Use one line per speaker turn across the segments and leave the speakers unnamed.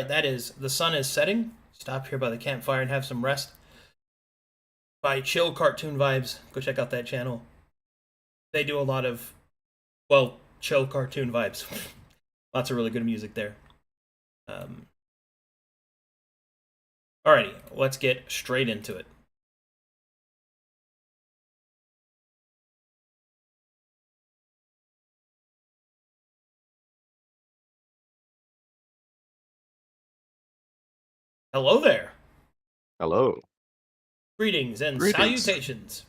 right, that is The Sun is Setting. Stop here by the campfire and have some rest. By Chill Cartoon Vibes. Go check out that channel. They do a lot of, well, chill cartoon vibes. Lots of really good music there. Alrighty, let's get straight into it. Hello there.
Hello.
Greetings and
Greetings.
salutations.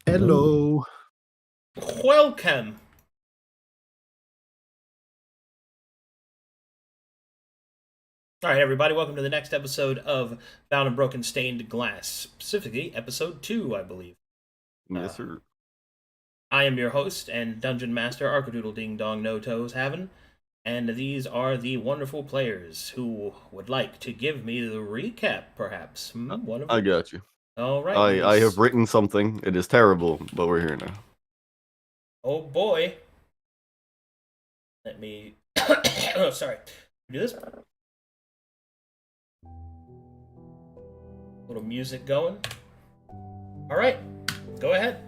Hello.
Welcome. All right, everybody, welcome to the next episode of Bound and Broken Stained Glass, specifically episode 2, I believe.
Yes, sir.
I am your host and dungeon master, Arcadoodle Ding Dong No Toes Haven, and these are the wonderful players who would like to give me the recap, perhaps. One of
I
them?
got you.
All right.
I have written something. It is terrible, but we're here now.
Oh boy. Let me. Oh, sorry. Do this. Little music going. All right. Go ahead.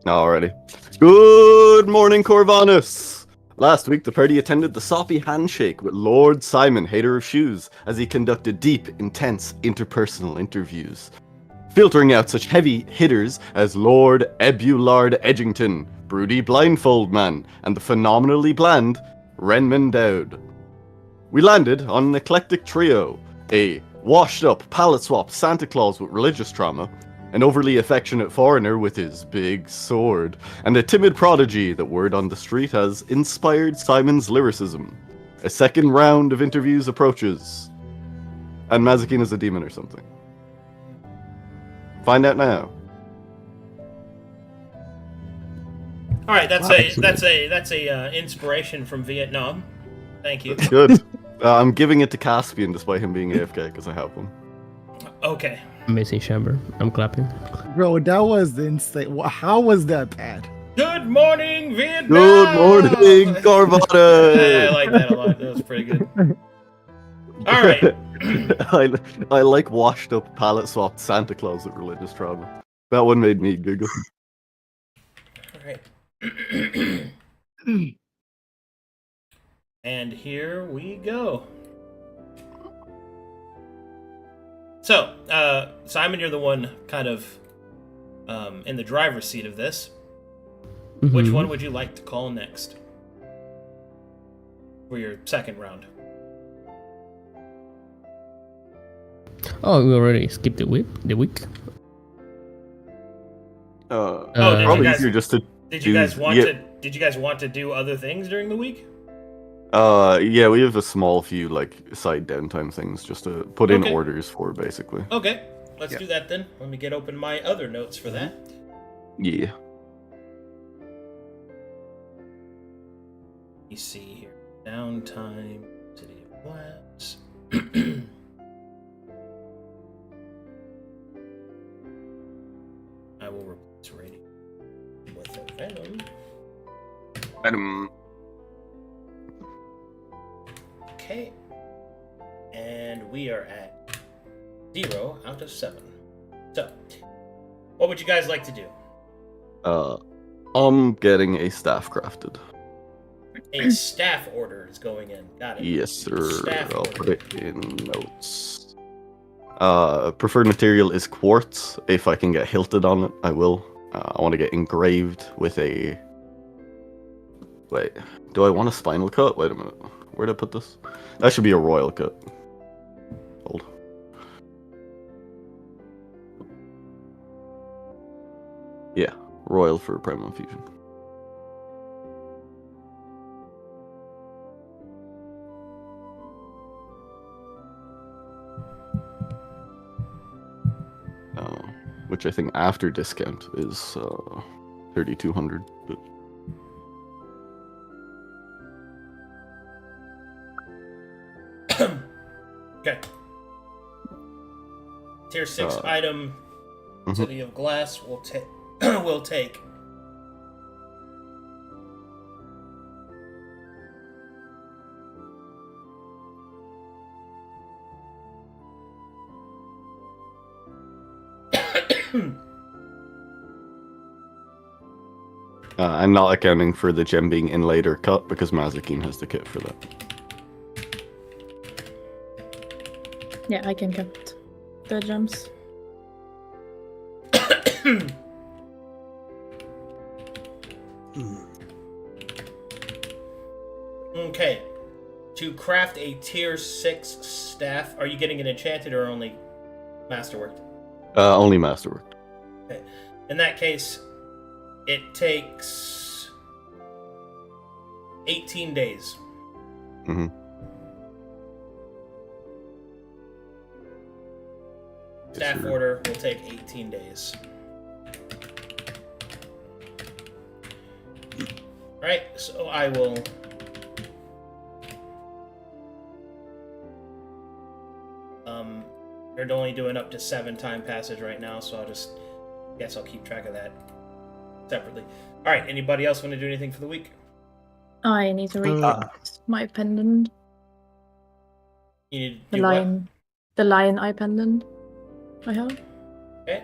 Alrighty. Good morning, Corvanus! Last week, the party attended the soppy handshake with Lord Simon, hater of shoes, as he conducted deep, intense interpersonal interviews, filtering out such heavy hitters as Lord Ebulard Edgington, Broody Blindfold Man, and the phenomenally bland Renman Dowd. We landed on an eclectic trio, a washed-up, palette-swapped Santa Claus with religious trauma, an overly affectionate foreigner with his big sword, and a timid prodigy that word on the street has inspired Simon's lyricism. A second round of interviews approaches. And Mazikina's a demon or something. Find out now.
All right, that's a inspiration from Vietnam. Thank you.
Good. I'm giving it to Caspian despite him being AFK because I have one.
Okay.
Amazing chamber. I'm clapping.
Bro, that was insane. How was that bad?
Good morning, Vietnam.
Good morning, Corvada.
I like that a lot. That was pretty good. All right.
I like washed up palette swapped Santa Claus with religious trauma. That one made me giggle.
All right. And here we go. So, Simon, you're the one kind of in the driver's seat of this. Which one would you like to call next for your second round?
Oh, we already skipped the week.
Probably easier just to.
Did you guys want to do other things during the week?
Yeah, we have a small few like side downtime things just to put in orders for, basically.
Okay, let's do that then. Let me get open my other notes for that.
Yeah.
Let me see here. Downtime, City of Glass. I will replace rating with a Venom.
Venom.
Okay. And we are at 0 out of 7. So, what would you guys like to do?
I'm getting a staff crafted.
A staff order is going in. Got it.
Yes, sir.
Staff
I'll
order.
put it in notes. Preferred material is quartz. If I can get hilted on it, I will. I want to get engraved with a... Wait, do I want a spinal cut? Wait a minute. Where'd I put this? That should be a royal cut. Hold. Yeah, royal for primal infusion. Which I think after discount is 3,200. But...
Okay. Tier 6 item, City of Glass will take. will take.
I'm not accounting for the gem being inlaid or cut because Mazikeen has the kit for that.
Yeah, I can cut the gems.
Okay. To craft a tier 6 staff, are you getting it enchanted or only masterworked?
Only masterwork.
Okay. In that case, it takes 18 days.
Mm-hmm.
Staff order will take 18 days. Alright, so I will... You're only doing up to 7 time passage right now, so I'll keep track of that separately. Alright, anybody else want to do anything for the week?
I need to read my pendant.
You need to
The
do
lion. The lion eye pendant. I have.
what? Okay.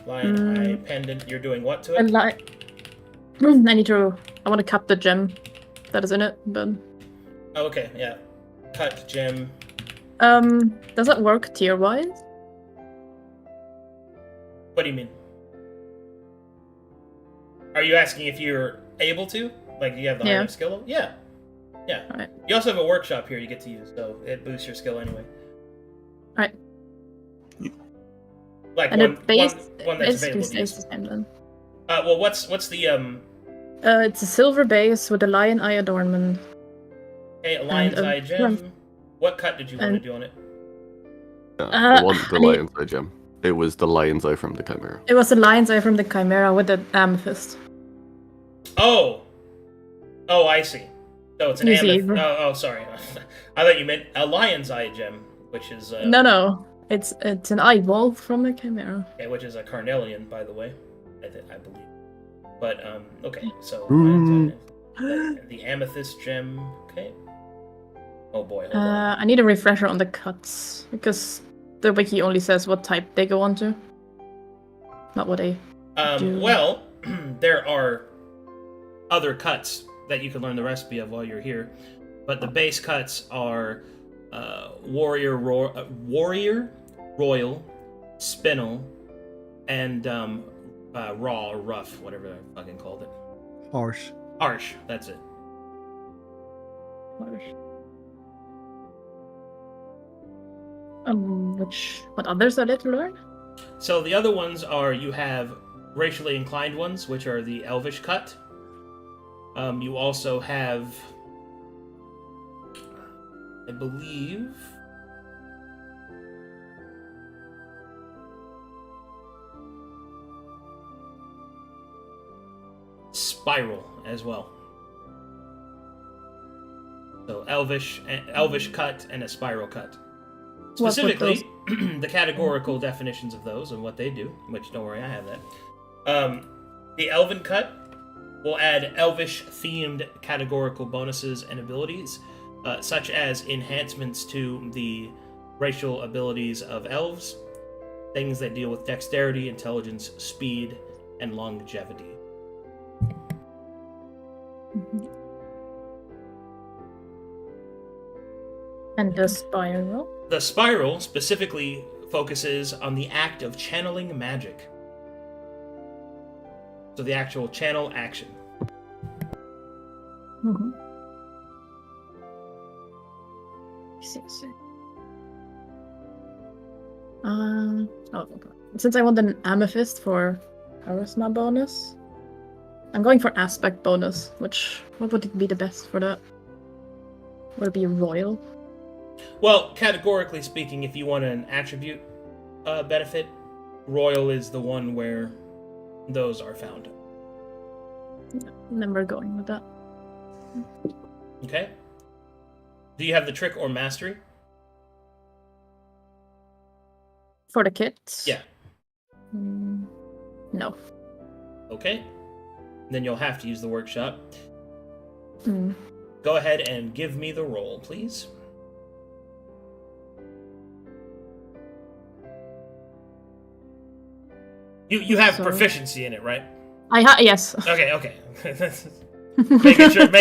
Lion eye pendant. You're doing what to it?
I need to. I want to cut the gem that is in it, but.
Oh, okay, yeah. Cut gem.
Does that work tier wise?
What do you mean? Are you asking if you're able to? Like, do you have the high enough skill level? Yeah. Yeah.
Alright.
You also have a workshop here you get to use, so it boosts your skill anyway.
Alright.
Like
And
one
the base
one that's
basically
available to use.
stays the same then.
Well, what's the
It's a silver base with a lion eye adornment.
Hey, Lion's Eye gem? What cut did you want to
and-
do on it?
It wasn't the
I need-
Lion's Eye gem. It was the Lion's Eye from the Chimera.
It was the lion's eye from the Chimera with the amethyst.
Oh, I see. So it's an
You see.
amethyst. Oh, sorry. I thought you meant a Lion's Eye gem, which is
No. It's an eyeball from the Chimera.
okay, which is a carnelian, by the way. I believe. But okay, so
Ooh.
Lion's Eye, the amethyst gem. Okay. Oh boy. Hold on.
I need a refresher on the cuts because the wiki only says what type they go onto, not what they do.
Well, there are other cuts that you can learn the recipe of while you're here, but the base cuts are warrior, royal, spinel, and raw or rough, whatever I fucking called it.
Harsh.
Harsh. That's it.
What others are there to learn?
So the other ones are you have racially inclined ones, which are the Elvish cut. You also have, I believe, spiral as well. So Elvish cut and a spiral cut.
What
Specifically, the categorical definitions of those and what they do, which don't worry, I have that. The Elven cut will add Elvish-themed categorical bonuses and abilities, such as enhancements to the racial abilities of elves, things that deal with dexterity, intelligence, speed, and longevity.
And the spiral.
The spiral specifically focuses on the act of channeling magic. So the actual channel action.
Mm-hmm. Since I want an amethyst for charisma bonus, I'm going for aspect bonus. What would it be the best for that? Would it be royal?
Well, categorically speaking, if you want an attribute benefit, royal is the one where those are found.
And then we're going with that.
Okay. Do you have the trick or mastery?
For the kits?
Yeah.
No.
Okay. Then you'll have to use the workshop.
Mm.
Go ahead and give me the roll, please. You have
So-
proficiency in it, right?
Yes.
Okay.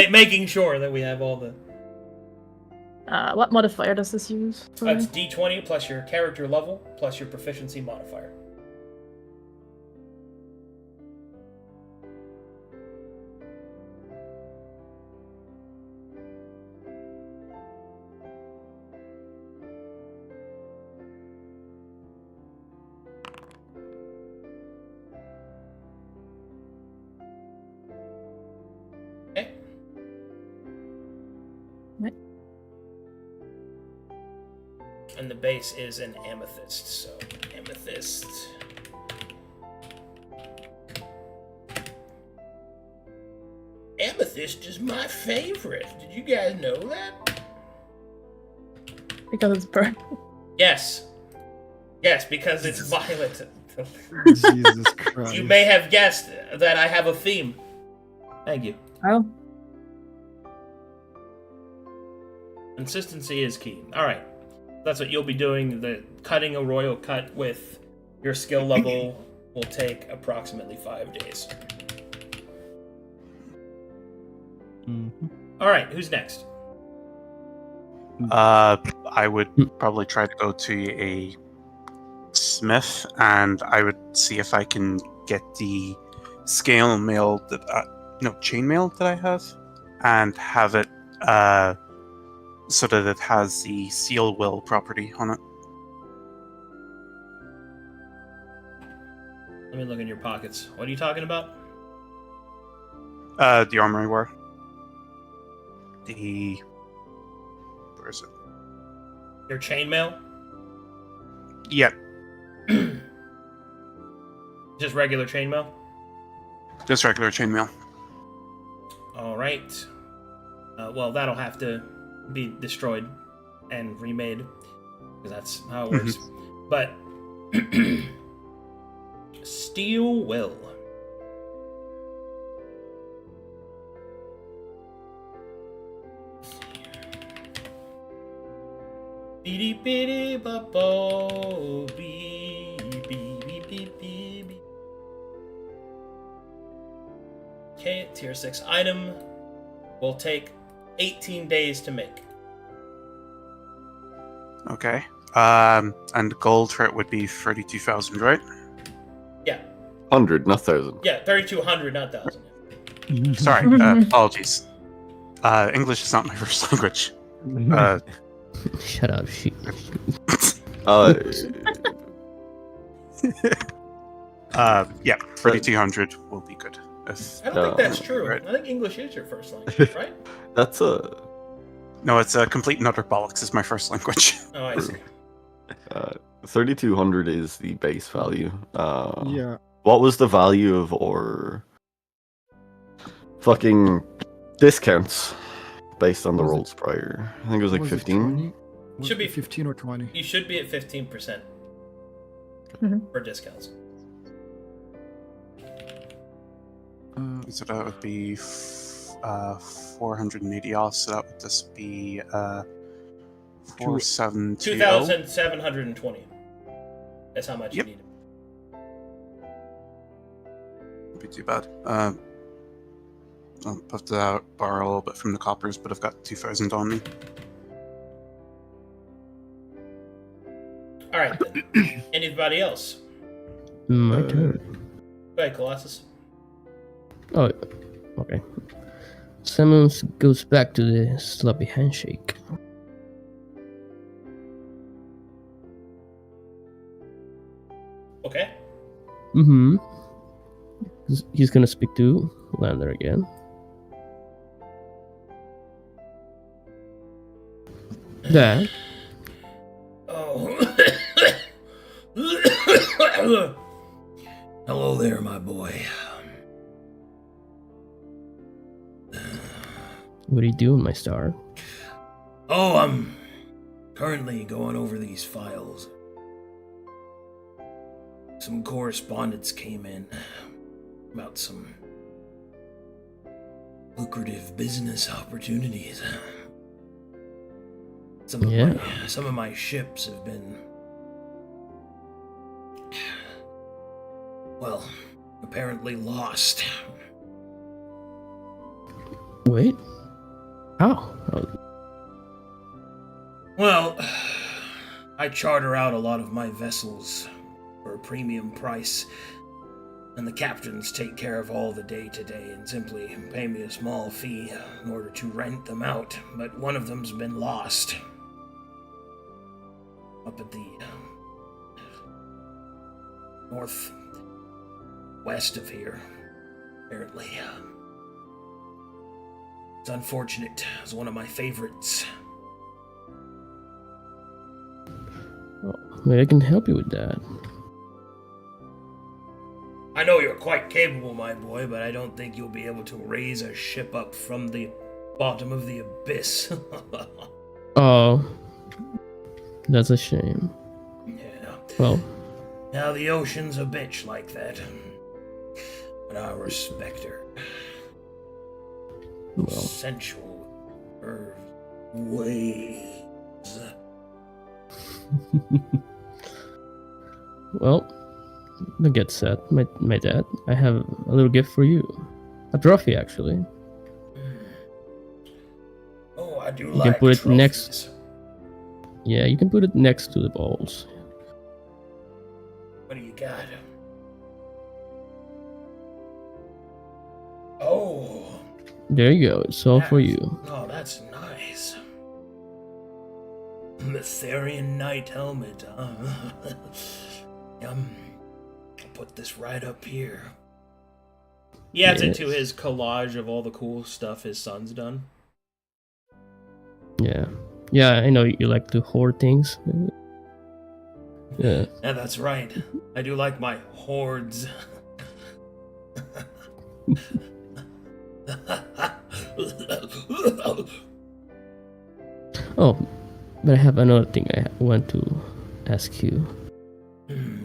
making sure that we have all the.
What modifier does this use? Sorry.
That's D20 plus your character level plus your proficiency modifier. Okay.
Right.
And the base is an amethyst, so amethyst. Amethyst is my favorite. Did you guys know that?
Because it's burnt.
Yes. Yes, because it's violet.
Jesus Christ.
You may have guessed that I have a theme. Thank you.
Oh.
Consistency is key. Alright. That's what you'll be doing. The cutting a royal cut with your skill level will take approximately 5 days. Alright, who's next?
I would probably try to go to a smith, and I would see if I can get the scale mail that chainmail that I have, and have it so that it has the seal will property on it.
Let me look in your pockets. What are you talking about?
The armory war. Where is it?
Your chainmail?
Yeah,
Just regular chainmail?
just regular chainmail.
Alright. Well, that'll have to be destroyed and remade, because that's how it works. But steel will. Beady beady bubble bee bee bee bee bee bee. Okay, tier 6 item will take 18 days to make.
Okay. And gold for it would be 32,000, right?
Yeah,
100, not 1,000.
yeah, 3,200, not 1,000.
Sorry, apologies. English is not my first language.
Shut up, shit.
Yeah, 3,200 will be good.
I don't think that's true.
right.
I think English is your first language, right?
That's a
No, it's a complete and utter bollocks is my first language.
Oh, I see.
3,200 is the base value.
Yeah.
What was the value of our fucking discounts based on the
Was it-
rolls prior? I think it was like
Was it
15.
20? Was
Should
it
be-
15 or 20.
You should be at 15% for discounts.
So that would be 480 off, so that would just be 4,720.
2,720. That's how much
Yep.
you need.
Wouldn't be too bad. I'll have to borrow a little bit from the coppers, but I've got 2,000 on me.
All right, then. Anybody else?
My turn.
Go ahead, Colossus.
Oh, okay. Simmons goes back to the sloppy handshake.
Okay.
Mm-hmm. He's gonna speak to Lander again. Dad,
Oh. Hello there, my boy.
what are you doing, my star?
Oh, I'm currently going over these files. Some correspondence came in about some lucrative business opportunities. Some of my ships have been, well, apparently lost.
Wait. How?
Well, I charter out a lot of my vessels for a premium price, and the captains take care of all the day-to-day and simply pay me a small fee in order to rent them out, but one of them's been lost. Up at the northwest of here, apparently. It's unfortunate. It's one of my favorites.
Maybe I can help you with that.
I know you're quite capable, my boy, but I don't think you'll be able to raise a ship up from the bottom of the abyss.
Oh, that's a shame.
Yeah.
Well,
Now the ocean's a bitch like that. But I respect her.
well,
Sensual. Her ways.
well. Don't get sad, my dad. I have a little gift for you. A trophy, actually.
Oh, I do
You
like
can put it
trophies.
next. Yeah, you can put it next to the balls.
What do you got? Oh.
There you go. It's all for
that's-
you.
Oh, that's nice. Mytharian Knight helmet, huh? I'll put this right up here. He adds it to
Yes.
his collage of all the cool stuff his son's done.
Yeah. Yeah, I know you like to hoard things. Yeah.
Yeah, that's right. I do like my hoards.
Oh, but I have another thing I want to ask you.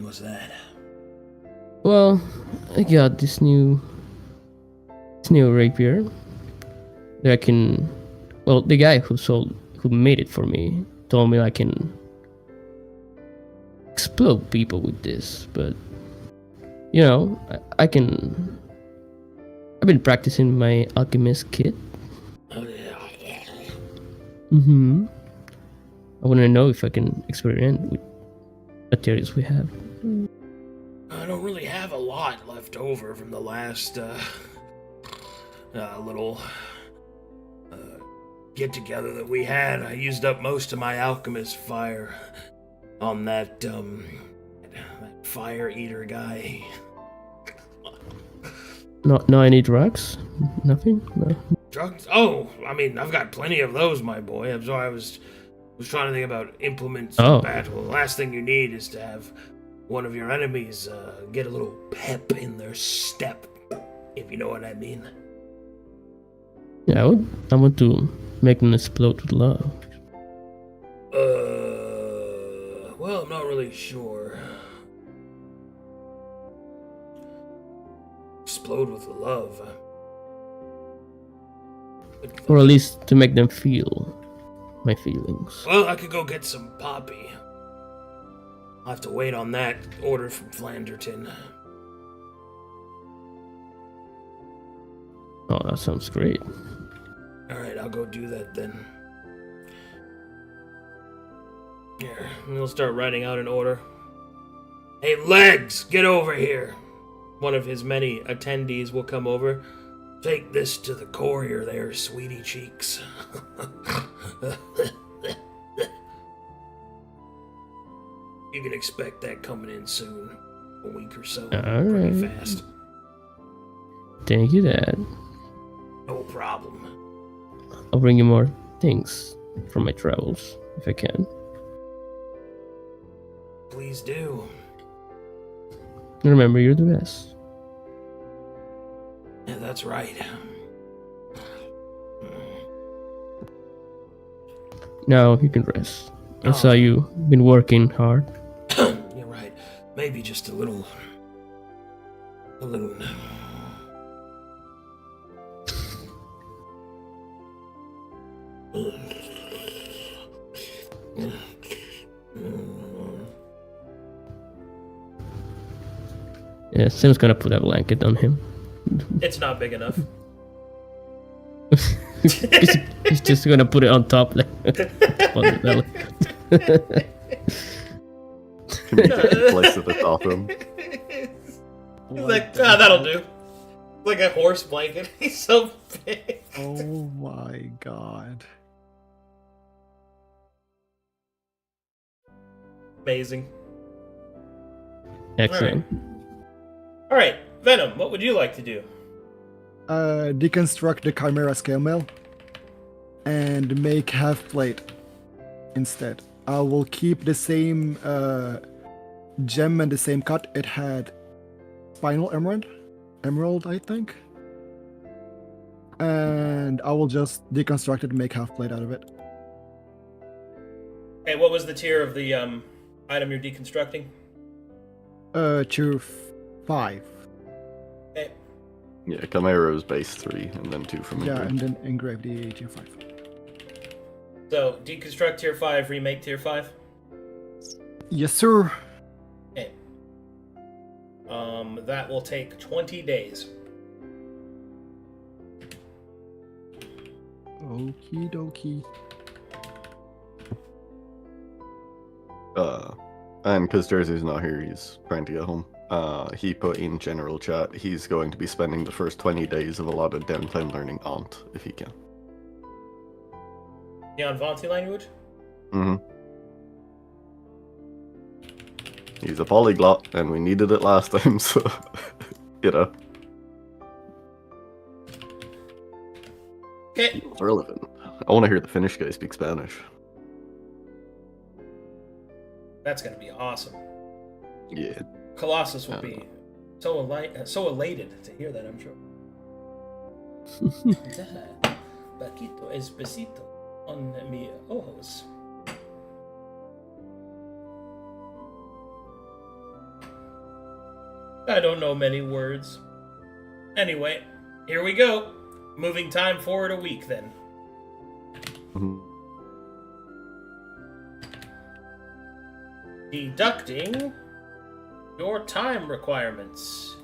What's that?
Well, I got this new rapier that I can. Well, the guy who made it for me told me I can explode people with this, but you know, I can. I've been practicing my alchemist kit.
Oh, yeah.
Mm-hmm. I want to know if I can experiment with materials we have.
I don't really have a lot left over from the last little get together that we had. I used up most of my alchemist fire on that fire eater guy.
No, any drugs? Nothing? No.
Drugs? Oh, I mean, I've got plenty of those, my boy. So I was trying to think about implements
Oh.
of battle. The last thing you need is to have one of your enemies get a little pep in their step, if you know what I mean.
Yeah, I want to make them explode with love.
Well, I'm not really sure. Explode with love.
Or at least to make them feel my feelings.
Well, I could go get some poppy. I'll have to wait on that order from Flanderton.
Oh, that sounds great.
Alright, I'll go do that then. Here, we'll start writing out an order. Hey, Legs, get over here! One of his many attendees will come over. Take this to the courier there, sweetie cheeks. You can expect that coming in soon. A week or so. Pretty
Alright.
fast.
Thank you, Dad.
No problem.
I'll bring you more things from my travels, if I can.
Please do.
Remember, you're the best.
Yeah, that's right.
Now you can rest. I
Oh.
saw you been working hard.
You're right. Maybe just a little. A little.
Yeah, Sim's gonna put a blanket on him.
It's not big enough.
He's just gonna put it on top, like on the belly.
Can you place at the top of him?
He's like, that'll do. Like a horse blanket. He's so big.
Oh my god.
Amazing.
Excellent.
All right, Venom, what would you like to do?
Deconstruct the Chimera scale mail and make half plate instead. I will keep the same gem and the same cut. It had spinal emerald, I think. And I will just deconstruct it and make half plate out of it.
Okay, what was the tier of the item you're deconstructing?
Tier 5.
Okay.
Yeah, Chimera's base 3, and then 2 from
Yeah,
Engraved.
and then engrave the tier 5.
So, deconstruct tier 5, remake tier 5?
Yes, sir.
Okay. That will take 20 days.
Okie dokie.
And because Jersey's not here, he's trying to get home. He put in general chat, he's going to be spending the first 20 days of a lot of downtime learning Ant, if he can.
Neon Vonti language?
Mm-hmm. He's a polyglot, and we needed it last time, so, you know.
Okay.
It's relevant. I want to hear the Finnish guy speak Spanish.
That's gonna be awesome.
Yeah.
Colossus will be so elated to hear that, I'm sure. Paquito espesito on mi ojos. I don't know many words. Anyway, here we go. Moving time forward a week, then.
Mhm.
Deducting your time requirements.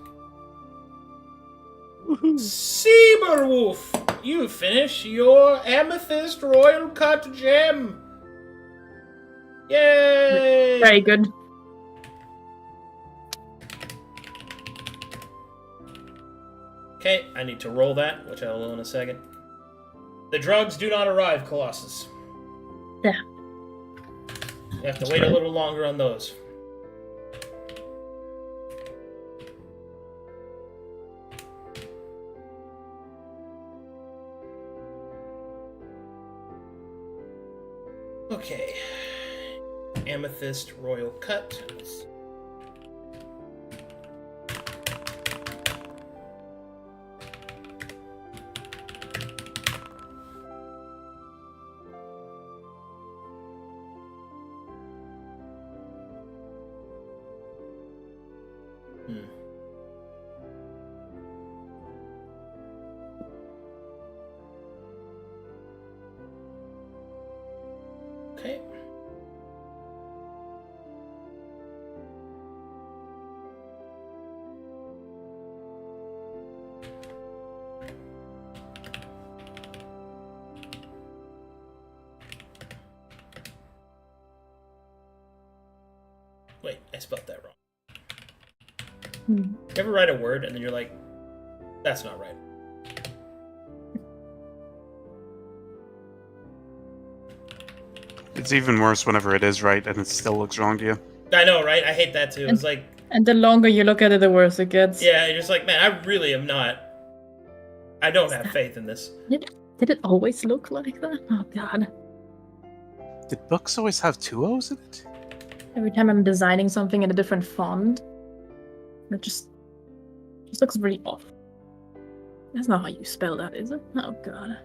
Seaberwolf, you finish your Amethyst Royal Cut Gem. Yay!
Very good.
Okay, I need to roll that, which I will in a second. The drugs do not arrive, Colossus.
Yeah.
You have to wait a little longer on those. Okay. Amethyst Royal Cut. Okay. Wait, I spelled that wrong. You ever write a word and then you're like, that's not right.
It's even worse whenever it is right and it still looks wrong to you.
I know, right? I hate that too. It's like,
And the longer you look at it, the worse it gets.
yeah, you're just like, man, I really am not. I don't have faith in this.
Did it always look like that? Oh god.
Did books always have 2 O's in it?
Every time I'm designing something in a different font, it just looks really off. That's not how you spell that, is it? Oh god.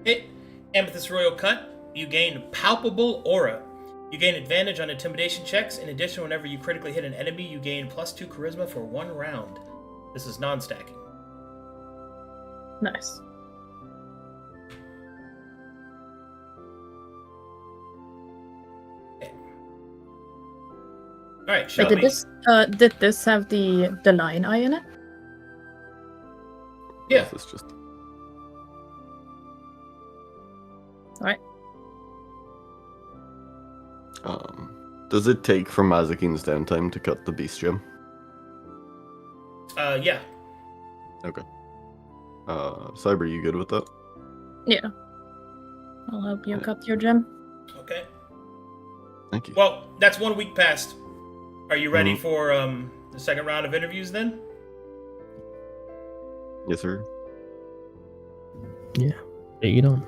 Hit Amethyst Royal Cut. You gain palpable aura. You gain advantage on intimidation checks. In addition, whenever you critically hit an enemy, you gain +2 charisma for 1 round. This is non-stacking.
Nice.
All right, shall
Wait,
we?
did this have the lion eye in it?
Yeah.
This is just
Alright.
Does it take from Mazakin's downtime to cut the beast gem?
Yeah.
Okay. Cyber, you good with that?
Yeah. I'll help you cut your gem.
Okay.
Thank you.
Well, that's 1 week past. Are you ready for the second round of interviews then?
Yes, sir.
Yeah. Take it on.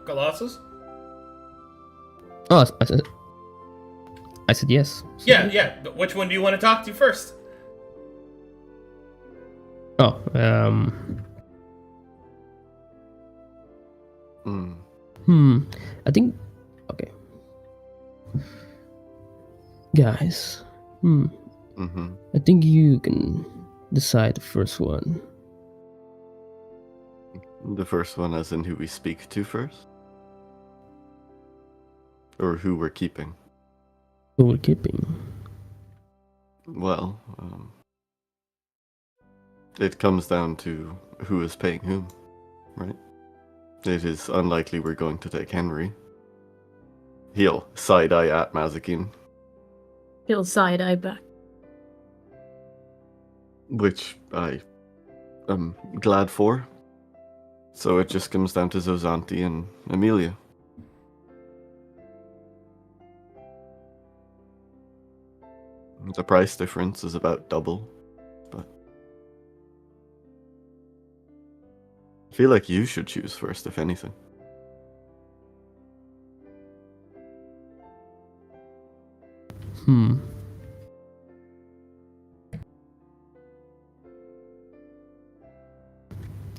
Colossus?
Oh, I said yes. So-
Yeah. But which one do you want to talk to first?
Oh, I think. Okay. Guys. I think you can decide the first one.
The first one, as in who we speak to first? Or who we're keeping?
Who we're keeping?
Well, it comes down to who is paying whom, right? It is unlikely we're going to take Henry. He'll side-eye at Mazakin,
He'll side eye back.
which I am glad for. So it just comes down to Zozanti and Amelia. The price difference is about double, but I feel like you should choose first, if anything.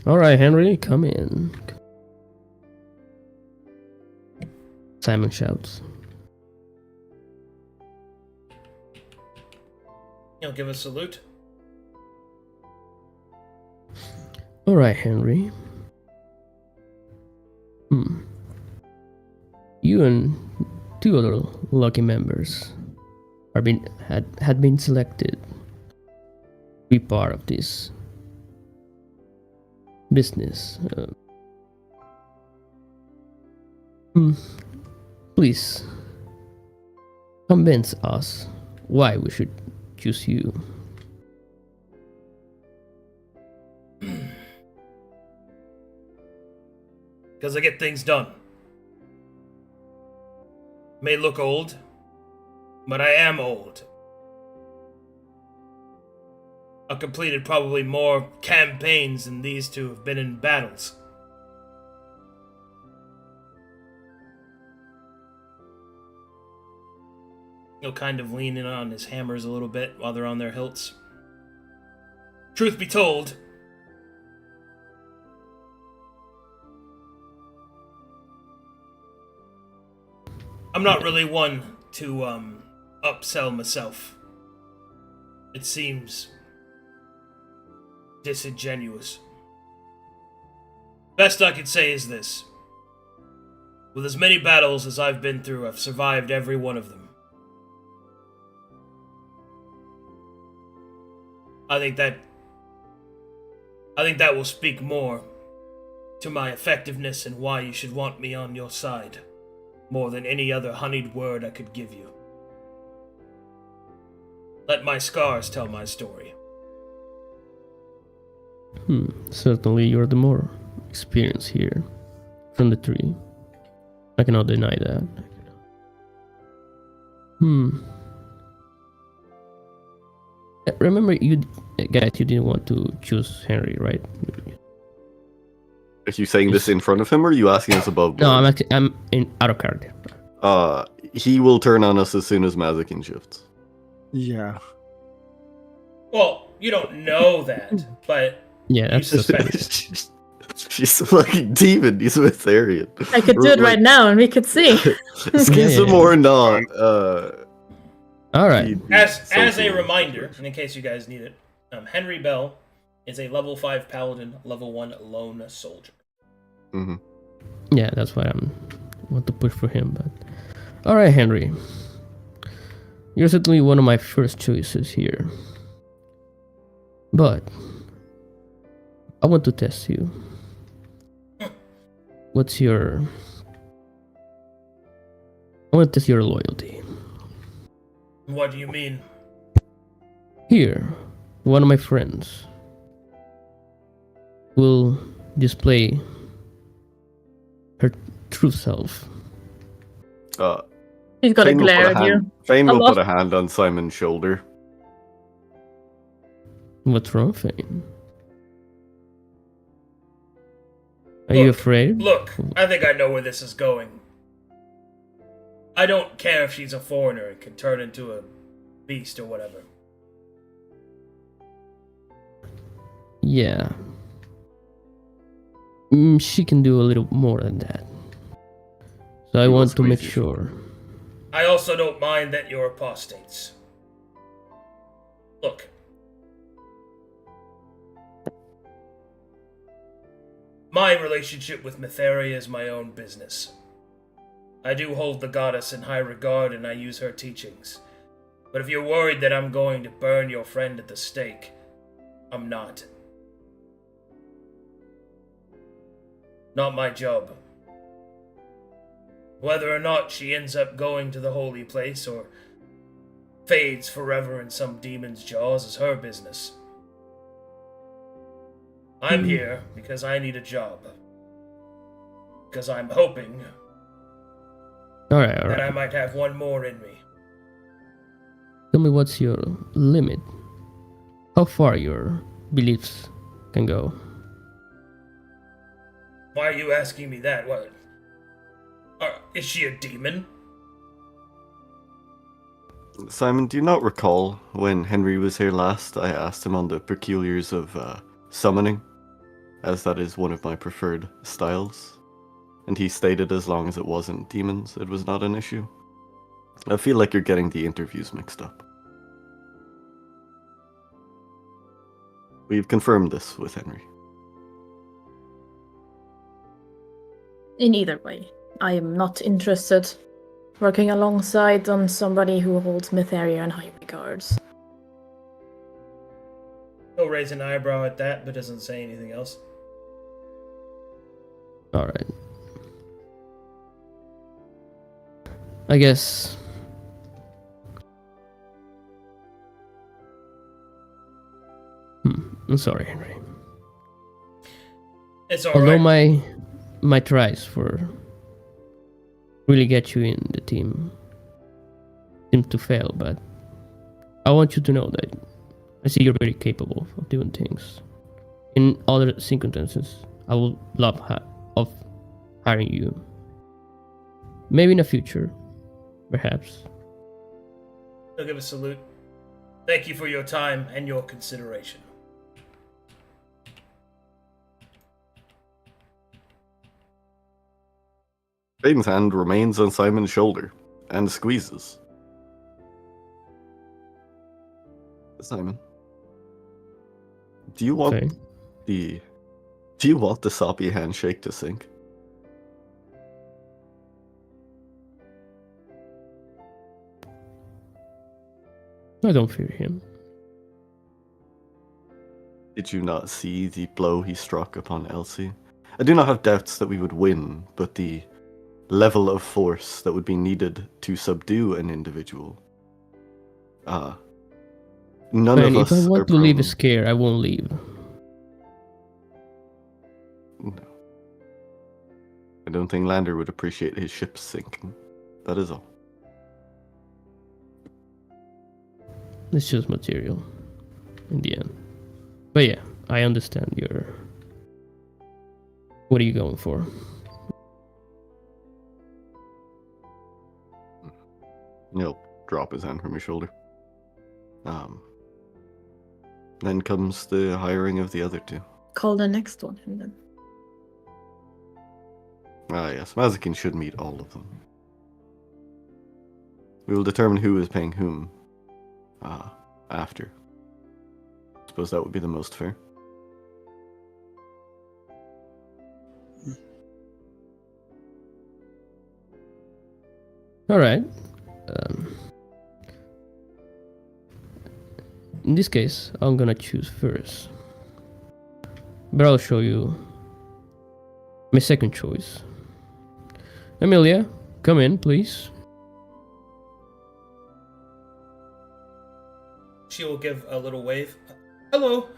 All right, Henry, come in. Simon shouts.
He'll give a salute.
All right, Henry. You and 2 other lucky members had been selected to be part of this business. Please convince us why we should choose you.
Because I get things done. May look old, but I am old. I've completed probably more campaigns than these two have been in battles. He'll kind of lean in on his hammers a little bit while they're on their hilts. Truth be told, I'm not really one to upsell myself. It seems disingenuous. Best I could say is this. With as many battles as I've been through, I've survived every one of them. I think that will speak more to my effectiveness and why you should want me on your side, more than any other honeyed word I could give you. Let my scars tell my story.
Certainly you're the more experienced here from the 3. I cannot deny that. Remember, you guys, you didn't want to choose Henry, right?
Are you saying this in front of him, or are you asking us above
No,
board?
I'm in out of character.
He will turn on us as soon as Mazakin shifts.
Yeah.
Well, you don't know that, but
Yeah,
you
that's
suspect.
She's a fucking demon. He's Mytharian.
I could do it right now and we could see.
Schism
Yeah.
or not.
All right.
As a
social
reminder,
situation.
and in case you guys need it, Henry Bell is a level 5 paladin, level 1 lone soldier.
Mhm.
Yeah, that's why I'm want to push for him. But all right, Henry, you're certainly one of my first choices here. But I want to test you. What's your? I want to test your loyalty.
What do you mean?
Here, one of my friends will display her true self.
He's gonna
Fane will
glare
put a
at you.
hand- Fane
I
will
love-
put a hand on Simon's shoulder.
What's wrong, Fane? Are you
Look,
afraid?
Look, I think I know where this is going. I don't care if she's a foreigner and can turn into a beast or whatever.
Yeah. She can do a little more than that. So I
We will
want to make
squeeze you.
sure.
I also don't mind that you're apostates. Look. My relationship with Mytheria is my own business. I do hold the goddess in high regard and I use her teachings. But if you're worried that I'm going to burn your friend at the stake, I'm not. Not my job. Whether or not she ends up going to the holy place or fades forever in some demon's jaws is her business. I'm here because I need a job. Because I'm hoping
Alright,
that I
alright.
might have one more in me.
Tell me what's your limit? How far your beliefs can go?
Why are you asking me that? What? Is she a demon?
Simon, do you not recall when Henry was here last? I asked him on the peculiars of summoning, as that is one of my preferred styles. And he stated as long as it wasn't demons, it was not an issue. I feel like you're getting the interviews mixed up. We've confirmed this with Henry.
In either way, I am not interested working alongside somebody who holds Mytheria in high regards.
He'll raise an eyebrow at that, but doesn't say anything else.
Alright. I guess. I'm sorry, Henry.
It's
Although
alright.
my tries for really get you in the team seem to fail, but I want you to know that I see you're very capable of doing things. In other circumstances, I would love of hiring you. Maybe in the future, perhaps.
He'll give a salute. Thank you for your time and your consideration.
Faden's hand remains on Simon's shoulder and squeezes. Simon, do you want
Okay.
do you want the soppy handshake to sink?
I don't fear him.
Did you not see the blow he struck upon Elsie? I do not have doubts that we would win, but the level of force that would be needed to subdue an individual. None
Man,
of
if
us
I
are
want to leave a
prone-
scare, I won't leave.
No. I don't think Lander would appreciate his ship sinking. That is all.
It's just material in the end. But yeah, I understand What are you going for?
He'll drop his hand from his shoulder. Then comes the hiring of the other two.
Call the next one and then.
Ah, yes, Mazakin should meet all of them. We will determine who is paying whom after. I suppose that would be the most fair.
All right. In this case, I'm gonna choose first. But I'll show you my second choice. Amelia, come in, please.
She will give a little wave. Hello.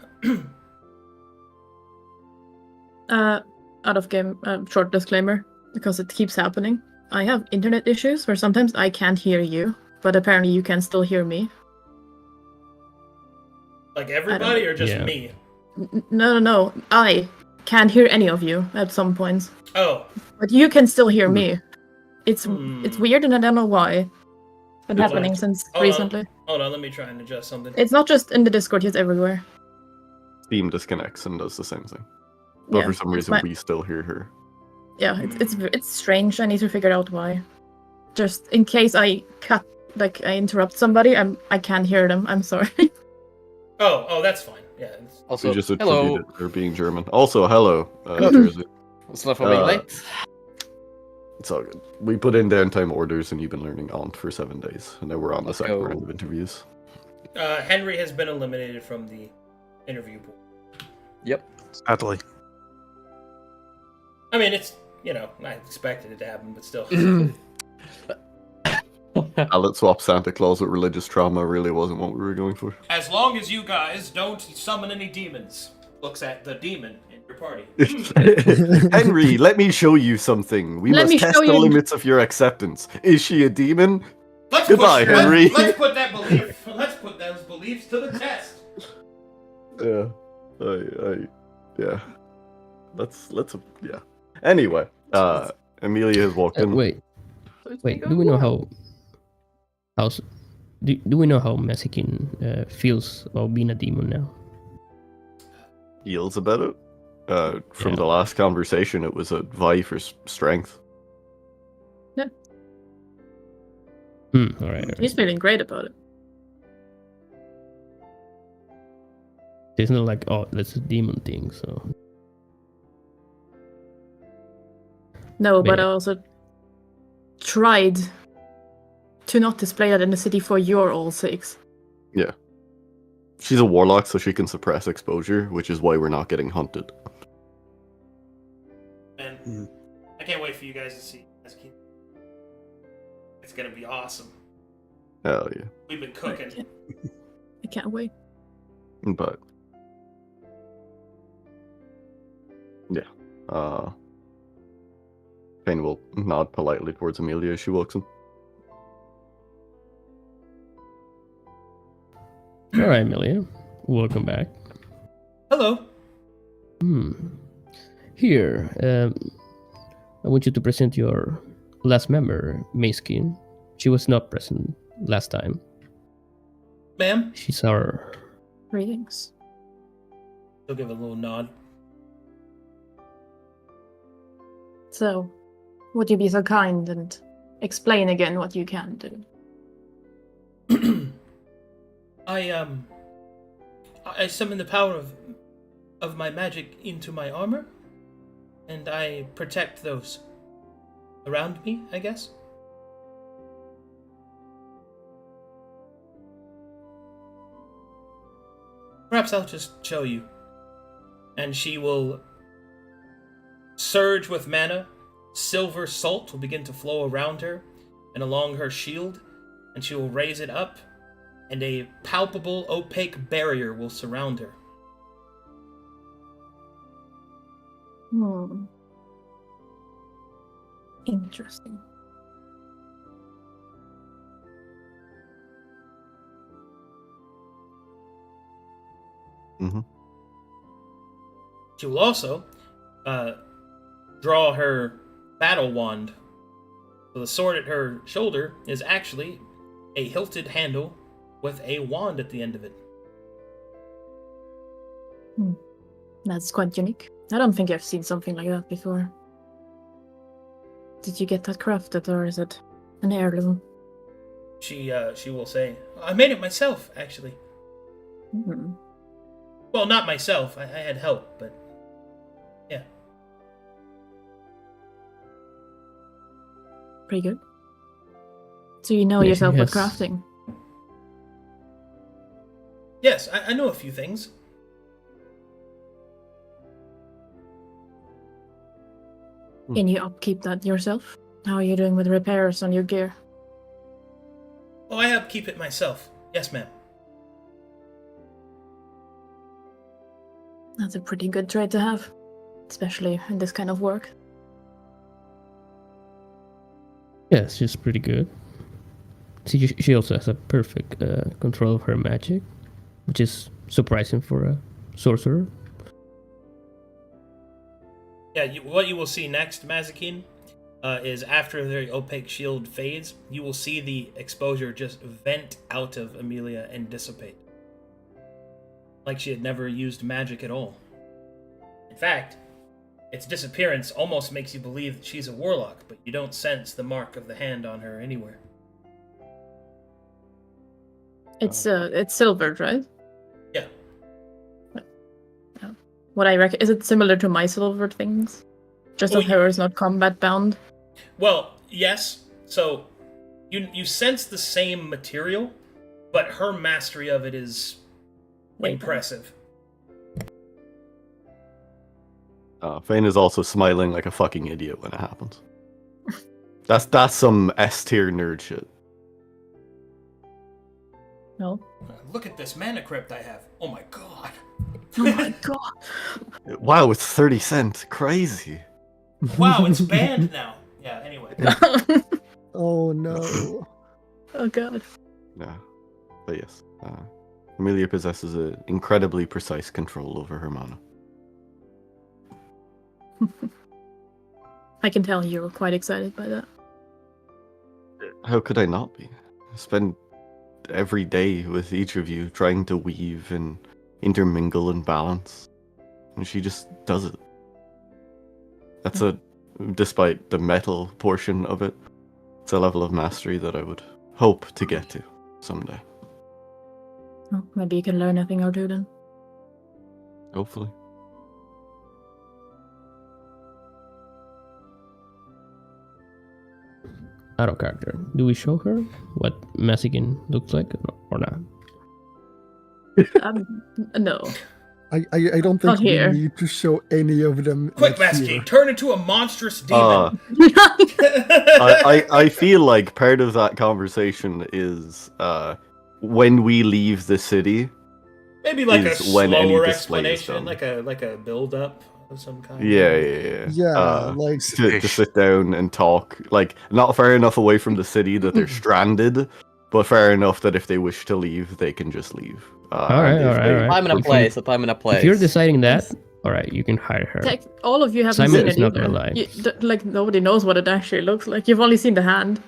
Out of game, short disclaimer, because it keeps happening. I have internet issues where sometimes I can't hear you, but apparently you can still hear me.
Like everybody or just
Yeah.
me?
No. I can't hear any of you at some points,
Oh.
but you can still hear me. It's
Hmm.
weird, and I don't know why. It's been
Hold
happening
on.
since
Hold on.
recently.
Hold on, let me try and adjust something.
It's not just in the Discord; it's everywhere.
Steam disconnects and does the same thing. But
Yeah,
for some
it's
reason,
my-
we still hear her.
Yeah, it's strange. I need to figure out why. Just in case I I interrupt somebody, I can't hear them. I'm sorry.
Oh, that's fine. Yeah. It's...
We
Also,
just
hello.
attribute it to her being German. Also, hello,
Hello.
Jersey.
It's not for being late.
It's all good. We put in downtime orders, and you've been learning ONT for 7 days, and now we're on the
Let's
second
go.
round of interviews.
Henry has been eliminated from the interview pool.
Yep.
Sadly.
I mean, it's, I expected it to happen, but still.
Ballot swap Santa Claus with religious trauma really wasn't what we were going for.
As long as you guys don't summon any demons. Looks at the demon in your party.
Henry, let me show you something. We
Let
must
me
test
show
the
you-
limits of your acceptance. Is she a demon?
Let's
Goodbye,
put,
Henry.
Let's put that belief. Let's put those beliefs to the test.
Yeah. Yeah. Let's yeah. Anyway, Amelia has walked in.
Wait. Do we know do we know how Masakin feels about being a demon now?
Feels about it. From
Yeah.
the last conversation, it was a vie for strength.
All right.
He's feeling great about it.
It's not like, oh, that's a demon thing, so.
No, but I
Yeah.
also tried to not display that in the city for your all sakes.
She's a warlock, so she can suppress exposure, which is why we're not getting hunted.
Man, I can't wait for you guys to see. It's gonna be awesome.
Hell yeah.
We've been cooking.
I can't wait.
But yeah. Fane will nod politely towards Amelia as she walks in.
All right, Amelia. Welcome back.
Hello.
Here, I want you to present your last member, Mayskin. She was not present last time.
Ma'am.
She's our...
Greetings.
She'll give a little nod.
So, would you be so kind and explain again what you can do?
I summon the power of my magic into my armor, and I protect those around me, I guess. Perhaps I'll just show you. And she will surge with mana. Silver salt will begin to flow around her and along her shield, and she will raise it up, and a palpable, opaque barrier will surround her.
Interesting.
Mm-hmm.
She will also draw her battle wand. So the sword at her shoulder is actually a hilted handle with a wand at the end of it.
That's quite unique. I don't think I've seen something like that before. Did you get that crafted, or is it an heirloom?
She will say, I made it myself, actually.
Hmm.
Well, not myself. I had help, but yeah.
Pretty good. So you know
Yeah,
yourself with
yes.
crafting.
Yes, I know a few things.
Can you upkeep that yourself? How are you doing with repairs on your gear?
Oh, I upkeep it myself. Yes, ma'am.
That's a pretty good trait to have, especially in this kind of work.
Yeah, she's pretty good. She also has a perfect control of her magic, which is surprising for a sorcerer.
Yeah, what you will see next, Mazikeen, is after the opaque shield fades, you will see the exposure just vent out of Amelia and dissipate. Like she had never used magic at all. In fact, its disappearance almost makes you believe that she's a warlock, but you don't sense the mark of the hand on her anywhere.
It's silvered, right?
Yeah.
What I reckon is it similar to my silvered things? Just
Oh,
that hers not combat bound.
Well, yes. So you sense the same material, but her mastery of it is
Way
impressive.
Fane is also smiling like a fucking idiot when it happens. That's some S tier nerd shit.
No.
Look at this mana crypt I have. Oh my god.
Oh my god.
Wow, it's 30 cents. Crazy.
Wow, it's banned now. Yeah, anyway.
Oh no.
Oh god.
Yeah. But yes. Amelia possesses an incredibly precise control over her mana.
I can tell you were quite excited by that.
How could I not be? I spend every day with each of you trying to weave and intermingle and balance. And she just does it. That's despite the metal portion of it, it's a level of mastery that I would hope to get to someday.
Oh, maybe you can learn a thing or two then.
Hopefully.
Out of character. Do we show her what Massigan looks like or not?
No.
I don't
Not
think we
here.
need to show any of them.
Quick,
like,
Master
here.
King, turn into a monstrous demon.
I feel like part of that conversation is when we leave the city.
Maybe like a
is when any
slower
display is
explanation,
done.
like a build up of some kind.
Yeah.
Like
To sit down and talk, like not far enough away from the city that they're stranded, but far enough that if they wish to leave, they can just leave.
Alright.
Time and a place. A time and a place.
If you're deciding that, alright, you can hire her.
All of you haven't
Simon
seen
is
it
not
either.
gonna lie.
Like nobody knows what it actually looks like. You've only seen the hand.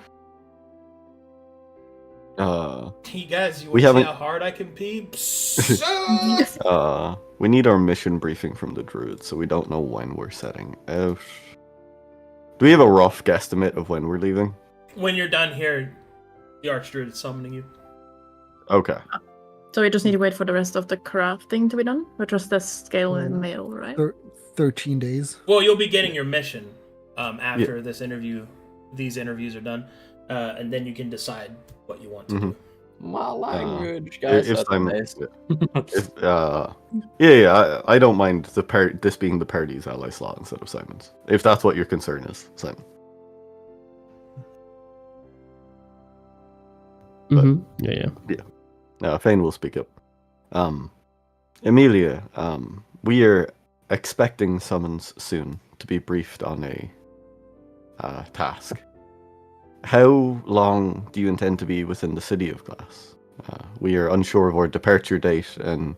Hey guys, you want
We
to see
haven't-
how hard I can pee?
We need our mission briefing from the druid, so we don't know when we're setting out. Do we have a rough guesstimate of when we're leaving?
When you're done here, the Archdruid is summoning you.
Okay.
So we just need to wait for the rest of the crafting to be done, which was the scale and mail, right?
13 days.
Well, you'll be getting your mission after this interview. These interviews are done, and then you can decide what you want to do.
My language, guys.
If
That's
I'm,
amazing.
I don't mind this being the party's ally slot instead of Simon's. If that's what your concern is, Simon.
Yeah.
Fane will speak up. Amelia, we are expecting summons soon to be briefed on a task. How long do you intend to be within the City of Glass? We are unsure of our departure date, and,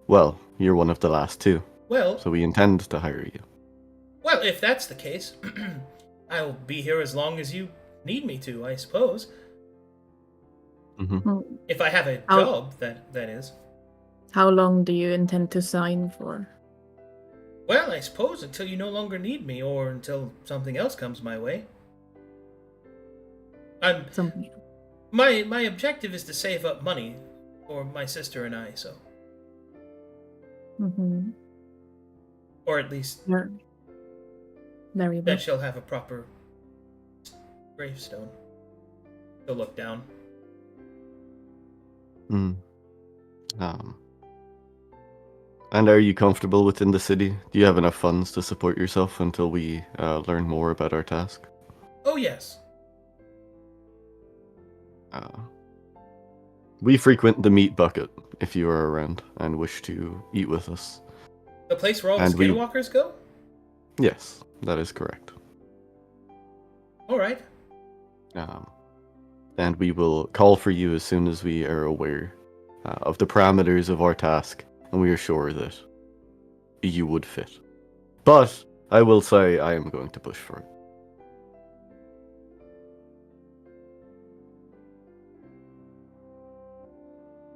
well, you're one of the last two,
Well,
so we intend to hire you.
Well, if that's the case, I'll be here as long as you need me to, I suppose.
Hmm.
If I have a
I'll-
job, that is.
How long do you intend to sign for?
Well, I suppose until you no longer need me, or until something else comes my way.
Something.
My objective is to save up money for my sister and I, so,
Mm-hmm.
or at least
Very well.
that she'll have a proper gravestone. He'll look down.
Mm. And are you comfortable within the city? Do you have enough funds to support yourself until we learn more about our task?
Oh yes.
We frequent the meat bucket if you are around and wish to eat with us.
The place where all the
And we-
skinwalkers go?
Yes, that is correct.
Alright.
And we will call for you as soon as we are aware of the parameters of our task, and we are sure that you would fit. But I will say I am going to push for it.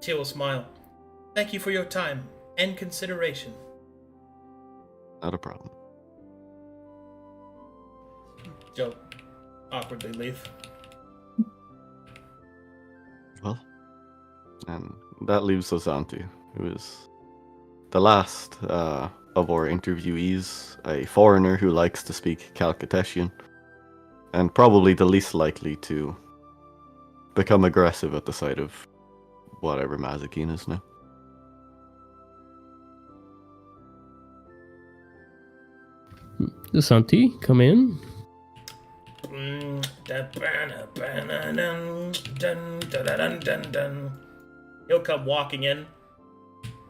She will smile. Thank you for your time and consideration.
Not a problem.
Joe awkwardly leave.
Well, and that leaves Ozanti, who is the last of our interviewees, a foreigner who likes to speak Calcutetian, and probably the least likely to become aggressive at the sight of whatever Mazikeen is now.
Santi, come in.
He'll come walking in.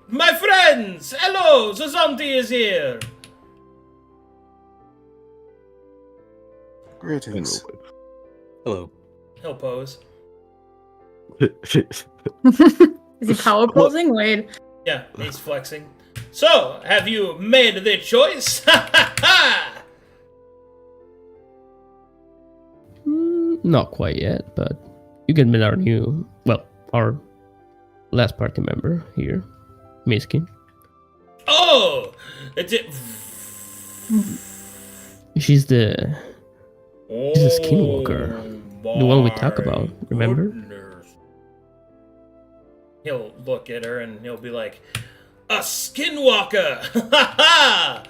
My friends! Hello! Zazanti is here!
Greetings.
Hello.
He'll pose.
Is he power posing? Wait.
Yeah, he's flexing. So, have you made the choice? Ha ha ha!
Not quite yet, but you can be our last party member here, Miskin.
Oh! It's it.
She's the skinwalker. The one we talk about, remember?
Goodness. He'll look at her and he'll be like, a skinwalker! Ha ha!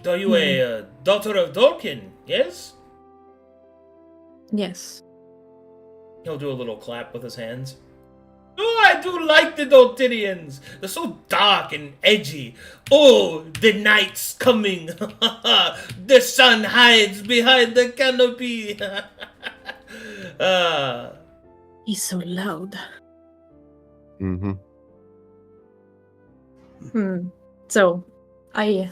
Are you a daughter of Dolkin, yes?
Yes.
He'll do a little clap with his hands. Oh, I do like the Doltinians. They're so dark and edgy. Oh, the night's coming. The sun hides behind the canopy.
He's so loud.
Mm-hmm.
So, I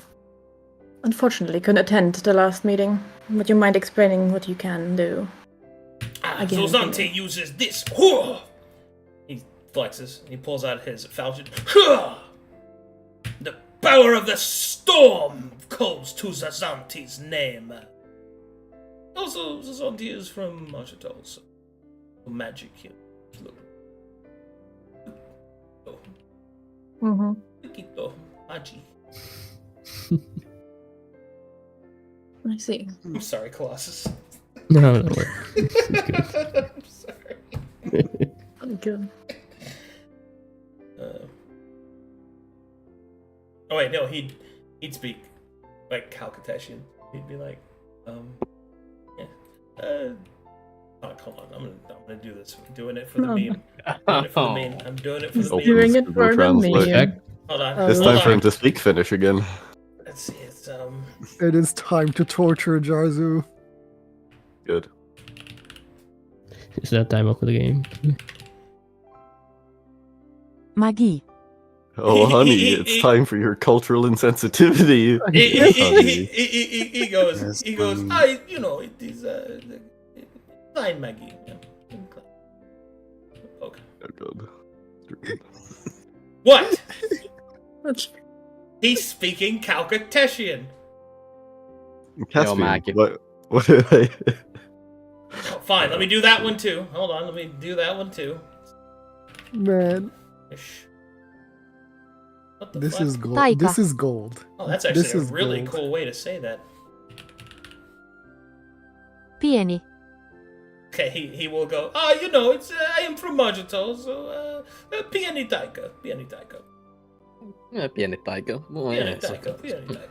unfortunately couldn't attend the last meeting. Would you mind explaining what you can do? Again,
Zozante uses this. He flexes. He pulls out his falchion. The power of the storm calls to Zazanti's name. Also, Zazanti is from Marchital, so magic here.
Mm-hmm.
Poquito magic.
I see.
I'm sorry, Colossus.
No, it's good.
I'm sorry.
Good.
Oh wait, no, he'd speak like Calcutetian. He'd be like, yeah, oh, come on, I'm gonna do this. I'm doing it for the meme. I'm doing it for the meme. I'm doing it for the
Oh,
meme.
Doing it
Google
for the
Translate.
meme.
Hold on.
It's
hold
time for
on.
him to speak Finnish again.
Let's see. It's
It is time to torture Jarzu.
Good.
It's that time of the game.
Magie.
Oh, honey, it's time for your cultural insensitivity.
He goes.
Yes,
He goes. It is fine, Maggie. Yeah. Okay.
Oh, God.
What?
That's-
He's speaking Calcutetian.
Caspian,
Maggie.
what?
Oh, fine, let me do that one too. Hold on, let me do that one too.
Man,
Ish. What the
this
fuck?
is gold.
Taika.
This is gold.
Oh, that's
this
actually a
is
really
gold.
cool way to say that.
Pieni.
Okay, he will go, you know, it's, I am from Magito, so, pieni taika.
Pieni taika. Oh,
Pieni
yes.
taika.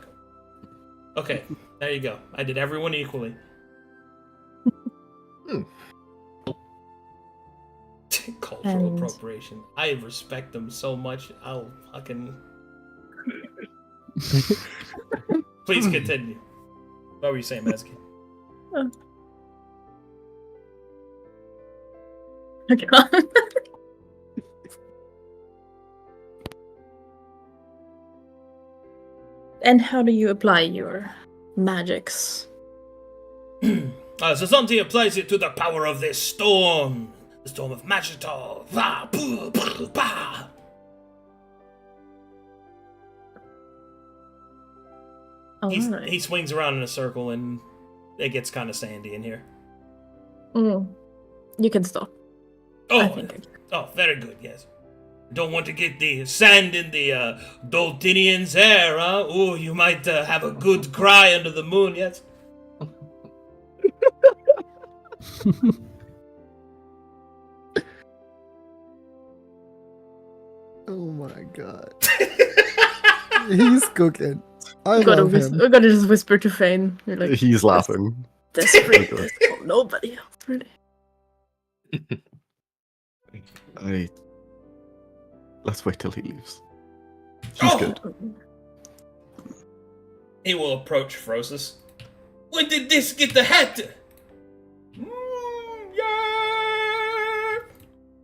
Okay, there you go. I did everyone equally. Cultural
And-
appropriation. I respect them so much. I'll fucking... Please continue. What were you saying, Mazki?
Okay. And how do you apply your magics?
Zazanti applies it to the power of this storm. The storm of Magital. Va, boo, boo, ba.
Alright.
He swings around in a circle and it gets kind of sandy in here.
You can stop.
Oh,
I think.
very good, yes. Don't want to get the sand in the Doltinian's hair, huh? Oh, you might have a good cry under the moon, yes?
Oh my god. He's cooking. I
We gotta,
love him.
we gotta just whisper to Fane. You're like,
He's laughing.
desperate. Oh, nobody else, really.
Let's wait till he leaves. He's good.
He will approach Frosis. When did this get the hat?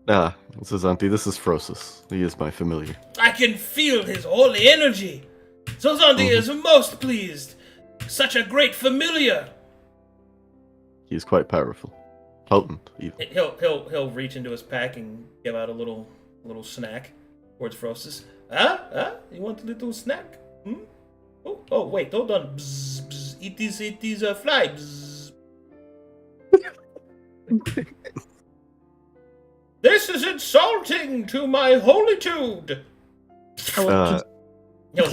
Yeah!
Zazanti, this is Frosis. He is my familiar.
I can feel his holy energy. Zazanti is most pleased. Such a great familiar.
He is quite powerful. Potent, even.
He'll reach into his pack and give out a little snack towards Frosis. Huh? You want a little snack? Oh, wait, hold on. Bzz, bzz. It is a fly. Bzz. This is insulting to my holitude. He'll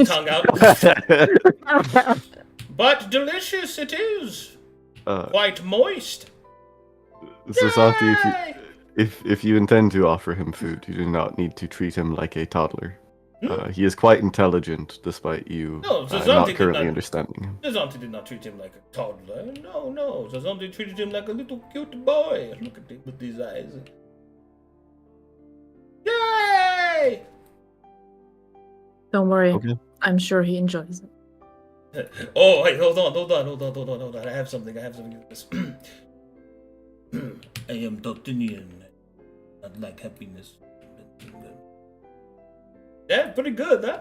tongue out. But delicious it is. Quite moist.
Zazanti,
Yay!
if you intend to offer him food, you do not need to treat him like a toddler.
Hmm?
He is quite intelligent, despite you
No, Zazanti
not
did
currently
not-
understanding him.
Zazanti did not treat him like a toddler. No. Zazanti treated him like a little cute boy. Look at him with these eyes. Yay!
Don't worry.
Okay.
I'm sure he enjoys it.
Oh, wait, hold on. I have something to this. I am Daltonian. Not like happiness. Yeah, pretty good, huh?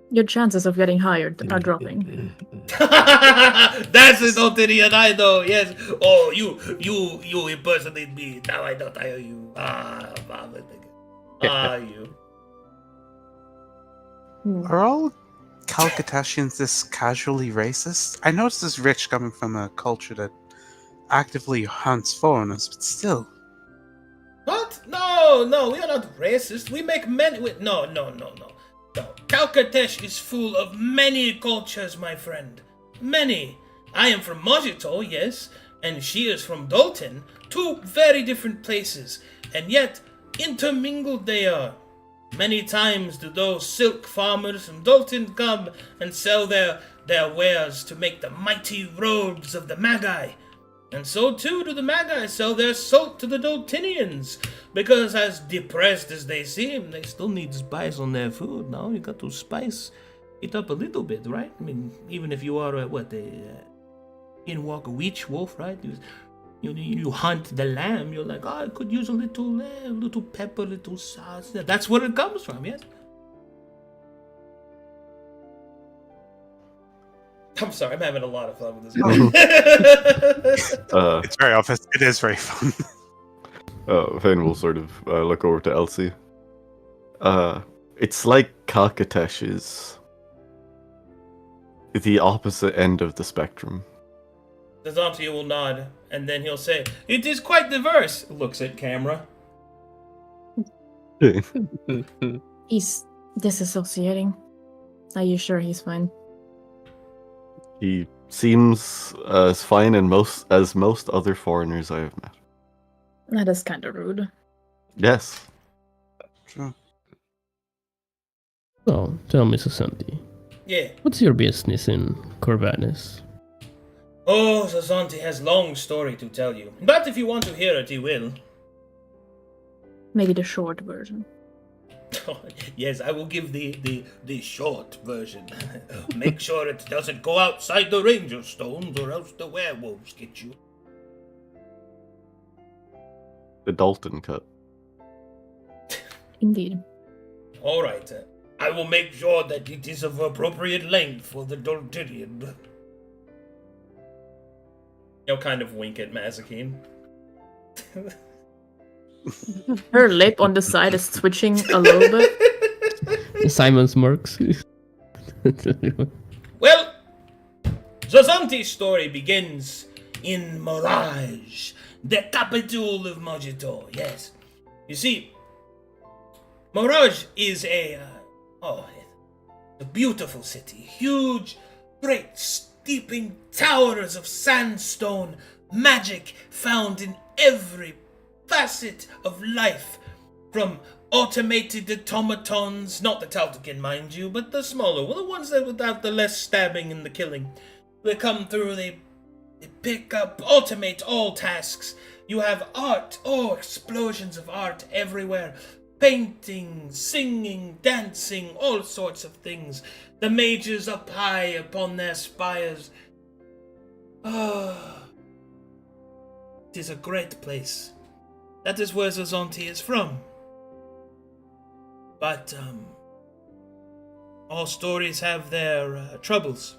Your chances of getting hired are dropping.
That's a Daltonian I know, yes. Oh, you impersonate me. Now I don't hire you. You.
Are all Calcutassians this casually racist? I noticed this rich coming from a culture that actively hunts foreigners, but still.
What? No, we are not racist. We make many. No. Calcatesh is full of many cultures, my friend. Many. I am from Mojito, yes, and she is from Dalton. Two very different places, and yet intermingled they are. Many times do those silk farmers from Dalton come and sell their wares to make the mighty robes of the Magi. And so too do the Magi sell their salt to the Daltinians, because as depressed as they seem, they still need spice on their food. Now you got to spice it up a little bit, right? I mean, even if you are a Inwalk witch wolf, right? You hunt the lamb. You're like, I could use a little pepper, little sauce. That's where it comes from, yes. I'm sorry, I'm having a lot of fun with this.
It's very obvious. It is very fun.
Vane will sort of look over to Elsie. It's like Calcatesh is the opposite end of the spectrum.
Zazanti will nod, and then he'll say, "It is quite diverse." Looks at camera.
He's disassociating. Are you sure he's fine?
He seems as fine as most other foreigners I have met.
That is kind of rude.
Yes.
True.
So, tell me, Susanti,
Yeah.
what's your business in Corvallis?
Oh, Zazanti has long story to tell you. But if you want to hear it, he will.
Maybe the short version.
Yes, I will give the short version. Make sure it doesn't go outside the ranger stones, or else the werewolves get you.
The Dalton cut.
Indeed.
All right, I will make sure that it is of appropriate length for the Daltinian. He'll kind of wink at Mazikeen.
Her lip on the side is twitching a little bit.
Simon smirks.
Well, Zazanti's story begins in Mirage, the capital of Mojito. Yes, you see, Mirage is a beautiful city, huge, great, steeping towers of sandstone, magic found in every facet of life, from automated automatons, not the Taltican, mind you, but the smaller, the ones that without the less stabbing and the killing. They come through, they pick up, automate all tasks. You have art, explosions of art everywhere. Painting, singing, dancing, all sorts of things. The mages up high upon their spires. Ah, it is a great place. That is where Zazanti is from. But, all stories have their troubles.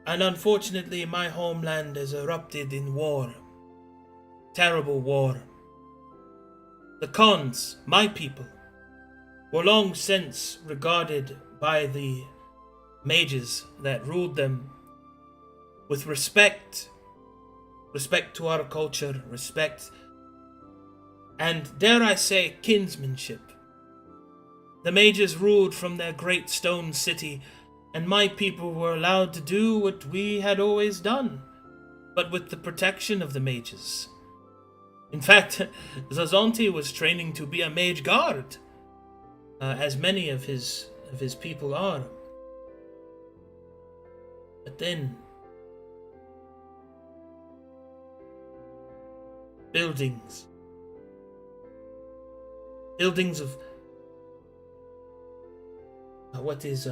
And unfortunately, my homeland has erupted in war. Terrible war. The Khans, my people, were long since regarded by the mages that ruled them with respect to our culture, respect, and dare I say, kinsmanship. The mages ruled from their great stone city, and my people were allowed to do what we had always done, but with the protection of the mages. In fact, Zazanti was training to be a mage guard, as many of his people are. But then, buildings of what is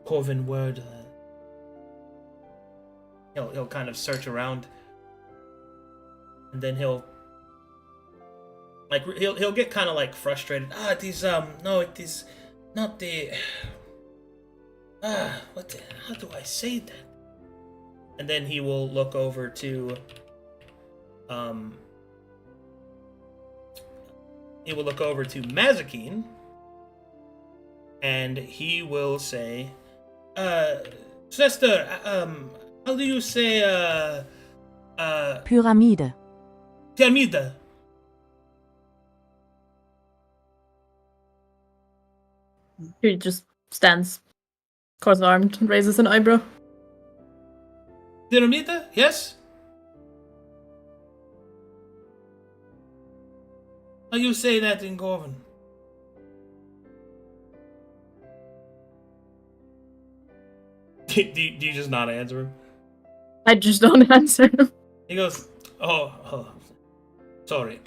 Corvin word? He'll kind of search around, and then he'll get kind of like frustrated. It is no, it is not the how do I say that? And then he will look over to Mazikeen, and he will say, Sister, how do you say
Pyramide.
Pyramide?
He just stands cross-armed and raises an eyebrow.
Pyramide? Yes? How you say that in Corvin? Do you just not answer him?
I just don't answer him.
He goes, sorry.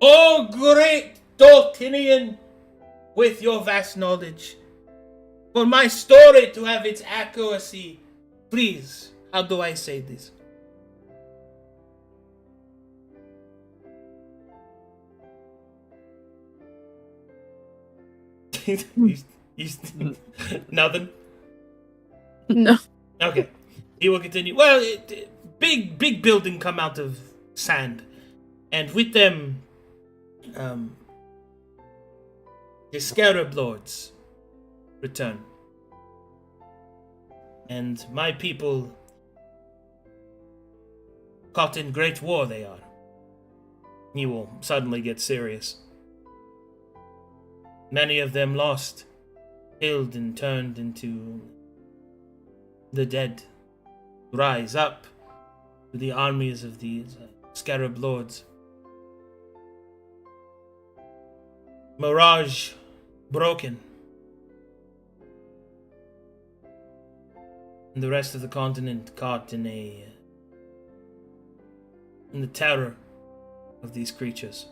Oh, great Daltinian, with your vast knowledge, for my story to have its accuracy, please, how do I say this? he's nothing.
No.
Okay, he will continue. Well, big building come out of sand, and with them, the Scarab Lords return. And my people caught in great war they are. He will suddenly get serious. Many of them lost, killed and turned into the dead. Rise up to the armies of these scarab lords. Mirage broken. And the rest of the continent caught in the terror of these creatures.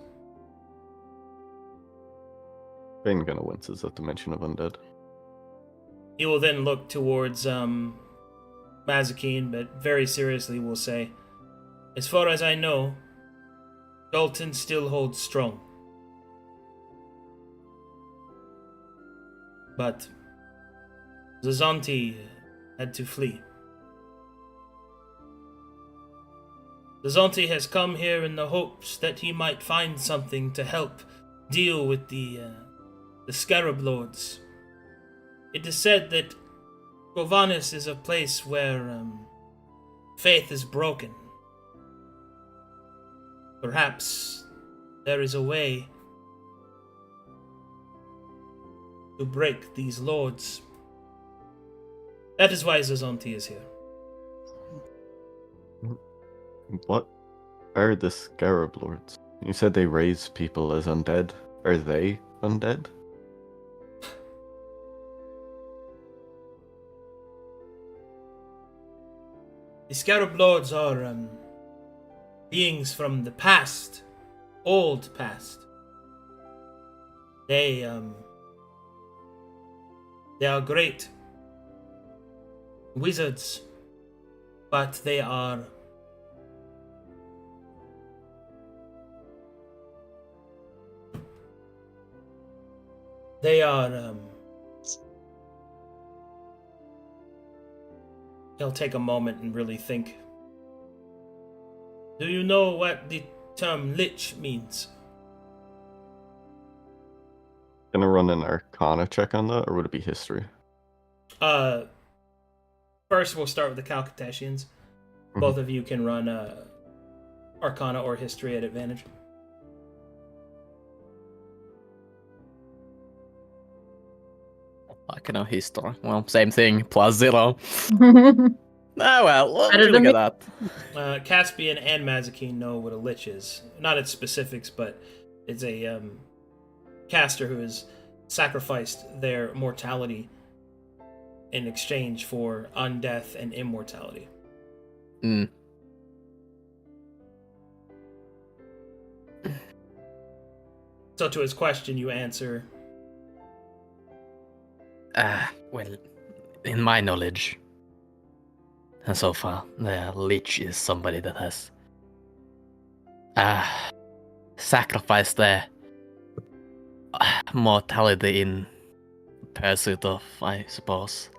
Bane kind of winces at the mention of undead.
He will then look towards Mazikeen, but very seriously will say, as far as I know, Dalton still holds strong. But Zazanti had to flee. Zazanti has come here in the hopes that he might find something to help deal with the Scarab Lords. It is said that Govanis is a place where faith is broken. Perhaps there is a way to break these lords. That is why Zazanti is here.
What are the Scarab Lords? You said they raise people as undead. Are they undead?
The Scarab Lords are beings from the past, old past. They are great wizards, but they are he'll take a moment and really think. Do you know what the term lich means?
Gonna run an Arcana check on that, or would it be history?
First we'll start with the Calcatassians. Both of you can run Arcana or history at advantage.
I can know history. Well, same thing. +0. Ah, well,
Better
look
than me.
at that.
Caspian and Mazikeen know what a lich is. Not its specifics, but it's a caster who has sacrificed their mortality in exchange for undeath and immortality.
Hmm.
So to his question, you answer,
Well, in my knowledge, and so far, the lich is somebody that has sacrificed their mortality in pursuit of, I suppose,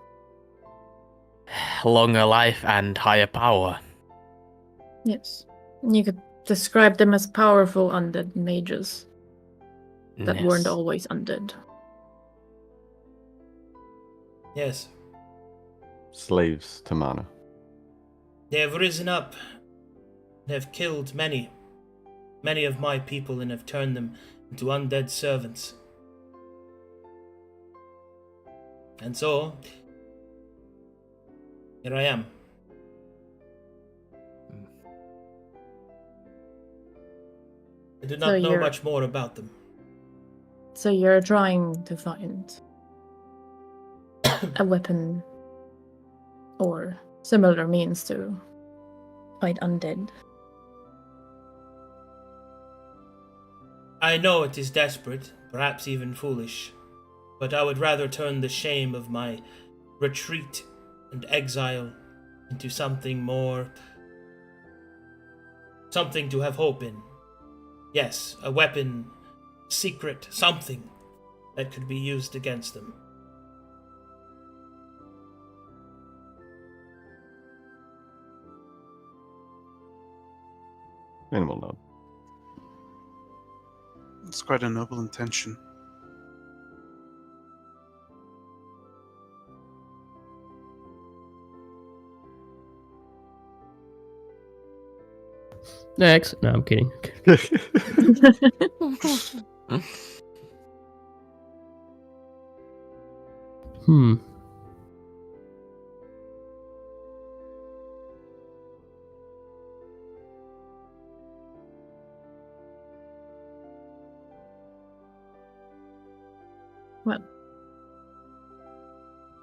longer life and higher power.
Yes. You could describe them as powerful undead mages that
Yes.
weren't always undead.
yes,
Slaves to mana.
they have risen up and have killed many of my people and have turned them into undead servants. And so, here I am. I do not
So
know
you're-
much more about them.
So you're trying to find a weapon or similar means to fight undead.
I know it is desperate, perhaps even foolish, but I would rather turn the shame of my retreat and exile into something more. Something to have hope in. Yes, a weapon, secret, something that could be used against them.
Minimal nod.
It's quite a noble intention.
Next. No, I'm kidding. Hmm.
What?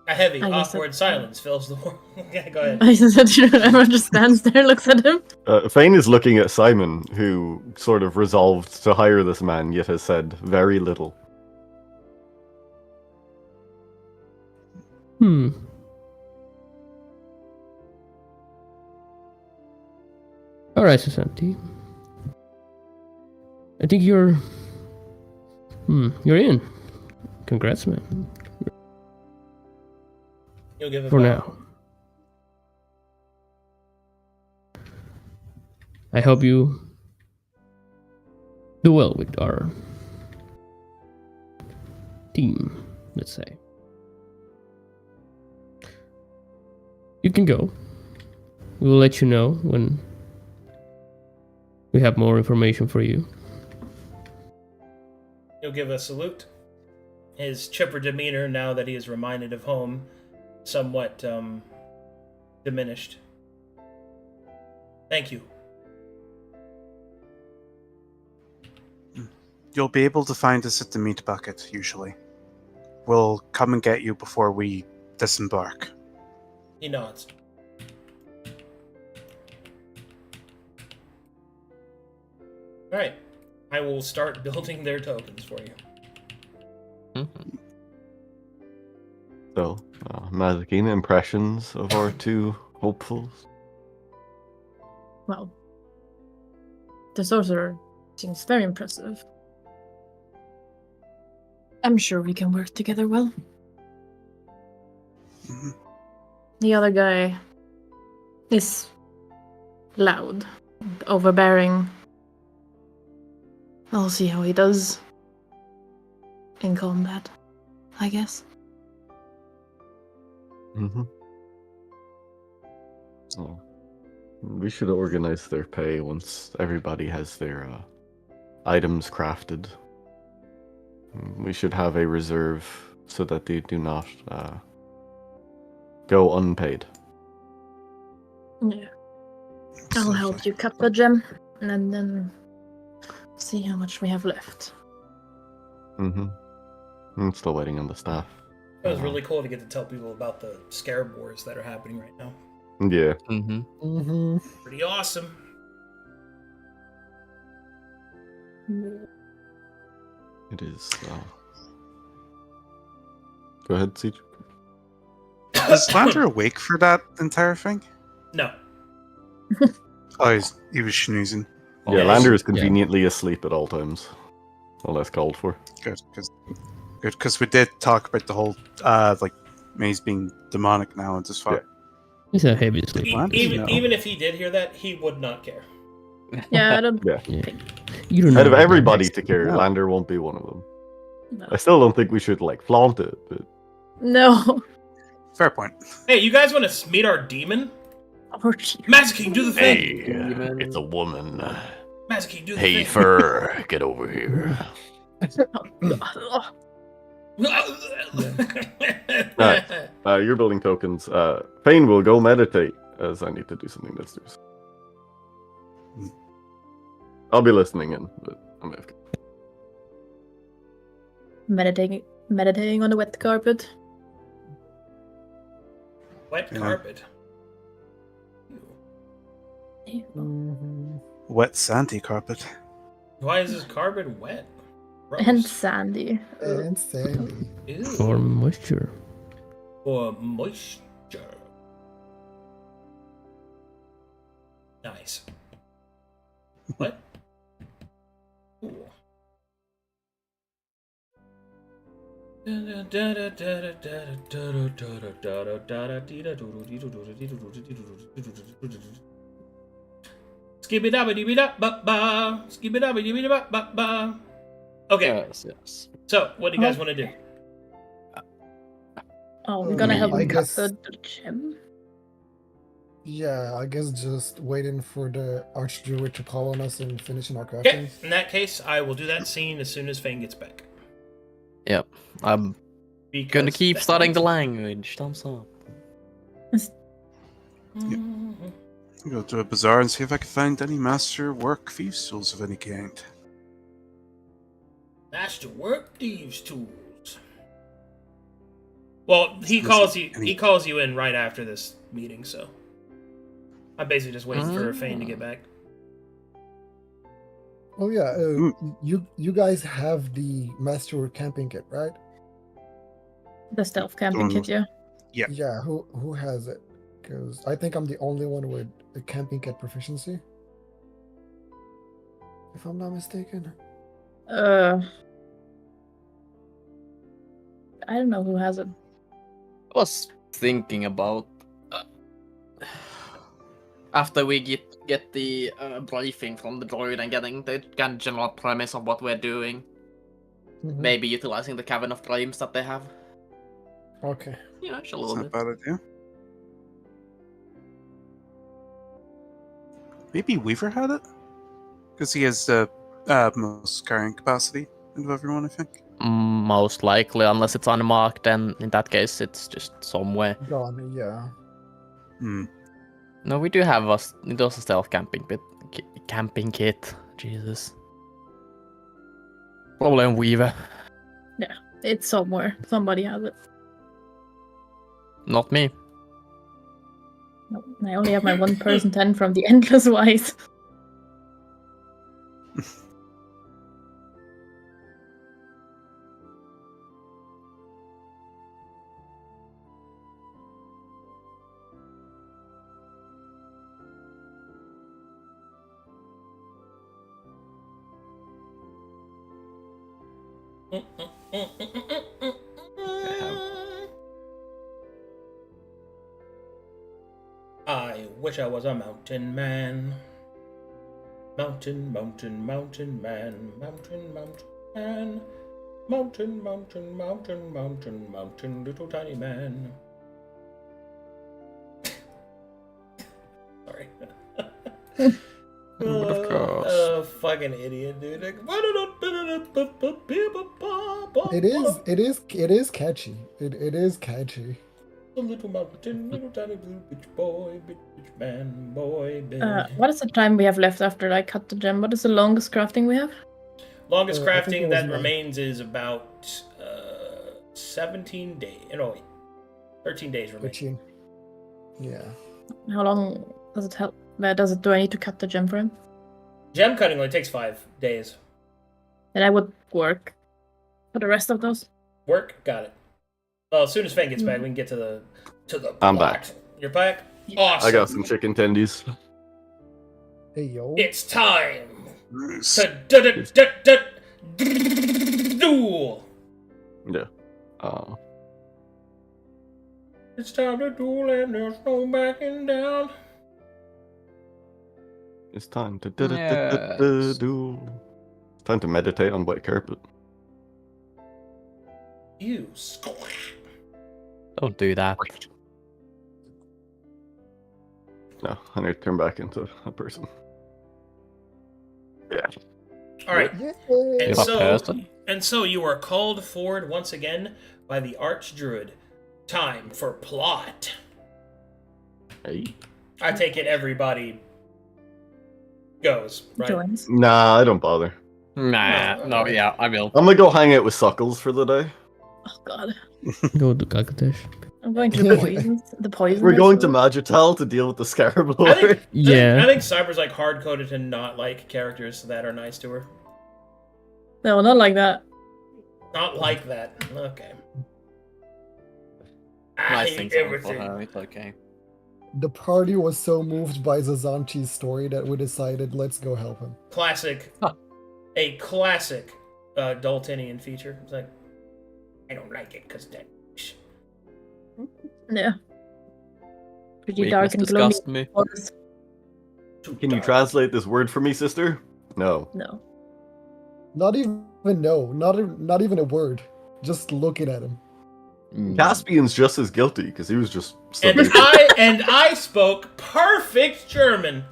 A heavy,
I guess
awkward
that's-
silence fills the room. Okay, go ahead.
I said, everyone just stands there, looks at him.
Fane is looking at Simon, who sort of resolved to hire this man, yet has said very little.
Hmm. All right, Susanti. I think you're. You're in. Congrats, man.
You'll give it
For
back.
now. I hope you do well with our team, let's say. You can go. We will let you know when we have more information for you.
He'll give a salute. His chipper demeanor, now that he is reminded of home, somewhat diminished. Thank you.
You'll be able to find us at the meat bucket, usually. We'll come and get you before we disembark.
He nods. Alright. I will start building their tokens for you.
So, Mazikina, impressions of our two hopefuls?
Well, the sorcerer seems very impressive. I'm sure we can work together well.
Mhm.
The other guy is loud, overbearing. I'll see how he does in combat, I guess.
Mm-hmm. Oh. We should organize their pay once everybody has their items crafted. We should have a reserve so that they do not go unpaid.
Yeah. I'll help you cut the gem, and then see how much we have left.
Mm-hmm. I'm still waiting on the staff.
It was really cool to get to tell people about the scarab wars that are happening right now.
Yeah.
Mm-hmm.
Mm-hmm.
Pretty awesome.
It is. Go ahead, Siege.
Is Lander awake for that entire thing?
No.
Oh, he was snoozing.
Yeah,
Yeah,
Lander is
yeah.
conveniently asleep at all times, unless called for.
Good, because we did talk about the whole like Maze being demonic now and just thought.
He's a heavy sleep.
Even if he did hear that, he would not care.
Yeah, I don't
Yeah.
Yeah. You don't know
Out of
about
everybody
that.
to care,
No.
Lander won't be one of them.
No.
I still don't think we should flaunt it, but
No.
Fair point.
Hey, you guys want to meet our demon?
Oh, gee.
Mazaking, do the thing!
it's a woman.
Mazaking, do the
Hey,
thing!
fur, get over here. You're building tokens. Fane will go meditate, as I need to do something downstairs. I'll be listening in, but I'm AFK.
Meditating on the wet carpet.
Wet
Yeah.
carpet.
Wet sandy carpet.
Why is this carpet wet? Gross.
And sandy.
And Sandy.
Ew.
For moisture.
For moisture. Nice. What? Ooh. Skibidi-dabba-dibbi-da-ba-ba. Skibidi-dabba-dibbi-da-ba-ba. Okay,
Yes.
so what do you guys want to do?
Oh, we're gonna help
I
him cut
guess-
the gem.
Yeah, I guess just waiting for the Archdruid to call on us and finishing our
Okay,
crafting.
in that case, I will do that scene as soon as Fane gets back.
Yep. I'm
Because
gonna keep
that
studying the
means-
language. Thumbs up.
Go to a bazaar and see if I can find any master work thieves tools of any kind.
Master work thieves tools. Well, he
Listen,
calls you.
any-
He calls you in right after this meeting, so I'm basically just waiting for Fane to get back.
Oh yeah,
Mm.
you guys have the Master camping kit, right?
The stealth camping kit, yeah.
Yeah.
Yeah, who has it? Because I think I'm the only one with a camping kit proficiency. If I'm not mistaken.
I don't know who has it.
I was thinking about after we get the briefing from the droid and getting the kind of general premise of what we're doing,
Mhm.
maybe utilizing the Cavern of Dreams that they have.
Okay.
You know, just a
It's
little
not a
bit.
bad idea. Maybe Weaver had it? Because he has the most carrying capacity out of everyone, I think.
Most likely, unless it's unmarked, then in that case, it's just somewhere.
Gone, yeah.
Hmm.
No, we do have a stealth camping camping kit. Jesus. Probably on Weaver.
It's somewhere. Somebody has it.
Not me.
No, I only have my 1 person 10 from the Endless Wise.
I wish I was a mountain man. Mountain, mountain, mountain man. Mountain, mountain man. Mountain, mountain, mountain, mountain, mountain, little tiny man. Sorry.
Of course.
Fucking idiot, dude.
It is catchy. It is catchy.
A little mountain, little tiny blue bitch boy, bitch man, boy, bitch.
What is the time we have left after I cut the gem? What is the longest crafting we have?
Longest
I think it
crafting
was
that
nine.
remains is about 17 days. No, wait. 13 days remain.
13. Yeah.
How long does it help? Where do I need to cut the gem for him?
Gem cutting only takes 5 days.
Then I would work for the rest of those.
Work? Got it. Well, as soon as Fang gets back, we can get to the
I'm
plot.
back.
You're back? Awesome.
I got some chicken tendies.
Hey yo.
It's time
Nice.
to duel.
Yeah.
It's time to duel and there's no backing down.
It's time to
Yes.
do. It's time to meditate on white carpet.
You squat.
Don't do that.
No, I need to turn back into a person. Yeah.
All right.
Yay!
And
a
so,
person?
and so you are called forward once again by the Archdruid. Time for plot.
Hey.
I take it everybody goes, right?
Joins.
Nah, I don't bother.
Nah, no, yeah, I will.
I'm gonna go hang out with Suckles for the day.
Oh god.
Go to Kakatesh.
I'm going to the poisons. The poison.
We're going to Magital to deal with the Scarab
I think,
Lord.
Yeah.
I think Cyber's like hard coded to not like characters that are nice to her.
No, not like that.
Not like that. Okay. I
Nice
hate
things happen for
everything.
her, it's okay.
The party was so moved by Zazanchi's story that we decided let's go help him.
Classic.
Huh.
A classic Daltonian feature. It's like, I don't like it because that.
Yeah. Pretty
Weakness
dark and gloomy.
disgusts me.
Forest.
Can you translate this word for me, sister? No.
No.
Not even a word. Just looking at him.
Caspian's just as guilty because he was just.
And I spoke perfect German.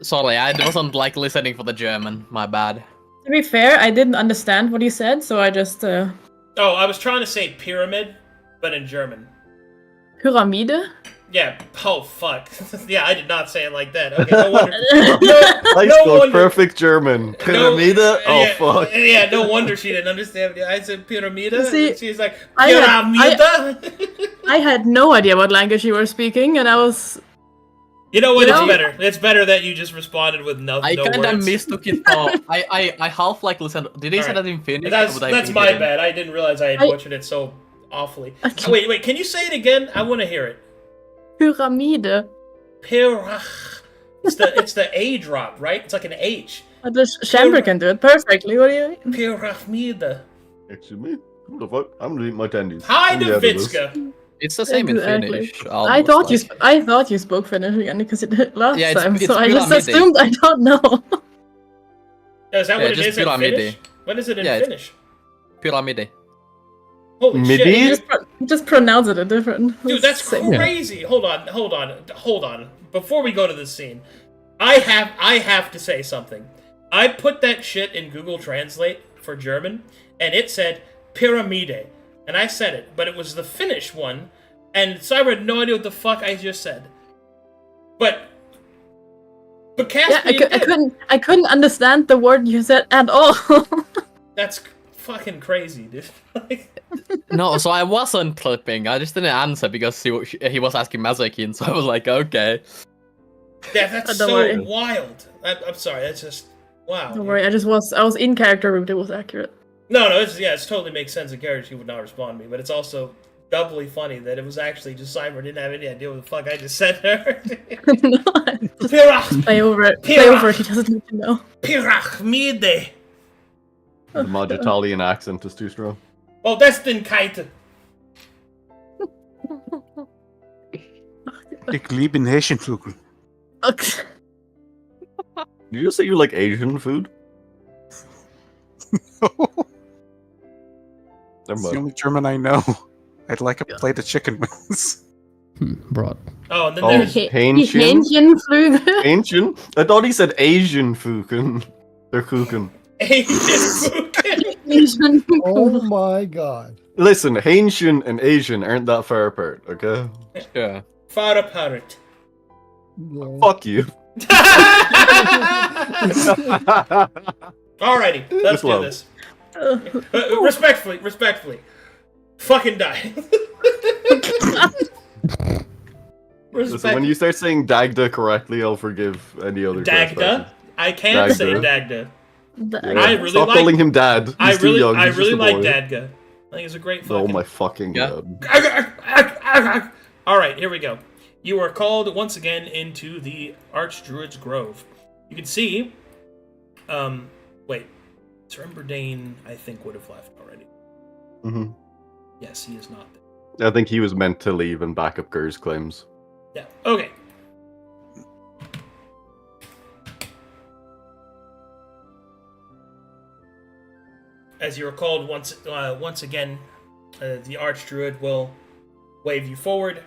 Sorry, I wasn't like listening for the German. My bad.
To be fair, I didn't understand what you said, so I just
Oh, I was trying to say pyramid, but in German.
Pyramide?
Yeah. Oh fuck. Yeah, I did not say it like that. Okay. No wonder.
I
no
spoke
wonder-
perfect German. Pyramide? Oh
yeah,
fuck.
Yeah, no wonder she didn't understand. I said pyramida.
See,
And she's like
I had-
pyramida.
I had no idea what language you were speaking, and I was.
You know what?
You
It's
know-
better. It's better that you just responded with no
I kind of
words.
mistook it for. I half like listened. Did he say
Alright.
that in Finnish?
That's
or would I
that's
be
my
kidding?
bad. I didn't realize I had butchered it so awfully.
Okay.
Wait. Can you say it again? I want to hear it.
Pyramide.
Pirach. It's the A drop, right? It's like an H.
Chamber can do it perfectly. What do you mean?
Pyramida.
Excuse me? What the fuck? I'm gonna eat my tendies.
Hi,
Let me out of this.
Novitska.
It's the same in
Exactly.
Finnish.
I thought you spoke Finnish again because it did last
Yeah, it's-
time,
it's
so I just
pyramide.
assumed I don't know.
Is that
Yeah,
what it
just
is in
pyramide.
Finnish? What is it in
Yeah, it's-
Finnish?
Pyramide.
Holy
Midi?
shit.
Just pronounce it different.
Dude, that's
Same.
crazy. Hold on. Before we go to the scene, I have to say something. I put that shit in Google Translate for German, and it said pyramide, and I said it, but it was the Finnish one, and Cyber had no idea what the fuck I just said. But
Yeah,
Caspian did.
I couldn't understand the word you said at all.
That's fucking crazy, dude.
No, so I wasn't clipping. I just didn't answer because he was asking Mazakin, so I was like, okay.
Yeah, that's
Don't
so
worry.
wild. I'm sorry. That's just wow.
Don't worry, I was in character route. It was accurate.
No, it totally makes sense in character she would not respond to me, but it's also doubly funny that it was actually just Cyber didn't have any idea what the fuck I just said there.
No, just
Pirach,
play over it. Play
Pirach.
over it. He doesn't need to know.
pyramide.
The Moditalian accent is too strong.
Oh, that's den Kite.
Ik liebe Hähnchenflügel.
Okay.
Did you just say you like Asian food? Never
It's the
mind.
only German I know. I'd like a plate of chicken wings.
Broad.
Oh, and then
Oh,
there's
Hähnchen?
Hähnchenflügel.
Ancient? I thought he said Asian fukin. They're cooking.
Asian food.
Oh my god.
Listen, Haitian and Asian aren't that far apart, okay?
Yeah.
Far apart.
Yeah.
Fuck you.
Alrighty, let's do
love.
this. Respectfully. Fucking die.
Listen, when you start saying Dagda correctly, I'll forgive any other
Dagda?
trespasses.
I can say
Dagda.
Dagda.
Yeah.
I really
Stop
like-
calling him Dad. He's
I
too
really,
young.
I
He's
really
just a
like
boy.
Dadga. I think it's a great
Oh
fucking.
my fucking
Yeah.
god.
All right, here we go. You are called once again into the Archdruid's Grove. You can see. Wait. Tremberdane, I think, would have left already.
hmm
Yes, he is not there.
I think he was meant to leave and back up Gur's claims.
Yeah. Okay. As you are called once again, the Archdruid will wave you forward,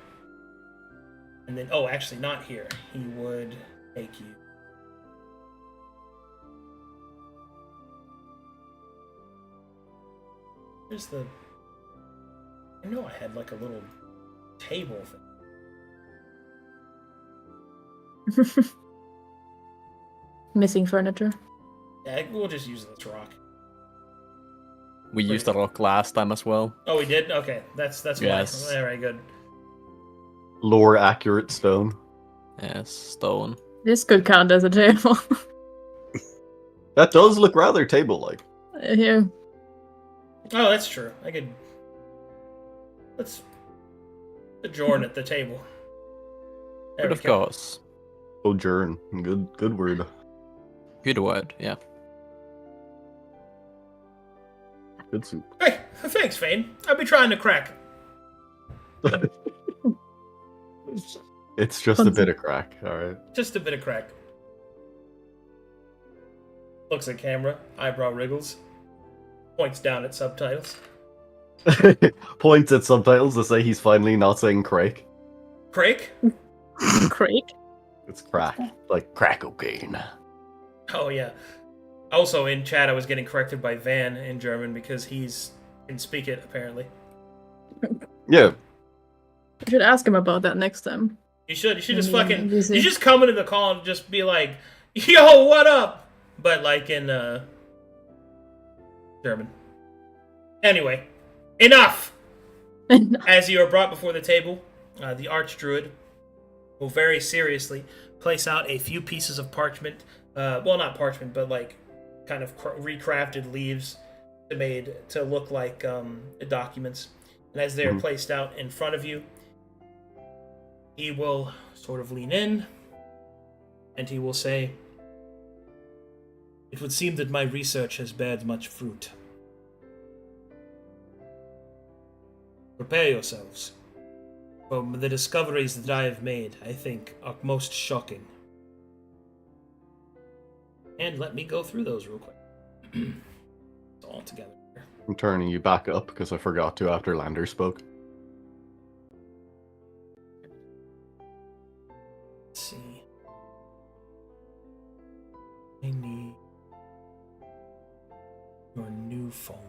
and then actually not here. He would take you. Where's the? I know I had like a little table thing.
Missing furniture.
Yeah, we'll just use this rock.
We used the rock last time as well.
Oh, we did. Okay, that's
Yes.
why. All right, good.
Lore accurate stone.
Yes, stone.
This could count as a table.
That does look rather table-like.
Here.
Oh, that's true. Let's adjourn at the table. There
But
we
of
go.
course.
Sojourn. Good word.
Good word, yeah.
Good soup.
Hey, thanks, Fane. I'll be trying to crack.
It's just a bit of crack, alright.
Just a bit of crack. Looks at camera, eyebrow wriggles, points down at subtitles.
Points at subtitles to say he's finally not saying Craig.
Craig?
Craig?
It's crack. Like crack cocaine.
Oh yeah. Also in chat, I was getting corrected by Van in German because he's can speak it apparently.
Yeah.
I should ask him about that next time.
You should just
Maybe
fucking
he's
you just come into the call and just be like, "Yo, what up?" But like in German. Anyway, enough. As you are brought before the table, the Archdruid will very seriously place out a few pieces of parchment. Well, not parchment, but like kind of recrafted leaves made to look like documents. And as they are placed out in front of you, he will sort of lean in and he will say, "It would seem that my research has bared much fruit. Prepare yourselves. For the discoveries that I have made, I think, are most shocking. And let me go through those real quick. It's all together.
I'm turning you back up because I forgot to after Lander spoke.
Let's see. I need your new folder.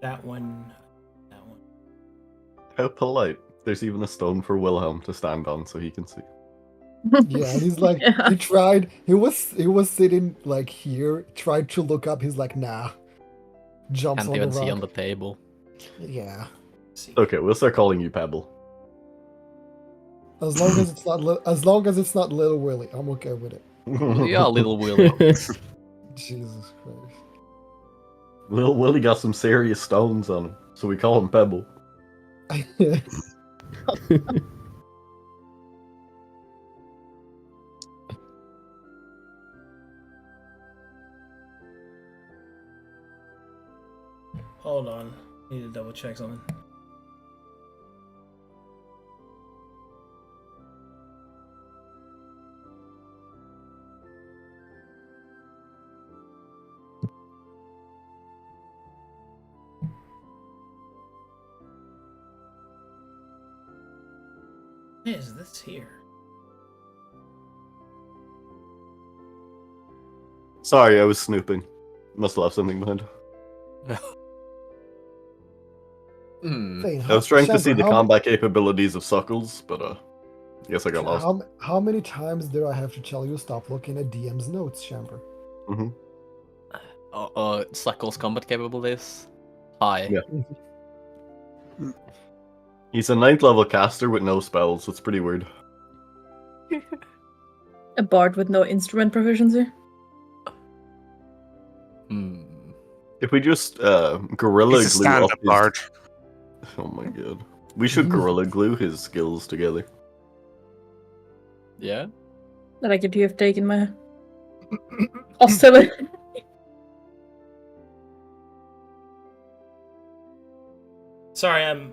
That one.
How polite. There's even a stone for Wilhelm to stand on so he can see.
Yeah, and he's like,
Yeah.
he was sitting like here, tried to look up, he's like, nah. Jumps
Can't
on
even
the
see
rock.
on the table.
Yeah.
See.
Okay, we'll start calling you Pebble.
As long as it's not Little Willy, I'm okay with it.
Yeah, little Willy.
Jesus Christ.
Lil Willie got some serious stones on him, so we call him Pebble.
Hold on. Need to double check something. What is this here?
Sorry, I was snooping. Must have left something behind.
Thing,
I was trying to see
Sandra,
the combat capabilities of Suckles, but I guess I got lost.
How many times do I have to tell you stop looking at DM's notes, Chamber?
Mm-hmm.
Suckle's combat capabilities. High.
Yeah. He's a 9th level caster with no spells, so it's pretty weird.
A bard with no instrument proficiency.
If we just gorilla
He's a
glue up
stand-up
his...
bard.
Oh my god. We should gorilla glue his skills together.
Yeah.
Like if you have taken my hostility.
Sorry, I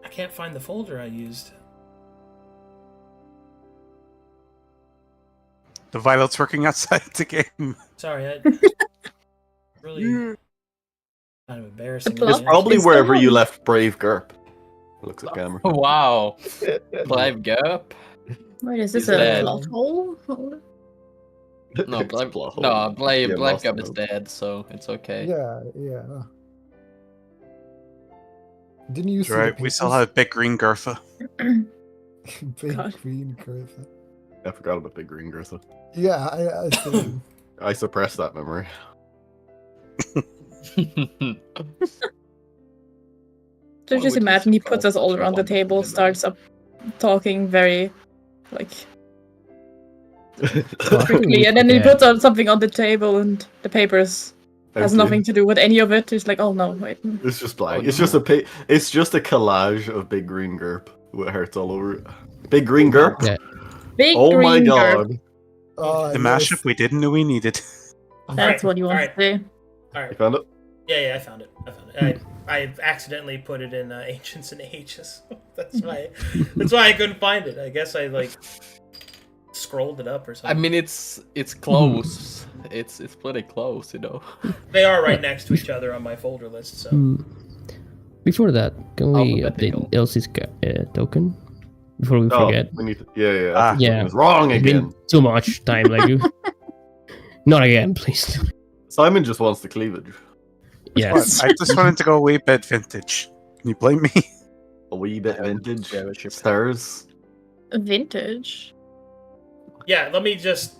can't find the folder I used.
The violet's working outside the game.
Sorry, I really kind of embarrassing.
It's
It's probably wherever you left Brave Gerp. Looks at camera.
Wow. Clive Gurp?
Wait, is this
He's
a
dead.
plot hole?
No,
It's
Clive,
plot hole.
no, Clive
Yeah, lost
Gurp is
note.
dead, so it's okay.
Yeah. Didn't you see
Right,
the
we still
papers?
have Big Green Gurfa.
Big
God.
Green Bertha.
I forgot about Big Green Gertha.
Yeah, I see.
I suppressed that memory.
So
Why
just
would you
imagine he
suppress
puts us all
such a
around the
wonderful
table,
memory?
starts up talking very like quickly, and then he
Yeah.
puts on something on the table, and the papers has
Okay.
nothing to do with any of it. It's like, oh no, wait.
It's just blank.
Oh,
It's just it's just a collage of Big Green Gerp with hearts all over it. Big Green Gerp.
Yeah.
Big
Oh my
green
god.
Gerp.
The
Yes.
mashup we didn't know we needed.
That's what you want
Alright.
to say.
You
Alright.
found it?
Yeah, I found it. I accidentally put it in Ancients and Ages. That's why I couldn't find it. I guess I like scrolled it up or
I
something.
mean, it's close. It's pretty close, you know.
They are right next to each other on my folder list. So
Before that, can we
Alphabetical.
update Elsie's token? Before we
Oh,
forget.
we need to, yeah.
Ah.
Yeah.
It was wrong
It's
again.
been too much time, like you. Not again, please.
Simon just wants the cleavage.
Yes.
I just wanted to go a wee bit vintage. Can you blame me?
A wee bit
I have
vintage.
very cheap.
Stars.
Vintage.
yeah, let me just.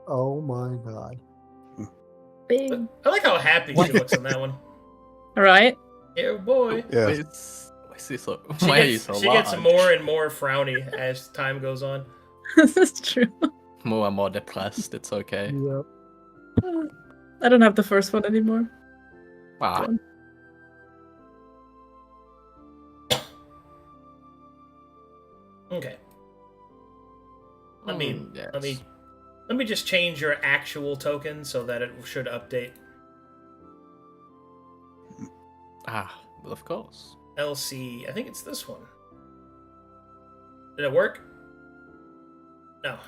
Oh my god.
Big.
I like how happy she looks on that one.
Right?
Yeah, boy.
Yeah.
Why is he so?
She
Why are you
gets,
so
she gets
large?
more and more frowny as time goes on.
This is true.
More and more depressed. It's okay.
Yep.
I don't have the first one anymore.
Ah,
Okay. Let me
yes.
let me just change your actual token so that it should update.
Ah, well, of course.
LC, I think it's this one. Did it work? No.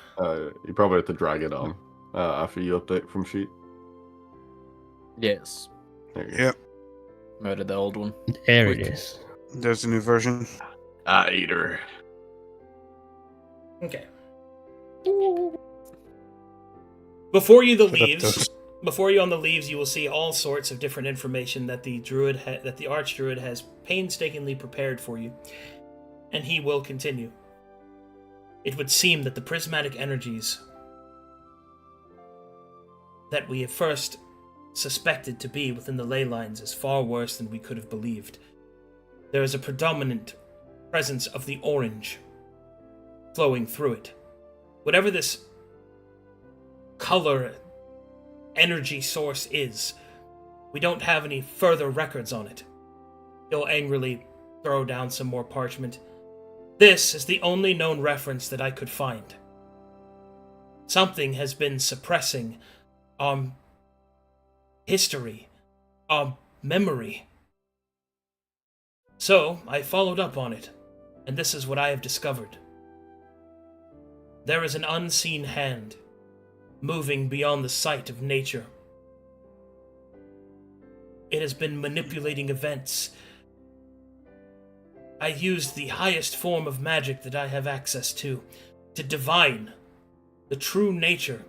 You probably have to drag it on after you update from sheet.
Yes.
There you go.
Yep.
Murder the old one.
There it
Quick.
is.
There's a new version.
Eater.
Okay. Before you
Put up
before you on the leaves, you will see all sorts of different information that the that the archdruid has painstakingly prepared for you, and he will continue. It would seem that the prismatic energies that we have first suspected to be within the ley lines is far worse than we could have believed. There is a predominant presence of the orange flowing through it. Whatever this color energy source is, we don't have any further records on it. He'll angrily throw down some more parchment. This is the only known reference that I could find. Something has been suppressing our history, our memory. So, I followed up on it, and this is what I have discovered. There is an unseen hand, moving beyond the sight of nature. It has been manipulating events. I used the highest form of magic that I have access to divine the true nature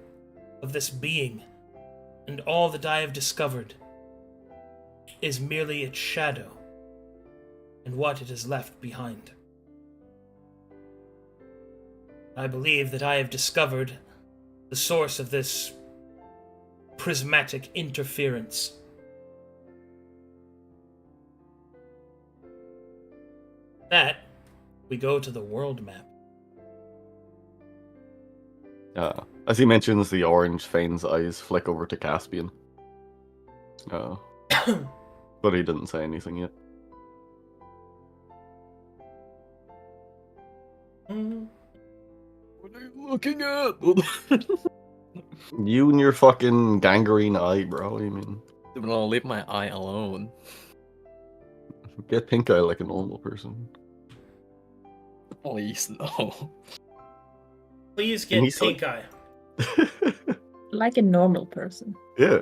of this being, and all that I have discovered is merely its shadow and what it has left behind. I believe that I have discovered the source of this prismatic interference. That, we go to the world map.
As he mentions, the orange Fane's eyes flick over to Caspian. But he didn't say anything yet.
What are you looking at?
You and your fucking gangrene eye, bro. I mean,
Don't leave my eye alone.
get pink eye like a normal person.
Please, no.
Please
And
get
he's
pink eye.
Like a normal person.
Yeah.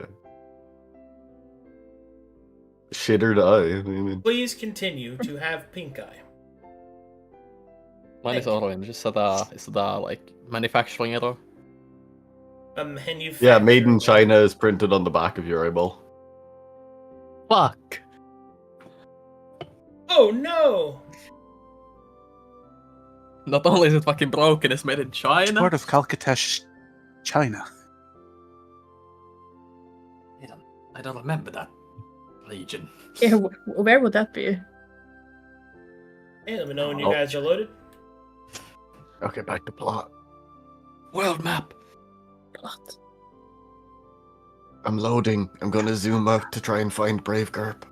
Shittered eye. I mean,
Please continue to have pink eye.
Mine is orange. Is that like manufacturing error?
A manufacturer.
yeah, made in China is printed on the back of your eyeball.
Fuck.
Oh no!
Not only is it fucking broken, it's made in
Which
China.
part of Calcutta, China?
I don't remember that region.
Yeah, where would that be?
Hey, let me know when you
Oh.
guys are loaded.
Okay, back to plot.
World map.
Plot.
I'm loading. I'm gonna zoom out to try and find Brave Garp.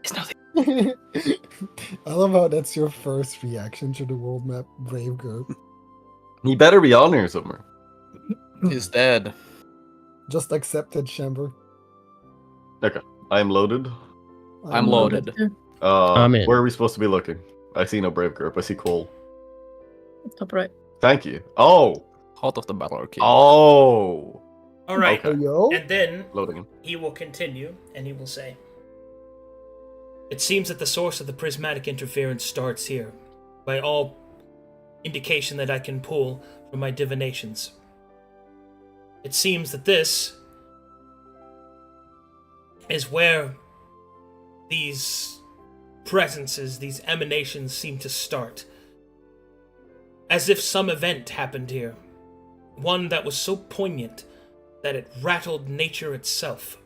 It's nothing.
I love how that's your first reaction to the world map, Brave Group.
He better be on here somewhere.
He's dead.
Just accept it, Chamber.
Okay. I'm loaded.
I'm loaded.
I'm in.
Where are we supposed to be looking? I see no brave group. I see Cole.
Top right.
Thank you. Oh.
Out of the battle key.
Oh.
All right.
Okay.
Yo.
And then
Loading in.
he will continue, and he will say, "It seems that the source of the prismatic interference starts here, by all indication that I can pull from my divinations. It seems that this is where these presences, these emanations seem to start. As if some event happened here. One that was so poignant that it rattled nature itself.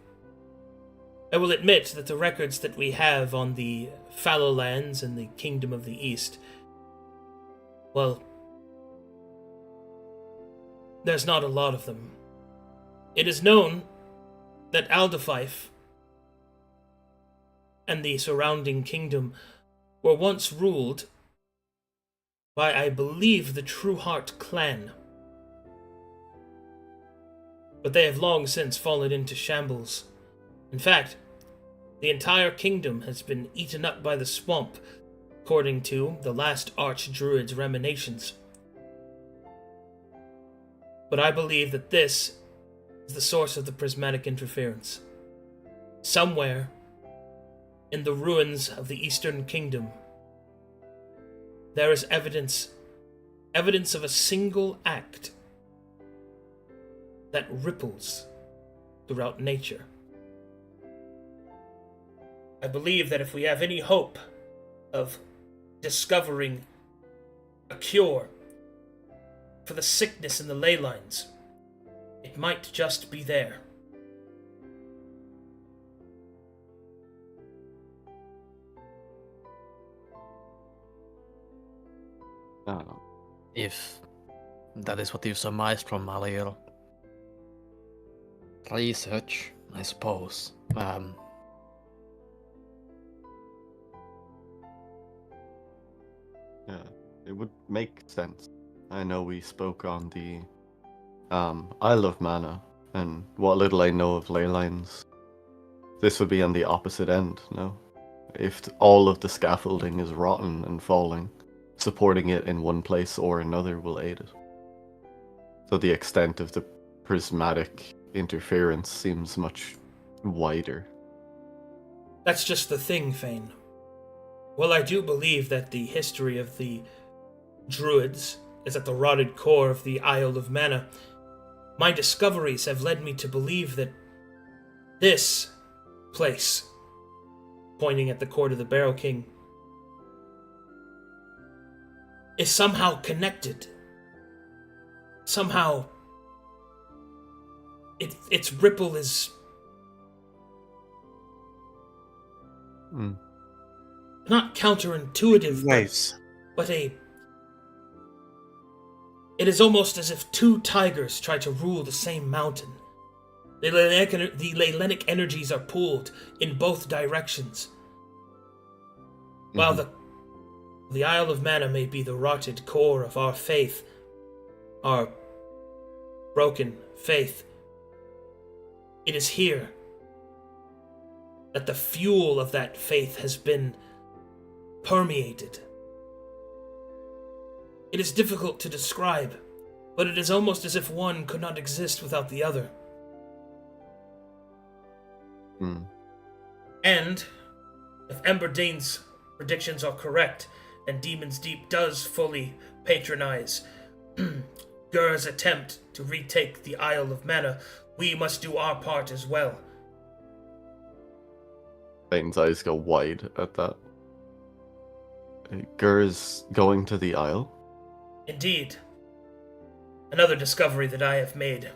I will admit that the records that we have on the fallow lands and the Kingdom of the East, well, there's not a lot of them. It is known that Aldafife and the surrounding kingdom were once ruled by, I believe, the True Heart clan. But they have long since fallen into shambles. In fact, the entire kingdom has been eaten up by the swamp, according to the last Archdruid's reminiscences. But I believe that this is the source of the prismatic interference. Somewhere in the ruins of the Eastern Kingdom, there is evidence of a single act that ripples throughout nature. I believe that if we have any hope of discovering a cure for the sickness in the ley lines, it might just be there.
If that is what you surmised from my little research, I suppose.
Yeah, it would make sense. I know we spoke on the Isle of Mana, and what little I know of ley lines, this would be on the opposite end, no? If all of the scaffolding is rotten and falling, supporting it in one place or another will aid it. So the extent of the prismatic interference seems much wider.
That's just the thing, Fane. Well, I do believe that the history of the Druids is at the rotted core of the Isle of Mana. My discoveries have led me to believe that this place, pointing at the court of the Barrow King, is somehow connected. Somehow, its ripple is not counterintuitive,
Nice.
but it is almost as if two tigers try to rule the same mountain. The Leylenic energies are pulled in both directions. While the Isle of Mana may be the rotted core of our faith, our broken faith, it is here that the fuel of that faith has been permeated. It is difficult to describe, but it is almost as if one could not exist without the other. And if Emberdane's predictions are correct, and Demon's Deep does fully patronize Gur's attempt to retake the Isle of Mana, we must do our part as well.
Bane's eyes go wide at that. Gur's going to the Isle?
Indeed. Another discovery that I have made.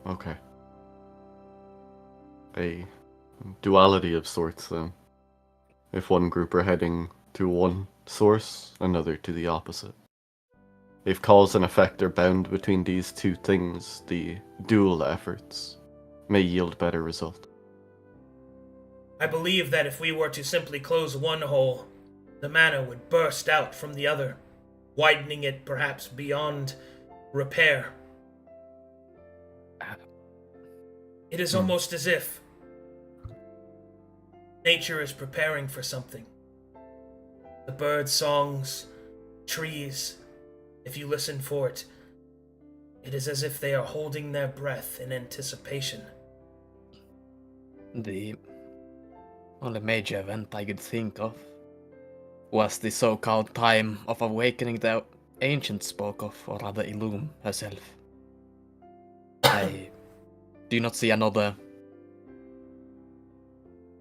Okay. A duality of sorts, then. If one group are heading to one source, another to the opposite. If cause and effect are bound between these two things, the dual efforts may yield better result.
I believe that if we were to simply close one hole, the mana would burst out from the other, widening it perhaps beyond repair. It is almost as if nature is preparing for something. The bird songs, trees, if you listen for it, it is as if they are holding their breath in anticipation.
The only major event I could think of was the so-called time of awakening the ancient spoke of, or rather Illum herself. I do not see another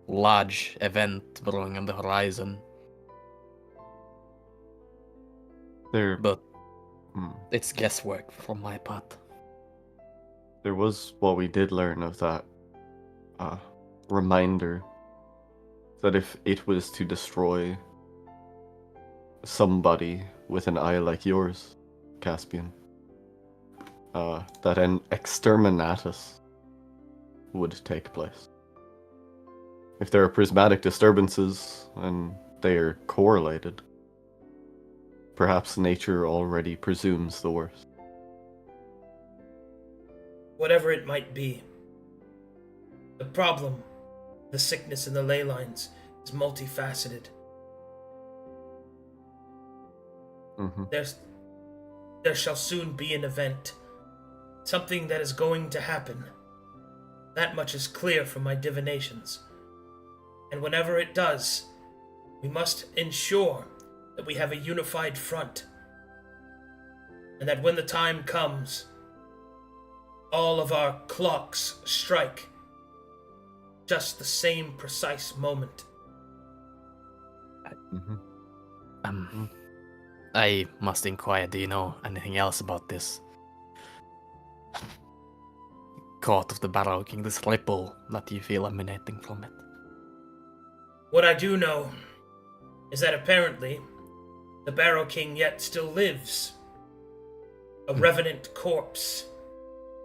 large event brewing on the horizon, but it's guesswork from my part.
There was what we did learn of that reminder that if it was to destroy somebody with an eye like yours, Caspian, that an exterminatus would take place. If there are prismatic disturbances and they are correlated, perhaps nature already presumes the worst.
Whatever it might be, the problem, the sickness in the ley lines, is multifaceted. There shall soon be an event, something that is going to happen. That much is clear from my divinations. And whenever it does, we must ensure that we have a unified front, and that when the time comes, all of our clocks strike just the same precise moment.
I must inquire, do you know anything else about this Court of the Barrow King, this ripple that you feel emanating from it?
What I do know is that apparently the Barrow King yet still lives, a revenant corpse,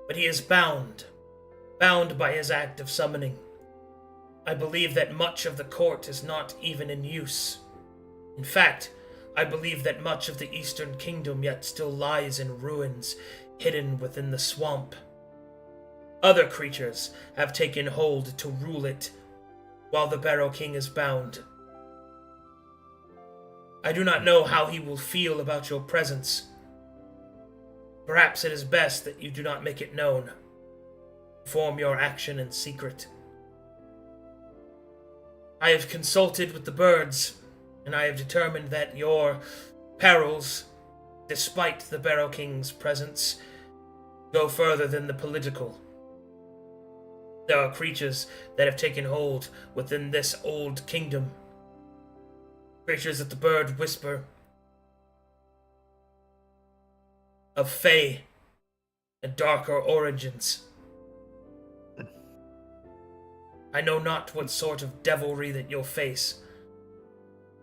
but he is bound by his act of summoning. I believe that much of the court is not even in use. In fact, I believe that much of the Eastern Kingdom yet still lies in ruins, hidden within the swamp. Other creatures have taken hold to rule it, while the Barrow King is bound. I do not know how he will feel about your presence. Perhaps it is best that you do not make it known. Perform your action in secret. I have consulted with the birds, and I have determined that your perils, despite the Barrow King's presence, go further than the political. There are creatures that have taken hold within this old kingdom. Creatures that the bird whisper of Fae and darker origins. I know not what sort of devilry that you'll face,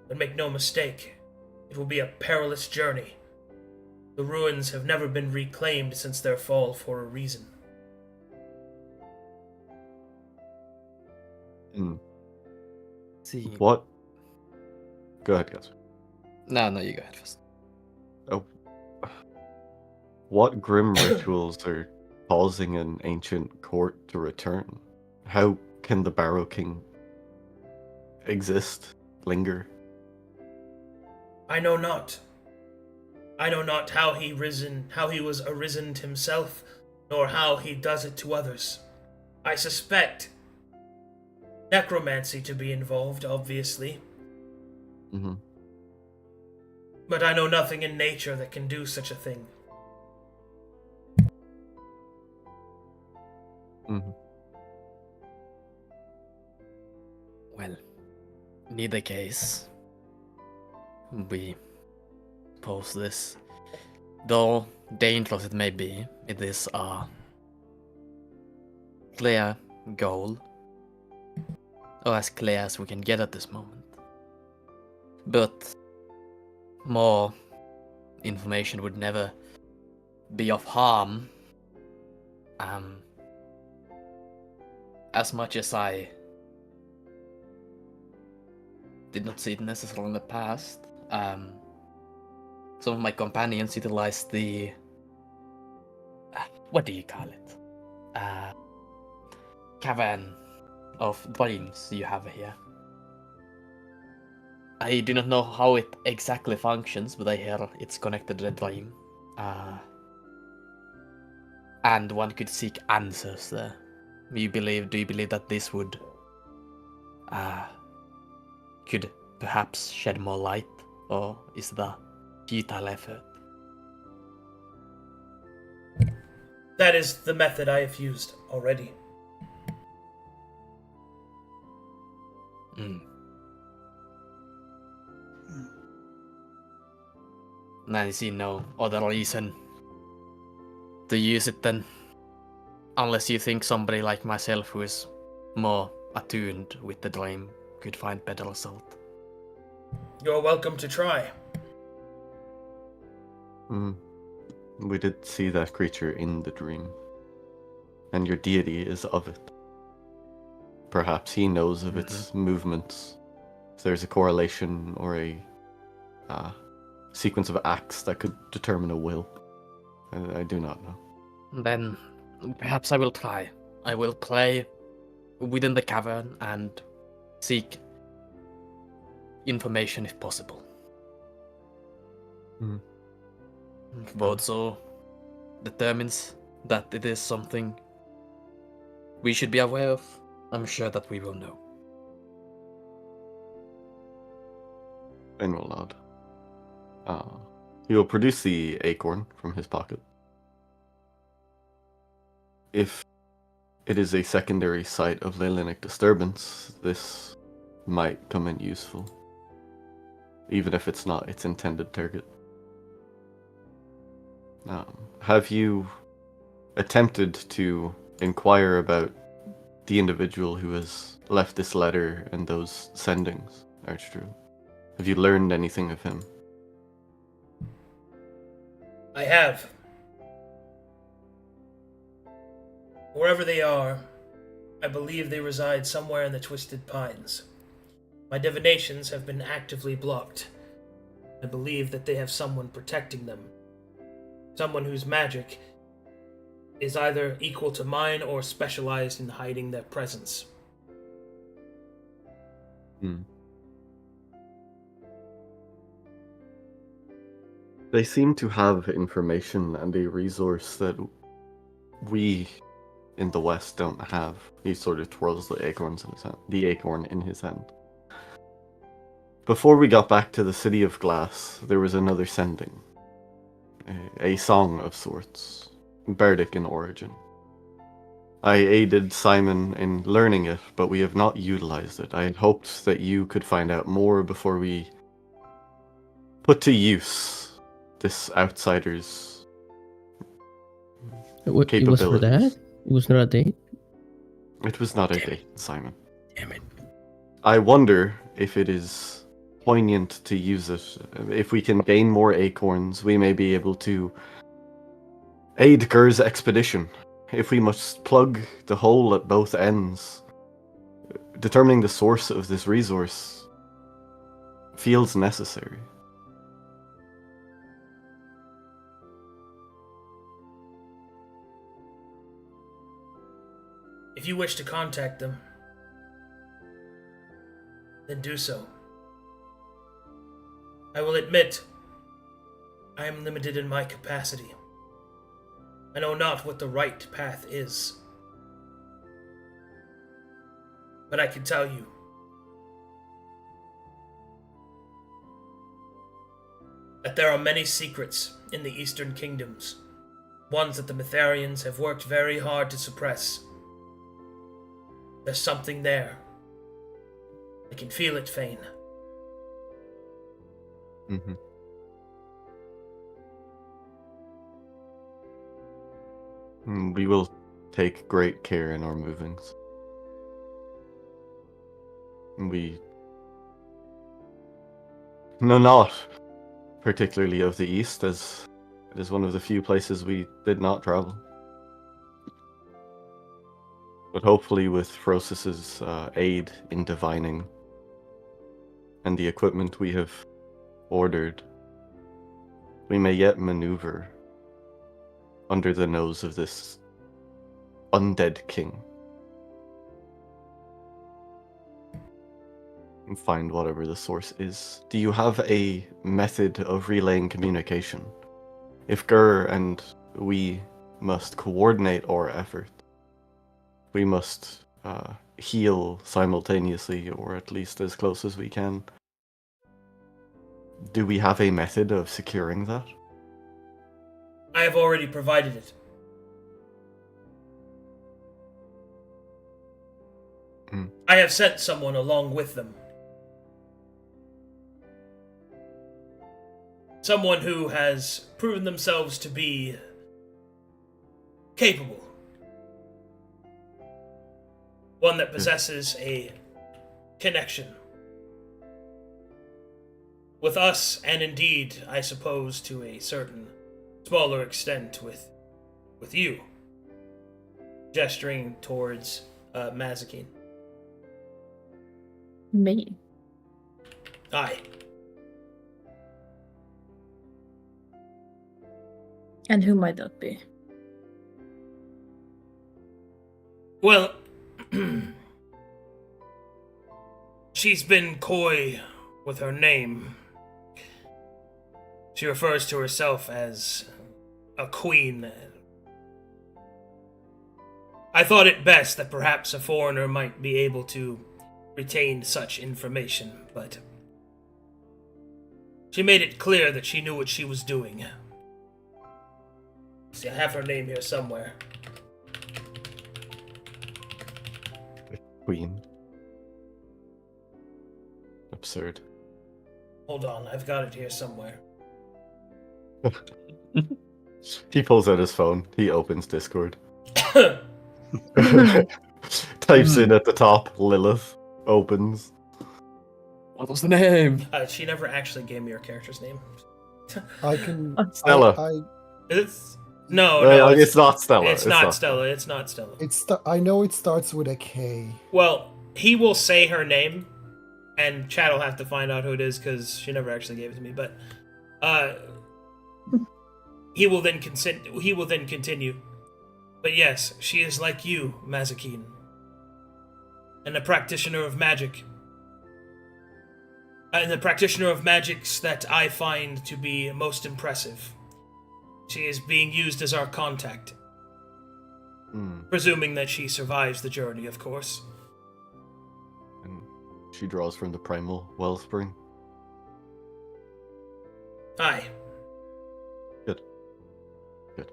but make no mistake, it will be a perilous journey. The ruins have never been reclaimed since their fall for a reason.
See.
What? Go ahead, guys.
No, you go ahead first.
Oh. What grim rituals are causing an ancient court to return? How can the Barrow King exist, linger?
I know not. I know not how he was arisen himself, nor how he does it to others. I suspect necromancy to be involved, obviously. But I know nothing in nature that can do such a thing.
Well, in either case, we pose this. Though dangerous it may be, it is our clear goal, or as clear as we can get at this moment. But more information would never be of harm. As much as I did not see it necessary in the past, some of my companions utilized the what do you call it? cavern of dreams you have here. I do not know how it exactly functions, but I hear it's connected to the dream. And one could seek answers there. Do you believe that this would could perhaps shed more light, or is it a futile effort?
That is the method I have used already.
I see no other reason to use it then. Unless you think somebody like myself who is more attuned with the dream could find better result.
You're welcome to try.
We did see that creature in the dream, and your deity is of it. Perhaps he knows of its movements. If there's a correlation or a sequence of acts that could determine a will. I do not know.
Then perhaps I will try. I will play within the cavern and seek information if possible. If Bodzo determines that it is something we should be aware of, I'm sure that we will know.
Ben will nod. He will produce the acorn from his pocket. If it is a secondary site of Leylinic disturbance, this might come in useful, even if it's not its intended target. Have you attempted to inquire about the individual who has left this letter and those sendings, Archdruid? Have you learned anything of him?
I have. Wherever they are, I believe they reside somewhere in the Twisted Pines. My divinations have been actively blocked. I believe that they have someone protecting them. Someone whose magic is either equal to mine or specialized in hiding their presence.
They seem to have information and a resource that we in the West don't have. He sort of twirls the acorn in his hand. Before we got back to the City of Glass, there was another sending. A song of sorts, bardic in origin. I aided Simon in learning it, but we have not utilized it. I had hoped that you could find out more before we put to use this outsider's capabilities.
It was for that? It was not a date?
It was not a date, Simon.
Damn it.
I wonder if it is poignant to use it. If we can gain more acorns, we may be able to aid Gur's expedition. If we must plug the hole at both ends, determining the source of this resource feels necessary.
If you wish to contact them, then do so. I will admit, I am limited in my capacity. I know not what the right path is. But I can tell you, that there are many secrets in the Eastern Kingdoms, ones that the Mytharians have worked very hard to suppress. There's something there. I can feel it, Fane.
We will take great care in our movings. We know not particularly of the East, as it is one of the few places we did not travel. But hopefully with Frosis's aid in divining and the equipment we have ordered, we may yet maneuver under the nose of this undead king and find whatever the source is. Do you have a method of relaying communication? If Gur and we must coordinate our effort, we must heal simultaneously, or at least as close as we can. Do we have a method of securing that?
I have already provided it. I have sent someone along with them. Someone who has proven themselves to be capable. One that possesses a connection with us, and indeed, I suppose, to a certain smaller extent with you. Gesturing towards Mazikeen.
Me.
Aye.
And who might that be?
Well, she's been coy with her name. She refers to herself as a queen. I thought it best that perhaps a foreigner might be able to retain such information, but she made it clear that she knew what she was doing. See, I have her name here somewhere.
Queen. Absurd.
Hold on, I've got it here somewhere.
He pulls out his phone. He opens Discord. Types in at the top, Lilith. Opens.
What was the name?
She never actually gave me her character's name.
I can.
Stella.
It's no,
it's not Stella.
It's not Stella. It's not Stella.
I know it starts with a K.
Well, he will say her name, and Chad will have to find out who it is because she never actually gave it to me. But he will then continue. But yes, she is like you, Mazikeen, and a practitioner of magic. And the practitioner of magics that I find to be most impressive. She is being used as our contact. Presuming that she survives the journey, of course.
And she draws from the primal wellspring.
Aye.
Good. Good.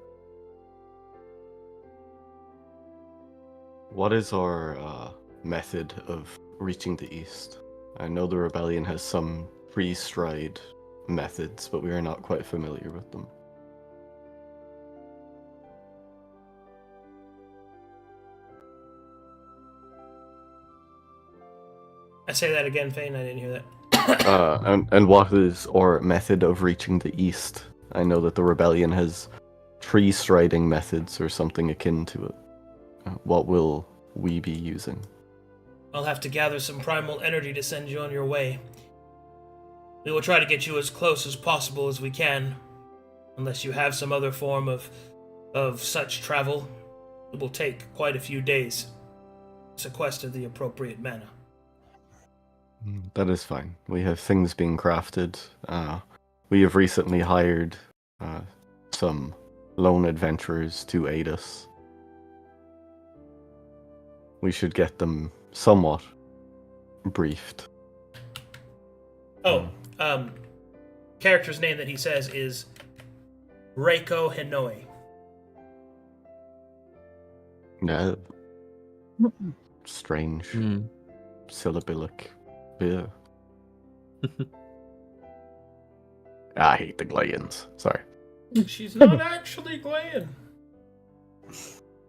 What is our method of reaching the east? I know the rebellion has some pre-stride methods, but we are not quite familiar with them.
I say that again, Fane. I didn't hear that.
And what is our method of reaching the east? I know that the rebellion has tree-striding methods or something akin to it. What will we be using?
I'll have to gather some primal energy to send you on your way. We will try to get you as close as possible as we can. Unless you have some other form of such travel, it will take quite a few days to sequester the appropriate mana.
That is fine. We have things being crafted. We have recently hired some lone adventurers to aid us. We should get them somewhat briefed.
Oh, character's name that he says is Reiko Hinoi.
No. Strange. Syllabic. Yeah. I hate the Glayans. Sorry.
She's not actually Glenn.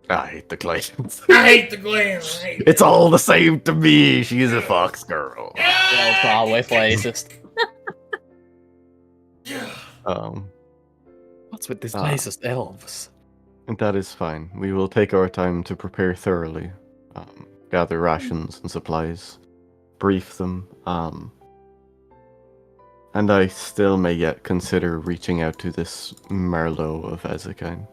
I hate the Glayans.
I hate the Glenn.
It's all the same to me. She's a fox girl.
Well, probably racist. What's with these racist elves?
That is fine. We will take our time to prepare thoroughly. Gather rations and supplies. Brief them. And I still may yet consider reaching out to this Merlot of Ezekine.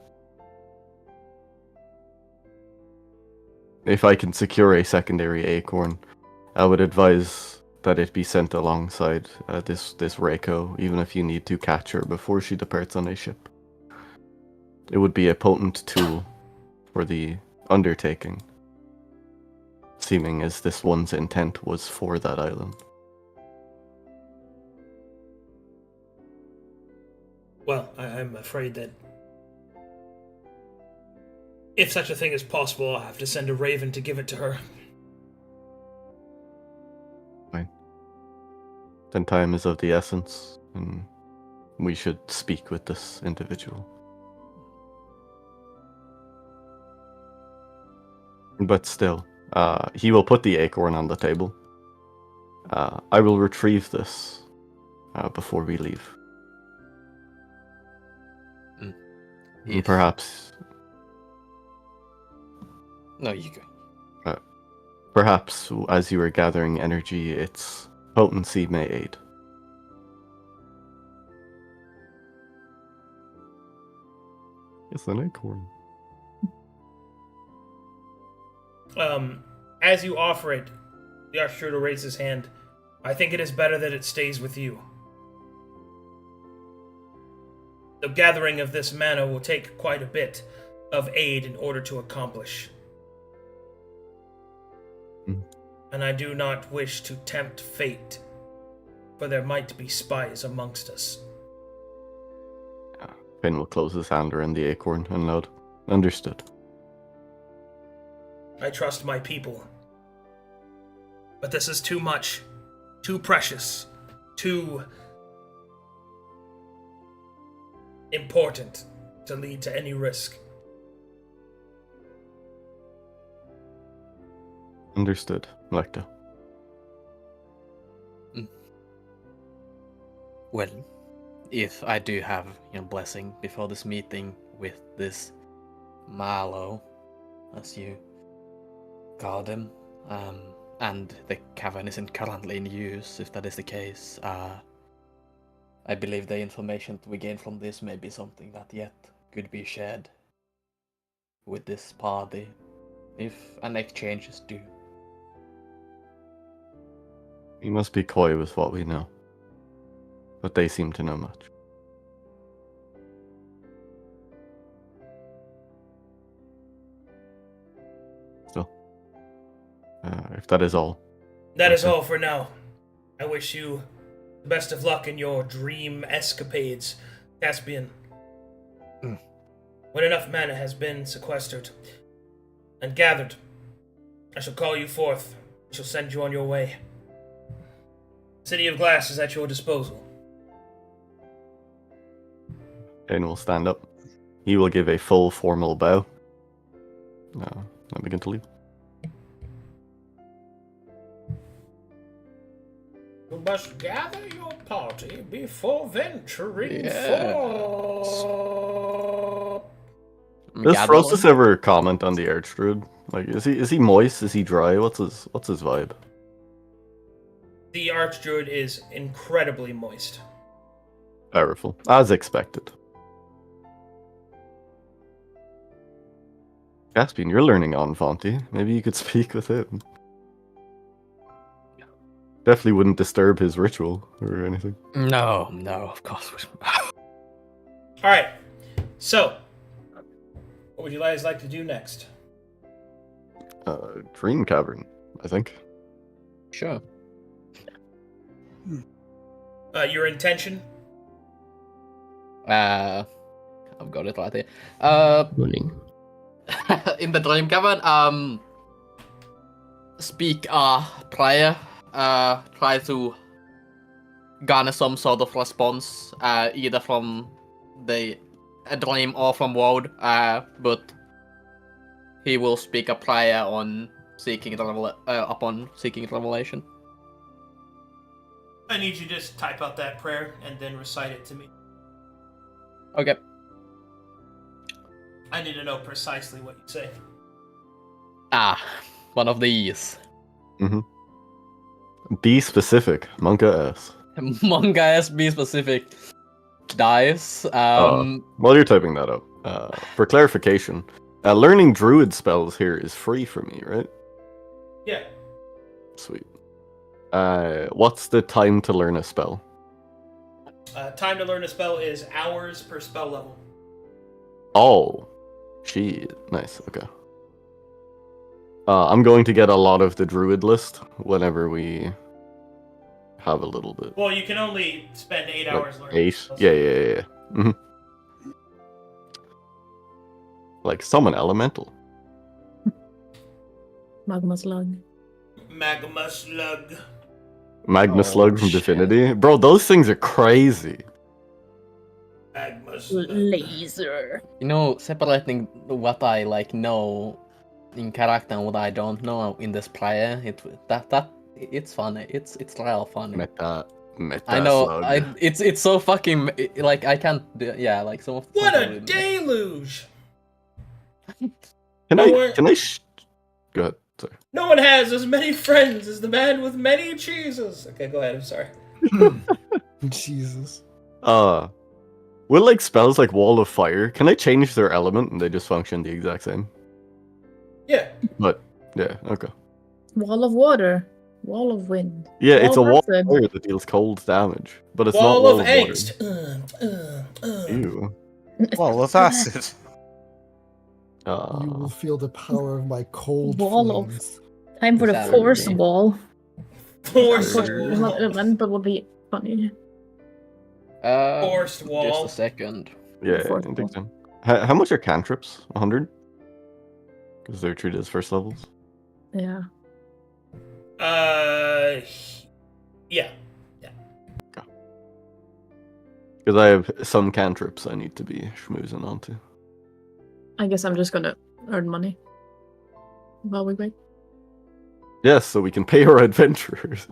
If I can secure a secondary acorn, I would advise that it be sent alongside this Reiko, even if you need to catch her before she departs on a ship. It would be a potent tool for the undertaking, seeming as this one's intent was for that island.
Well, I'm afraid that if such a thing is possible, I'll have to send a raven to give it to her.
Fine. Then time is of the essence, and we should speak with this individual. But still, he will put the acorn on the table. I will retrieve this before we leave. And perhaps...
No, you go.
Perhaps, as you are gathering energy, its potency may aid. It's an acorn.
As you offer it, the Archdruid will raise his hand. I think it is better that it stays with you. The gathering of this mana will take quite a bit of aid in order to accomplish. And I do not wish to tempt fate, for there might be spies amongst us.
Finn will close his hand around the acorn and nod. Understood.
I trust my people. But this is too much, too precious, too important to lead to any risk.
Understood, Lecta.
Well, if I do have your blessing before this meeting with this Marlow, as you called him, and the cavern isn't currently in use, if that is the case, I believe the information we gain from this may be something that yet could be shared with this party, if an exchange is due.
We must be coy with what we know, but they seem to know much. So, if that is all.
That is all for now. I wish you the best of luck in your dream escapades, Caspian. When enough mana has been sequestered and gathered, I shall call you forth. I shall send you on your way. City of Glass is at your disposal.
Aiden will stand up. He will give a full formal bow. And begin to leave.
You must gather your party before venturing forth.
Does Frosis ever comment on the Archdruid? Like, is he moist? Is he dry? What's his vibe?
The Archdruid is incredibly moist.
Powerful, as expected. Caspian, you're learning on Fonty. Maybe you could speak with him. Definitely wouldn't disturb his ritual or anything.
No, of course.
Alright, so, what would you guys like to do next?
Dream Cavern, I think.
Sure.
Your intention?
I've got it right here.
Running.
In the Dream Cavern, speak a prayer, try to garner some sort of response, either from the dream or from Woad, but he will speak a prayer on seeking upon seeking revelation.
I need you to just type out that prayer and then recite it to me.
Okay.
I need to know precisely what you say.
One of these.
Be specific, Monka S.
Manga S, be specific. Dice.
While you're typing that up, for clarification, learning druid spells here is free for me, right?
Yeah.
Sweet. What's the time to learn a spell?
Time to learn a spell is hours per spell level.
Oh, gee, nice. Okay. I'm going to get a lot of the druid list whenever we have a little bit.
Well, you can only spend 8
Like
hours learning
8?
spells.
Yeah. hmm Like summon elemental.
Magma slug.
Magma slug.
Magma
Oh,
slug from
shit.
Divinity. Bro, those things are crazy.
Magma slug.
Laser.
You know, separating what I like know in character and what I don't know in this player, it's funny. It's real funny.
Meta
I know.
slug.
It's so fucking like I can't. Yeah, like some of the
What
stuff I
a
would-
deluge!
Can
No,
I?
we're-
Can I? Go ahead. Sorry.
No one has as many friends as the man with many cheeses. Okay, go ahead. I'm sorry.
Jesus.
Will like spells like Wall of Fire? Can I change their element and they just function the exact same?
Yeah.
But yeah, okay.
Wall of water. Wall of wind.
Yeah, it's a wall of
acid.
fire that deals cold damage, but it's not
Wall
wall
of
of water.
angst.
Ew.
Well, of acid.
You will feel the power of my cold
Wall of-
flames.
Time for the
Exactly.
force wall.
Force
It's not an event, but would be funny.
Forced
Just
wall.
a second.
Yeah,
Fourth
I think
wall.
so. How much are cantrips? 100? Because they're treated as first levels.
Yeah.
Yeah.
Because I have some cantrips I need to be schmoozing onto.
I guess I'm just gonna earn money while we wait.
Yes, so we can pay our adventurers.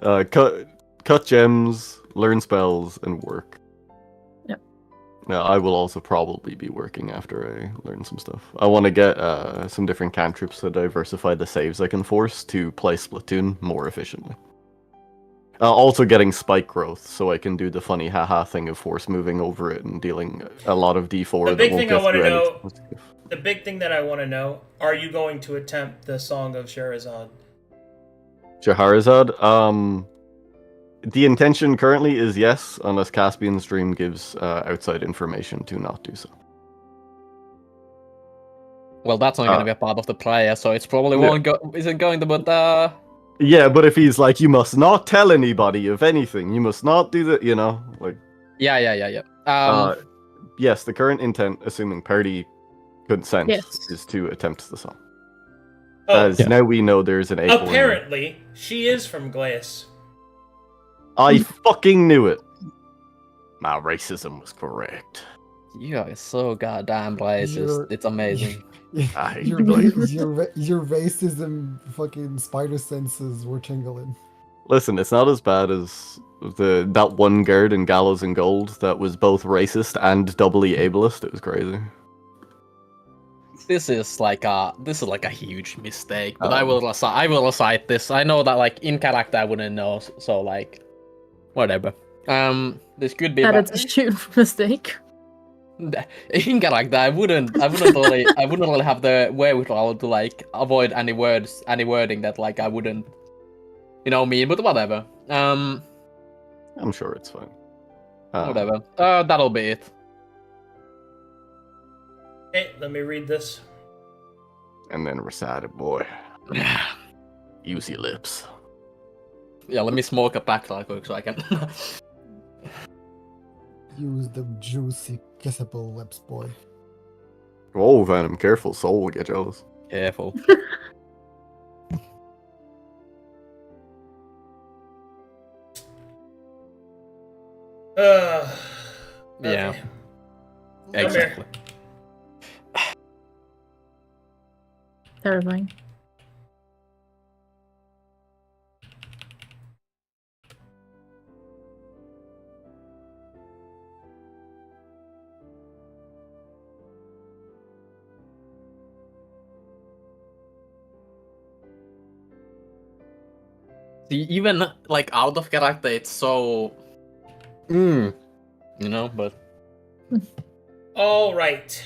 Cut gems, learn spells, and work.
Yep.
Now, I will also probably be working after I learn some stuff. I want to get some different cantrips to diversify the saves I can force to play Splatoon more efficiently. Also getting spike growth, so I can do the funny haha thing of force moving over it and dealing a lot of D4
The
that
big
won't
thing I
get
want to
through any
know.
stuff.
The big thing that I want to know: are you going to attempt the Song of Sherazad?
Shahrazad, the intention currently is yes, unless Caspian's Dream gives outside information to not do so.
Well, that's not gonna be a part of the player, so it's probably
Yeah.
won't go. Isn't going to, but
Yeah, but if he's like, you must not tell anybody of anything, you must not do that, like,
yeah.
yes, the current intent, assuming party consent,
Yes.
is to attempt the song.
Oh,
As now we know there's an acorn.
apparently she is from Glace.
I fucking knew it. My racism was correct.
You are so goddamn racist.
You're-
It's amazing.
I hate
Your,
Glaze.
your racism fucking spider senses were tingling.
Listen, it's not as bad as that one guard in Gallows and Gold that was both racist and doubly ableist. It was crazy.
This is like a huge mistake, but
Oh.
I will recite this. I know that like in character I wouldn't know, so like whatever. This could be
And
bad.
it's a huge mistake.
In character I wouldn't really have the wherewithal to like avoid any wording that like I wouldn't mean, but whatever.
I'm sure it's fine.
Whatever. That'll be it.
Hey, let me read this.
And then recite it, boy. Use your lips.
Yeah, let me smoke a pack real quick so I can.
Use the juicy, kissable lips, boy.
Oh, Venom, careful. Soul will get jealous.
Careful.
Okay.
Yeah.
Come
Exactly.
Terrifying.
See, even like out of character, it's so. But
All right.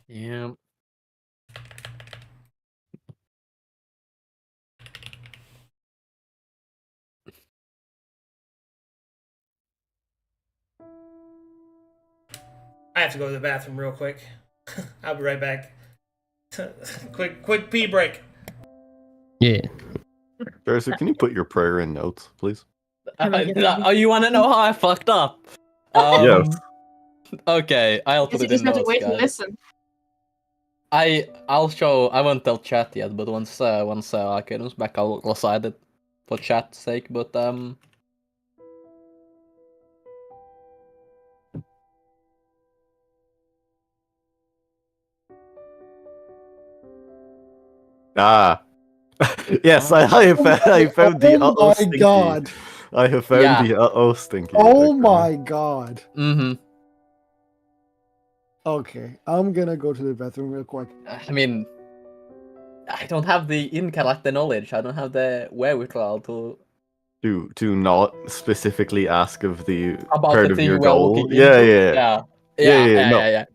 Yeah.
I have to go to the bathroom real quick. I'll be right back. quick pee break.
Yeah.
Darcy, can you put your prayer in notes, please?
Oh, you want to know how I fucked up?
Yes.
Okay, I'll
Guess
put
you
it
just
in
have to
notes,
wait and
guys.
listen.
I'll show. I won't tell chat yet, but once Arcadum's back, I'll recite it for chat's sake. But
Ah. Yes, I have I found the
Oh
uh-oh
my
stinky.
god.
I have found
Yeah.
the uh-oh stinky.
Oh
Okay.
my god.
mm-hmm.
Okay, I'm gonna go to the bathroom real quick.
I mean, I don't have the in-character knowledge. I don't have the wherewithal to
To not specifically ask of the
about
part
the
of
thing
your
we're
goal.
looking
Yeah,
into.
yeah. No.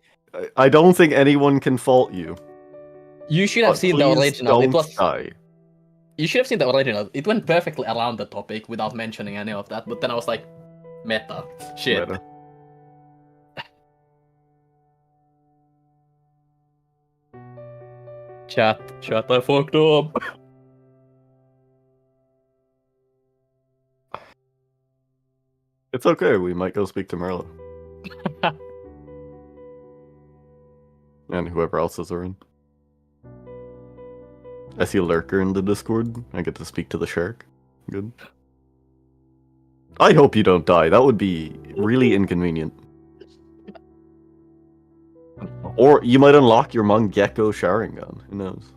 I don't think anyone can fault you.
You should have
But
seen the
please
original. It
don't
was.
die.
You should have seen the original. It went perfectly around the topic without mentioning any of that. But then I was like, meta shit.
Meta.
Chat, I fucked up.
It's okay, we might go speak to Merlo. And whoever else is around. I see a lurker in the Discord. I get to speak to the shark. Good. I hope you don't die. That would be really inconvenient. Or you might unlock your Mangekko Sharingan. Who knows?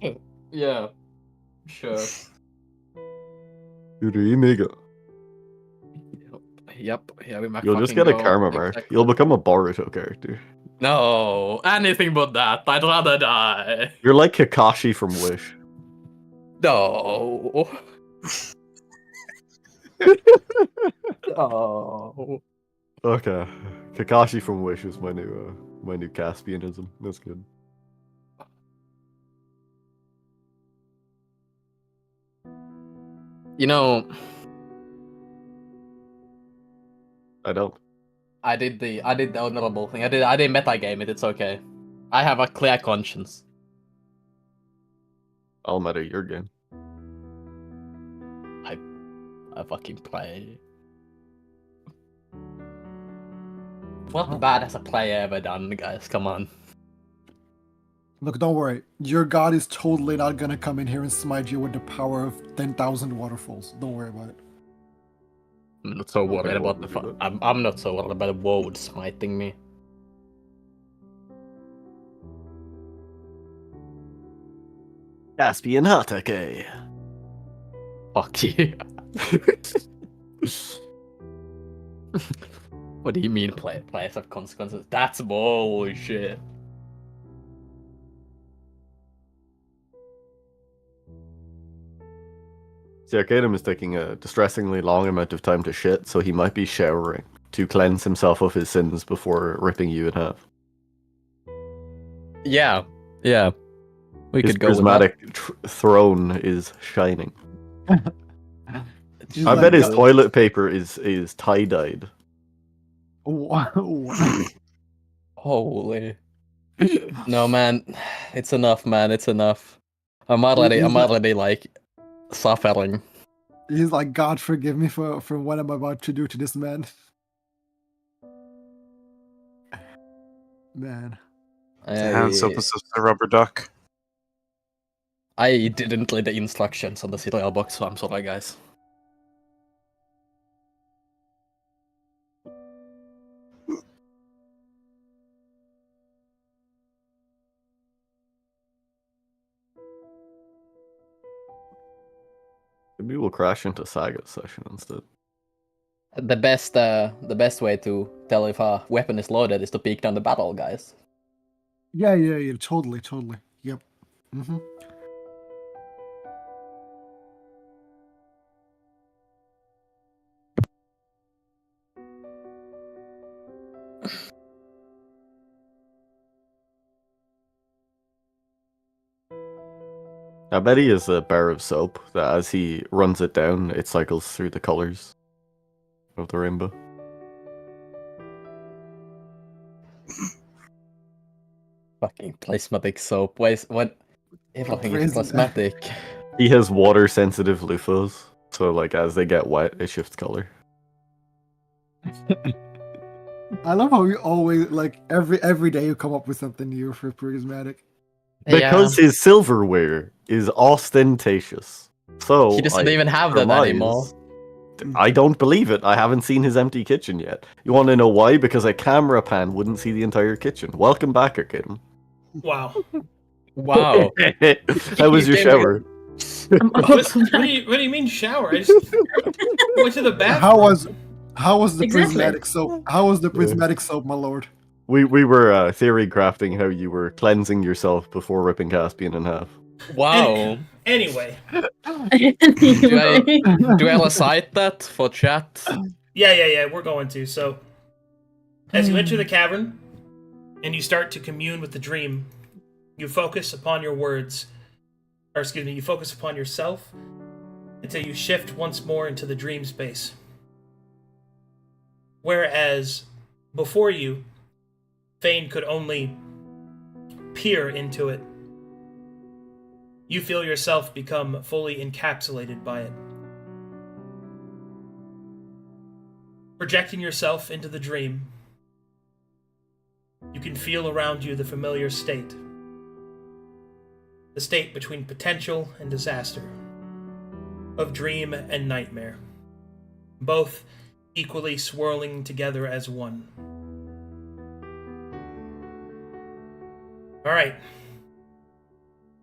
Yeah, sure.
Mega.
Yep. Yeah, we might
You'll just
fucking
get a
go.
karma mark.
Exactly.
You'll become a Boruto character.
No, anything but that. I'd rather die.
You're like Kakashi from Wish.
No. Oh.
Okay. Kakashi from Wish is my new Caspianism. That's good.
You know,
I don't.
I did the honorable thing. I did metagame it. It's okay. I have a clear conscience.
I'll meta your game.
I fucking play. What bad has a player ever done, guys? Come on.
Look, don't worry. Your god is totally not gonna come in here and smite you with the power of 10,000 waterfalls. Don't worry about it.
I'm not so worried
Okay,
about
well,
the.
we'll do
I'm not so worried about the world smiting me.
Caspian Hatake.
Fuck you. What do you mean players have consequences? That's bullshit.
See, Arcadum is taking a distressingly long amount of time to shit, so he might be showering to cleanse himself of his sins before ripping you in half.
Yeah. We
His
could go with that.
prismatic throne is shining.
He's
I
like,
bet his
"God."
toilet paper is tie-dyed.
Wow.
Holy. No, man. It's enough, man. It's enough. I'm already like suffering.
He's like, God, forgive me for what I'm about to do to this man. Man.
Hands up as a rubber duck.
I didn't read the instructions on the cereal box, so I'm sorry, guys.
Maybe we'll crash into Saga's session instead.
The best way to tell if a weapon is loaded is to peek down the barrel, guys.
Yeah, totally. Yep. Mm-hmm.
I bet he is a bar of soap that as he runs it down, it cycles through the colors of the rainbow.
Fucking plasmatic soap. What? Everything is plasmatic.
He has water sensitive loofahs, so like as they get wet, it shifts color.
I love how you always like every day you come up with something new for prismatic.
Because his silverware is ostentatious. So
He doesn't
I
even have that
surmise-
anymore.
I don't believe it. I haven't seen his empty kitchen yet. You want to know why? Because a camera pan wouldn't see the entire kitchen. Welcome back, Arcadum.
Wow.
Wow.
How was your shower?
What do you mean shower? I just went to the bathroom.
How was the
Exactly.
prismatic soap? How was the prismatic soap, my lord?
We were theory crafting how you were cleansing yourself before ripping Caspian in half.
Wow.
Anyway,
Do I recite that for chat?
yeah, we're going to. So, as you enter the cavern and you start to commune with the dream, you focus upon your words, or excuse me, you focus upon yourself until you shift once more into the dream space. Whereas before you, Thane could only peer into it. You feel yourself become fully encapsulated by it. Projecting yourself into the dream, you can feel around you the familiar state. The state between potential and disaster, of dream and nightmare, both equally swirling together as one. Alright.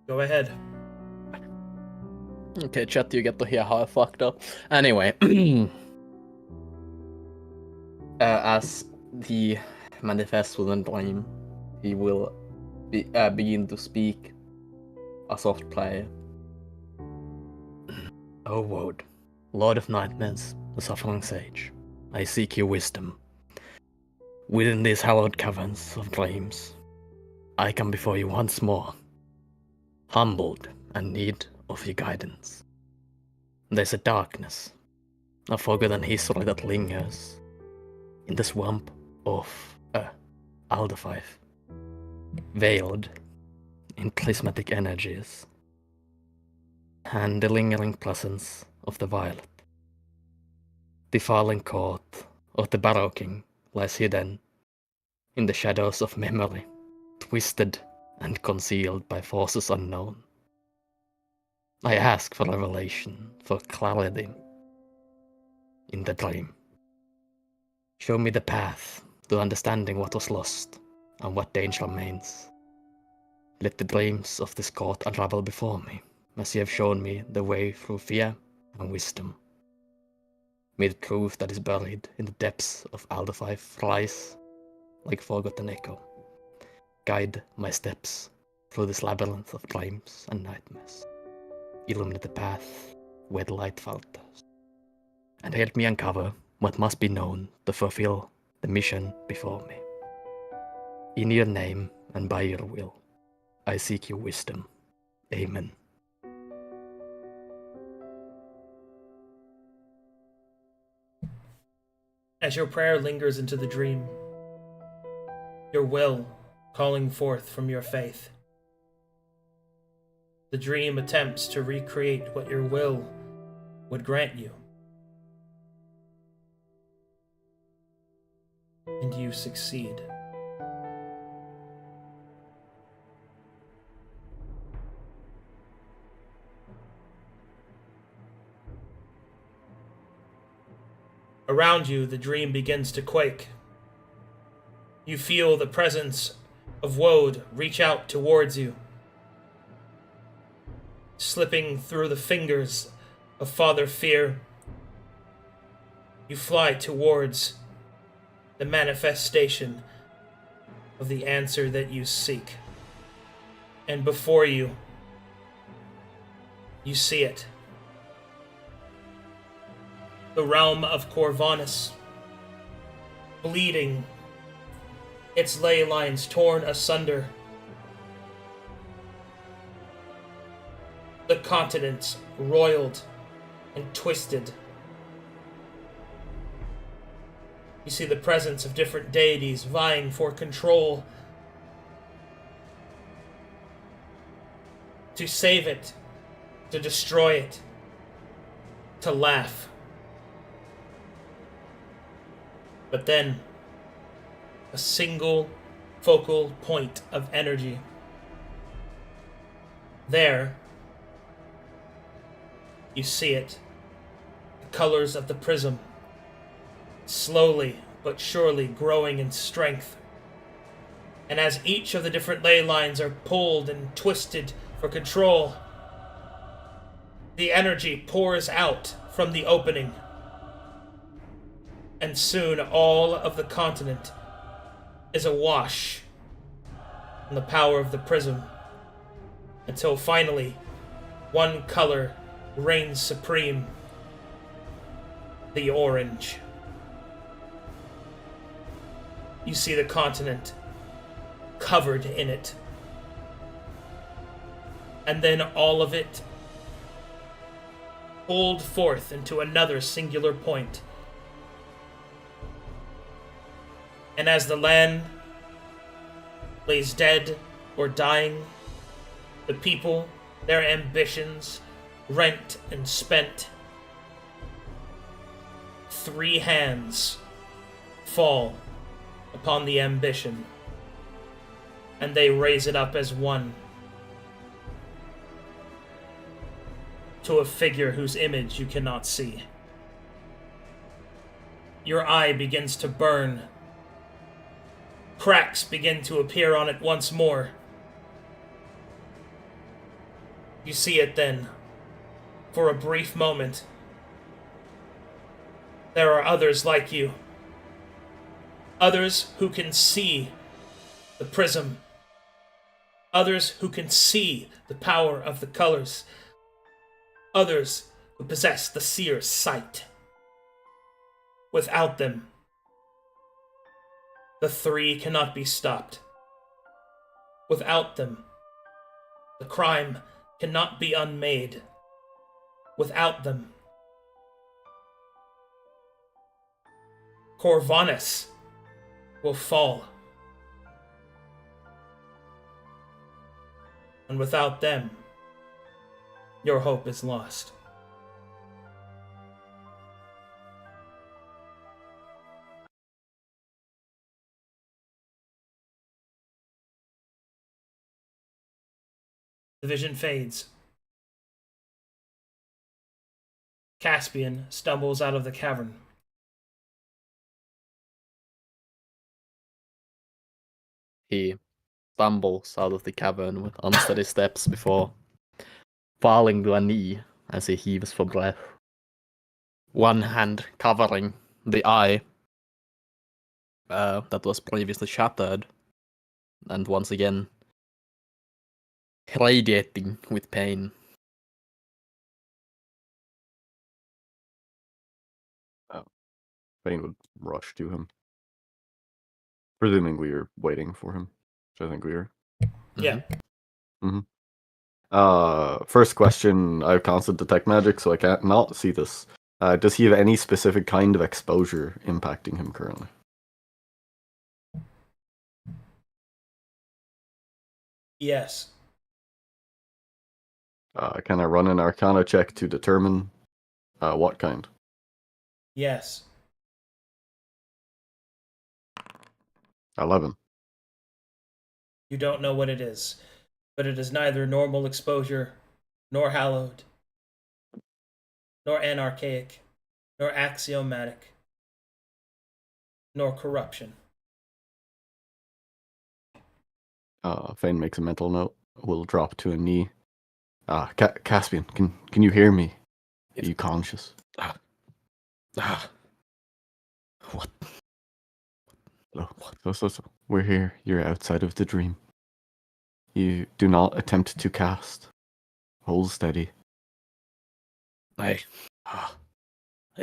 Go ahead.
Okay, chat, you get to hear how I fucked up. Anyway. As the manifest within dream, he will begin to speak a soft play. O Woad, Lord of Nightmares, the Suffering Sage, I seek your wisdom. Within these hallowed caverns of dreams, I come before you once more, humbled and need of your guidance. There's a darkness, a forgotten history that lingers in the swamp of Alderfife, veiled in prismatic energies, and the lingering presence of the violet. The fallen court of the Barrow King lies hidden in the shadows of memory, twisted and concealed by forces unknown. I ask for revelation, for clarity in the dream. Show me the path to understanding what was lost and what danger remains. Let the dreams of this court unravel before me, as you have shown me the way through fear and wisdom. May the truth that is buried in the depths of Alderfife rise like forgotten echo. Guide my steps through this labyrinth of dreams and nightmares. Illuminate the path where the light falters, and help me uncover what must be known to fulfill the mission before me. In your name and by your will, I seek your wisdom. Amen.
As your prayer lingers into the dream, your will calling forth from your faith, the dream attempts to recreate what your will would grant you. And you succeed. Around you, the dream begins to quake. You feel the presence of Woad reach out towards you, slipping through the fingers of Father Fear. You fly towards the manifestation of the answer that you seek. And before you, you see it. The realm of Corvanus, bleeding, its ley lines torn asunder. The continents roiled and twisted. You see the presence of different deities vying for control. To save it, to destroy it, to laugh. But then, a single focal point of energy. There, you see it. The colors of the prism, slowly but surely growing in strength. And as each of the different ley lines are pulled and twisted for control, the energy pours out from the opening. And soon all of the continent is awash in the power of the prism, until finally one color reigns supreme: the orange. You see the continent covered in it, and then all of it pulled forth into another singular point. And as the land lays dead or dying, the people, their ambitions, rent and spent, 3 hands fall upon the ambition, and they raise it up as one, to a figure whose image you cannot see. Your eye begins to burn. Cracks begin to appear on it once more. You see it then, for a brief moment. There are others like you. Others who can see the prism. Others who can see the power of the colors. Others who possess the seer's sight. Without them, the 3 cannot be stopped. Without them, the crime cannot be unmade. Without them, Corvanus will fall. And without them, your hope is lost. The vision fades. Caspian stumbles out of the cavern.
He stumbles out of the cavern with unsteady steps before falling to a knee as he heaves for breath. One hand covering the eye that was previously shattered, and once again radiating with pain.
Fane would rush to him. Presuming we are waiting for him, which I think we are.
Yeah.
First question, I have constant detect magic, so I can't not see this. Does he have any specific kind of exposure impacting him currently?
Yes.
Can I run an Arcana check to determine what kind?
Yes.
11.
You don't know what it is, but it is neither normal exposure, nor hallowed, nor anarchaic, nor axiomatic, nor corruption.
Fane makes a mental note. Will drop to a knee. Caspian, can you hear me? Are you conscious?
What?
Hello. So. we're here. You're outside of the dream. You do not attempt to cast. Hold steady.
I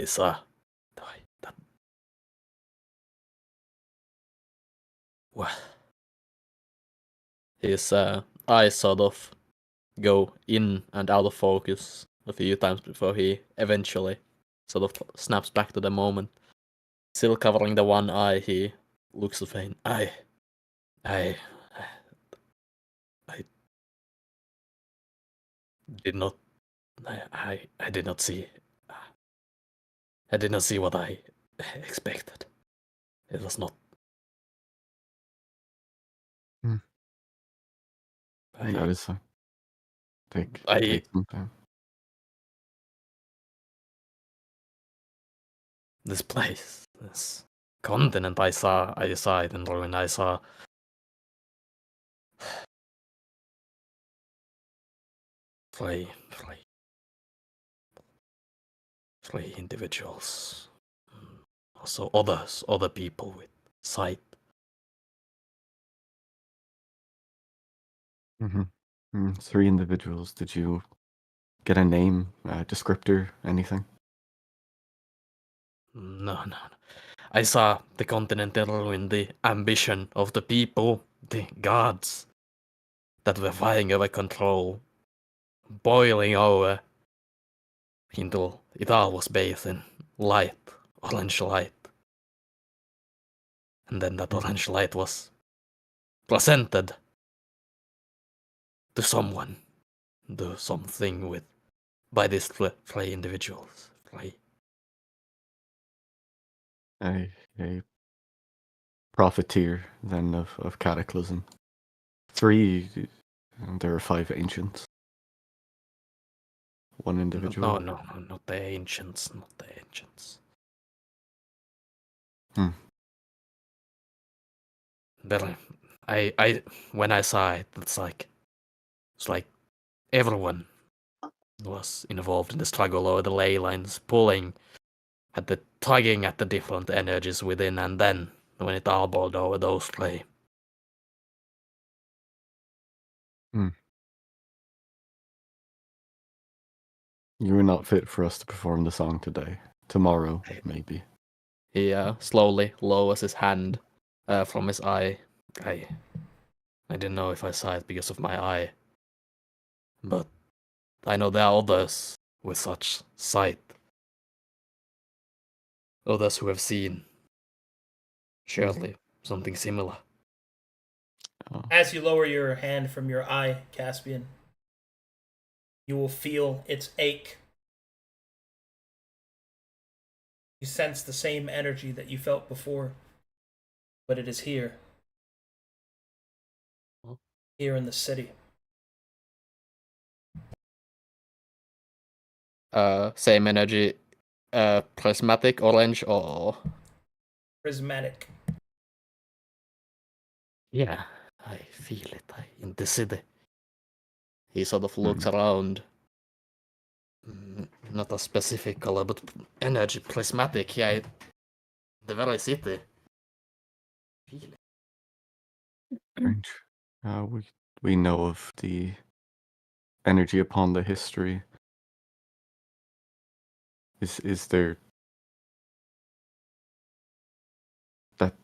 saw that. Well, his eyes sort of go in and out of focus a few times before he eventually sort of snaps back to the moment. Still covering the one eye, he looks at Fane. I did not. I did not see. I did not see what I expected. It was not.
That is fine. Take some time.
This place, this continent I saw it in ruin. I saw three individuals. Also other people with sight.
Three individuals. Did you get a name, a descriptor, anything?
No. I saw the continent in ruin, the ambition of the people, the gods that were vying over control, boiling over until it all was bathed in light, orange light. And then that orange light was presented to someone, do something with, by these three individuals.
A profiteer, then, of Cataclysm. Three, and there are 5 ancients. One individual.
No, not the ancients, But I when I saw it, it's like everyone was involved in the struggle over the ley lines, tugging at the different energies within, and then when it all boiled over, those three.
You are not fit for us to perform the song today. Tomorrow, maybe.
He slowly lowers his hand from his eye. I didn't know if I saw it because of my eye, but I know there are others with such sight. Others who have seen, surely, something similar.
As you lower your hand from your eye, Caspian, you will feel its ache. You sense the same energy that you felt before, but it is here. Here in the city.
Same energy, prismatic, orange, or...
Prismatic.
Yeah, I feel it in the city. He sort of looks around. Not a specific color, but energy, prismatic. Yeah, the very city. Feel it.
Strange. We know of the energy upon the history. Is there that?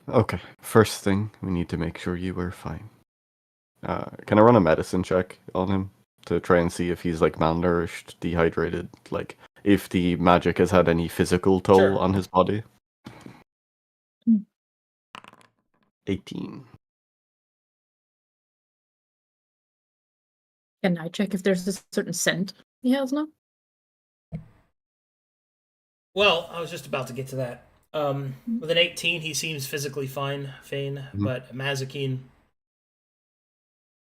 Okay. First thing, we need to make sure you are fine. Can I run a medicine check on him to try and see if he's like malnourished, dehydrated, like if the magic has had any physical toll
Sure.
on his body? 18.
Can I check if there's a certain scent he has now?
Well, I was just about to get to that. With an 18, he seems physically fine, Fane, but Mazikeen,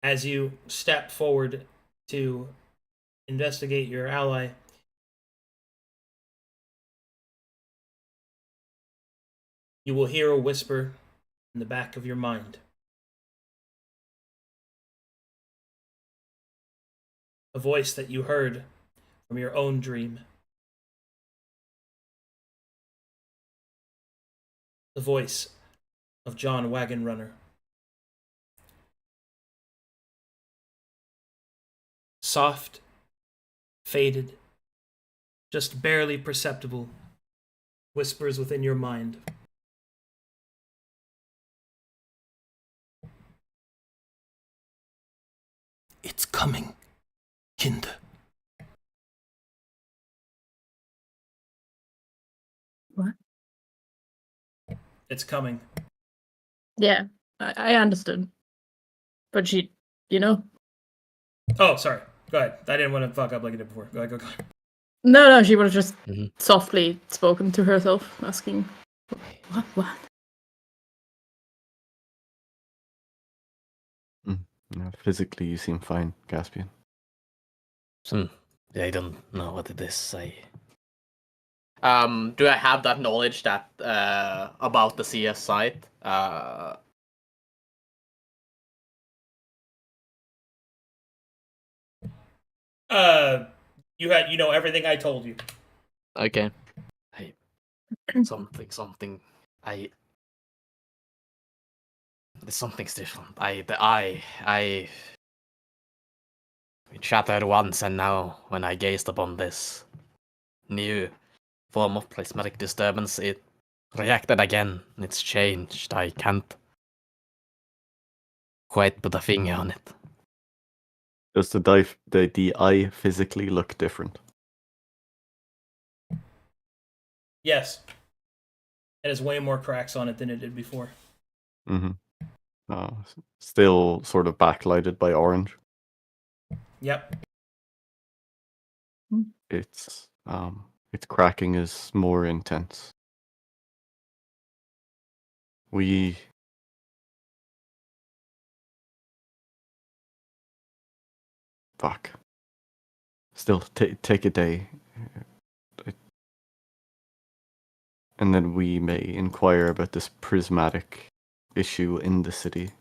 as you step forward to investigate your ally, you will hear a whisper in the back of your mind. A voice that you heard from your own dream. the voice of John Wagon Runner. Soft, faded, just barely perceptible, whispers within your mind. It's coming, Kinder.
What?
It's coming.
Yeah, I understood. But she, you know?
Oh, sorry. Go ahead. I didn't want to fuck up like I did before. Go ahead.
No, she would have just
Mhm.
softly spoken to herself, asking, what?
No, physically, you seem fine, Caspian.
I don't know what it is. Do I have that knowledge that about the CS site?
You know everything I told you.
Okay. Something. Something's different. It shattered once, and now when I gazed upon this new form of prismatic disturbance, it reacted again. It's changed. I can't quite put a finger on it.
Does the eye physically look different?
Yes. It has way more cracks on it than it did before.
Mm-hmm. Still sort of backlighted by orange.
Yep.
Its cracking is more intense. Fuck. Still, take a day. And then we may inquire about this prismatic issue in the city.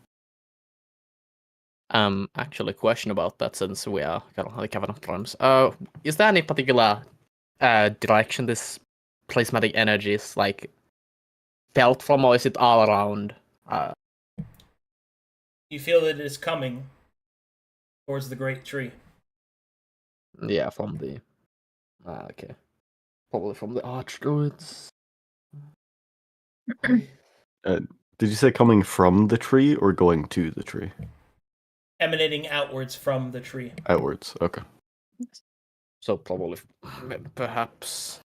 Actually, question about that since we are kind of like having problems. Is there any particular direction this prismatic energy is like felt from, or is it all around?
You feel that it is coming towards the great tree.
Yeah, from the. Okay. Probably from the archdruids.
Did you say coming from the tree or going to the tree?
Emanating outwards from the tree.
Outwards, okay.
So probably, perhaps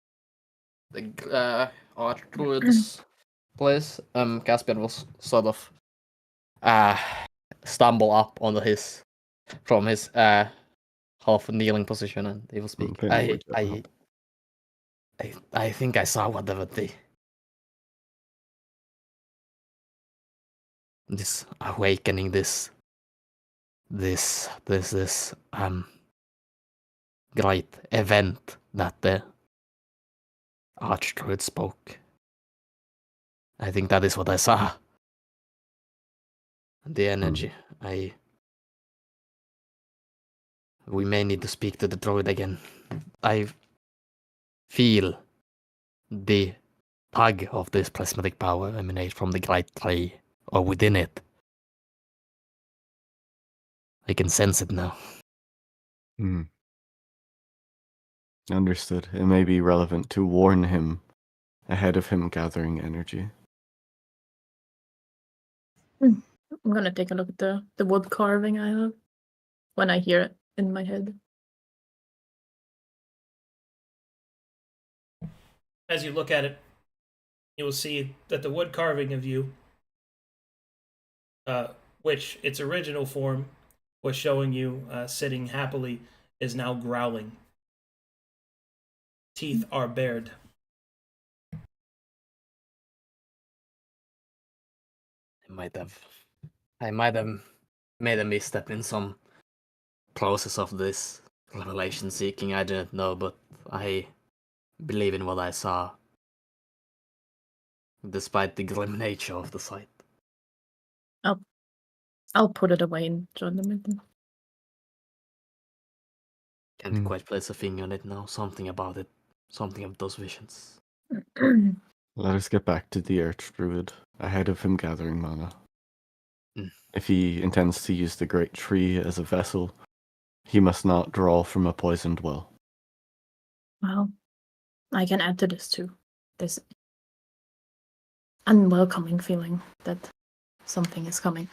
the archdruids place. Caspian was sort of stumble up on from his half kneeling position, and he will speak.
Okay,
I think I saw whatever this awakening, this great event that the archdruid spoke. I think that is what I saw. The energy. We may need to speak to the druid again. I feel the tug of this prismatic power emanate from the great tree, or within it. I can sense it now.
Understood. It may be relevant to warn him ahead of him gathering energy.
I'm gonna take a look at the wood carving I have when I hear it in my head.
As you look at it, you will see that the wood carving of you, which its original form was showing you sitting happily, is now growling. Teeth are bared.
I might have made a misstep in some process of this revelation seeking. I didn't know, but I believe in what I saw, despite the grim nature of the sight.
I'll put it away and join them in.
Can't quite place a finger on it now. Something about it. Something of those visions.
Let us get back to the Archdruid, ahead of him gathering mana.
Mm.
If he intends to use the Great Tree as a vessel, he must not draw from a poisoned well.
Well, I can add to this too. This unwelcoming feeling that something is coming.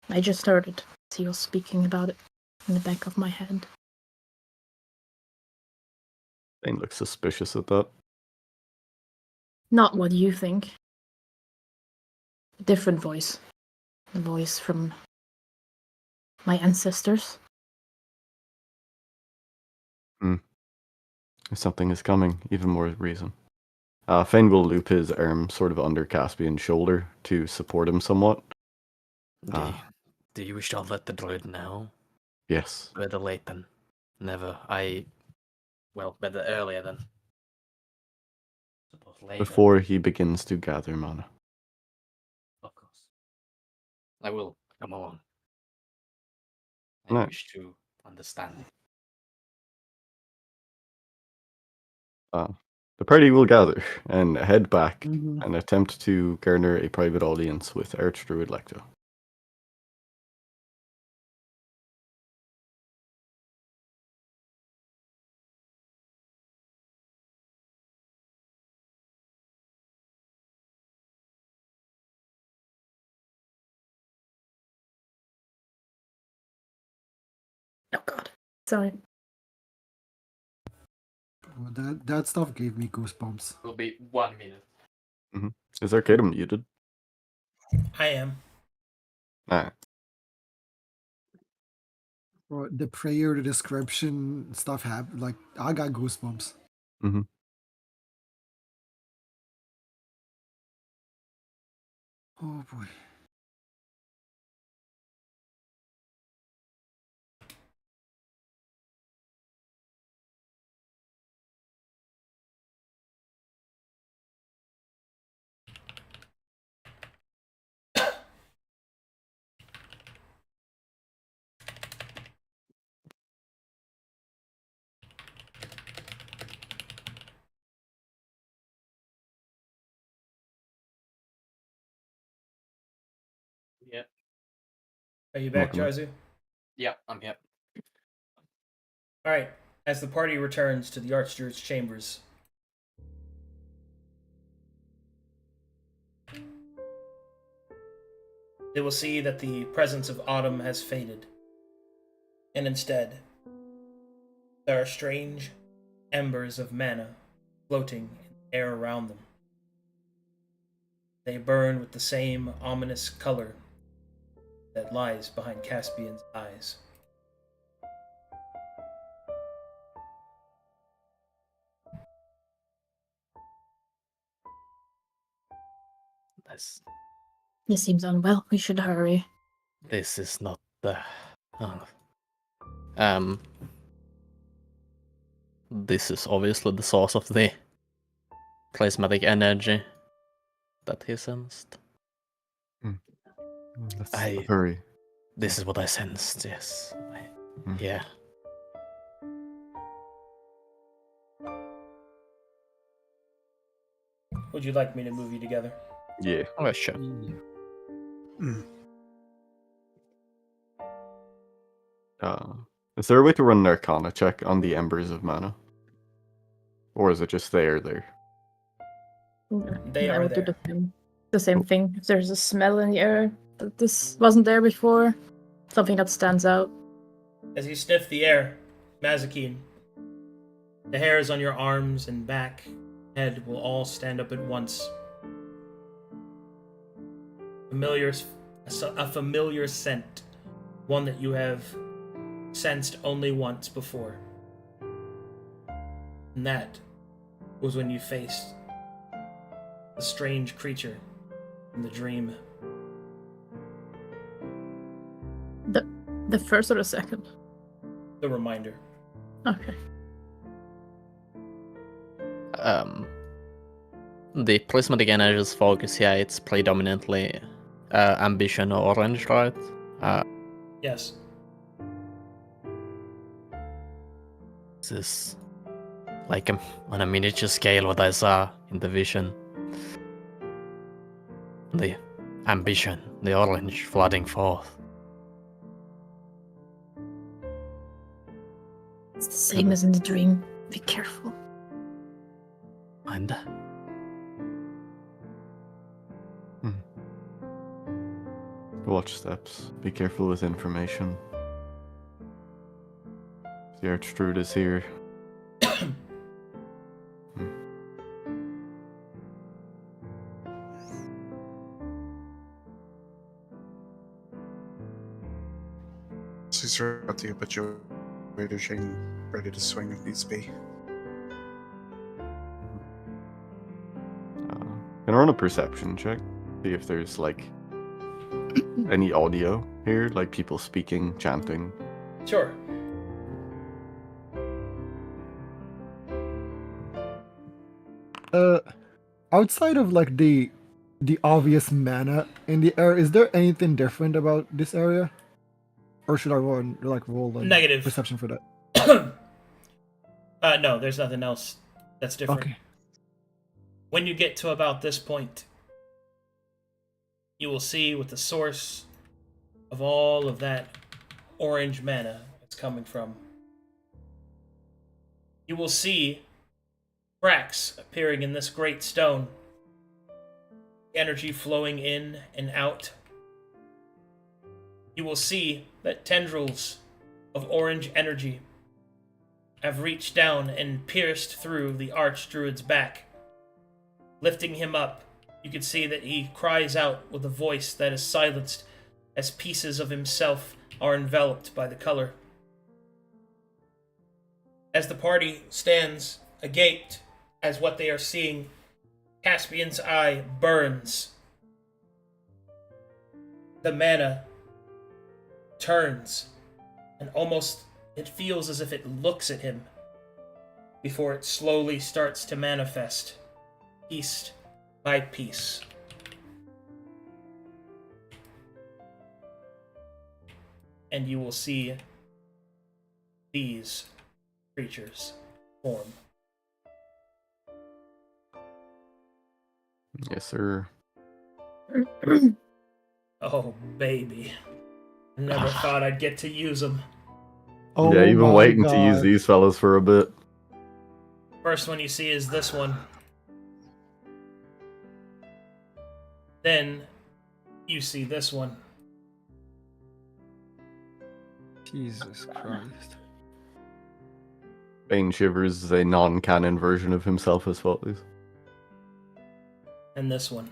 I just heard it. He was speaking about it in the back of my head.
Thane looks suspicious at that.
Not what you think. A different voice. The voice from my ancestors.
If something is coming, even more reason. Fane will loop his arm sort of under Caspian's shoulder to support him somewhat.
Do you wish to let the druid know?
Yes.
Better late than never. Well, better earlier than. Suppose later.
Before he begins to gather mana.
Of course. I will come along. I
Right.
wish to understand.
The party will gather and head back
Mhm.
and attempt to garner a private audience with Archdruid Lecto.
Oh god. Sorry.
Oh, that stuff gave me goosebumps.
Will be 1 minute.
Is Arcadum muted?
I am.
Alright.
Or the prayer, the description stuff happened. Like I got goosebumps.
Mm-hmm.
Oh boy.
Yep.
Are you back,
Welcome.
Jarzu?
Yeah, I'm here.
Alright. As the party returns to the Archdruid's chambers, they will see that the presence of autumn has faded. And instead, there are strange embers of mana floating in the air around them. They burn with the same ominous color that lies behind Caspian's eyes.
He seems unwell. We should hurry.
This is not the. Um. This is obviously the source of the prismatic energy that he sensed.
Let's
I-
hurry.
This is what I sensed, yes.
Hmm.
Yeah.
Would you like me to move you together?
Yeah.
Oh, sure.
Mm.
Is there a way to run an Arcana check on the embers of mana? Or is it just there?
They
I
are
would do
there.
the same thing. If there's a smell in the air that this wasn't there before, something that stands out.
As you sniff the air, Mazikeen, the hairs on your arms and back, head will all stand up at once. A familiar scent, one that you have sensed only once before. And that was when you faced the strange creature in the dream.
The first or the second?
The reminder.
Okay.
The prismatic energies focus here, it's predominantly ambition or orange, right?
Yes.
This is like on a miniature scale what I saw in the vision. The ambition, the orange flooding forth.
It's the same as in the dream. Be careful.
And
Watch steps. Be careful with information. The Archdruid is here.
Caesar got you, but you're ready to swing if needs be.
Can I run a perception check? See if there's like any audio here, like people speaking, chanting.
Sure.
Outside of like the obvious mana in the air, is there anything different about this area? Or should I roll a
Negative.
perception for that?
No, there's nothing else that's different.
Okay.
When you get to about this point, you will see what the source of all of that orange mana is coming from. You will see cracks appearing in this great stone, energy flowing in and out. You will see that tendrils of orange energy have reached down and pierced through the Archdruid's back. Lifting him up, you can see that he cries out with a voice that is silenced as pieces of himself are enveloped by the color. As the party stands agape as what they are seeing, Caspian's eye burns. The mana turns, and almost it feels as if it looks at him before it slowly starts to manifest, piece by piece. And you will see these creatures form.
Yes, sir.
Oh, baby. I never thought I'd get to use them.
Oh
Yeah, you've been
my
waiting to use
God.
these fellas for a bit.
First one you see is this one. Then you see this one.
Jesus Christ.
Bane Shivers is a non-canon version of himself as follows.
And this one.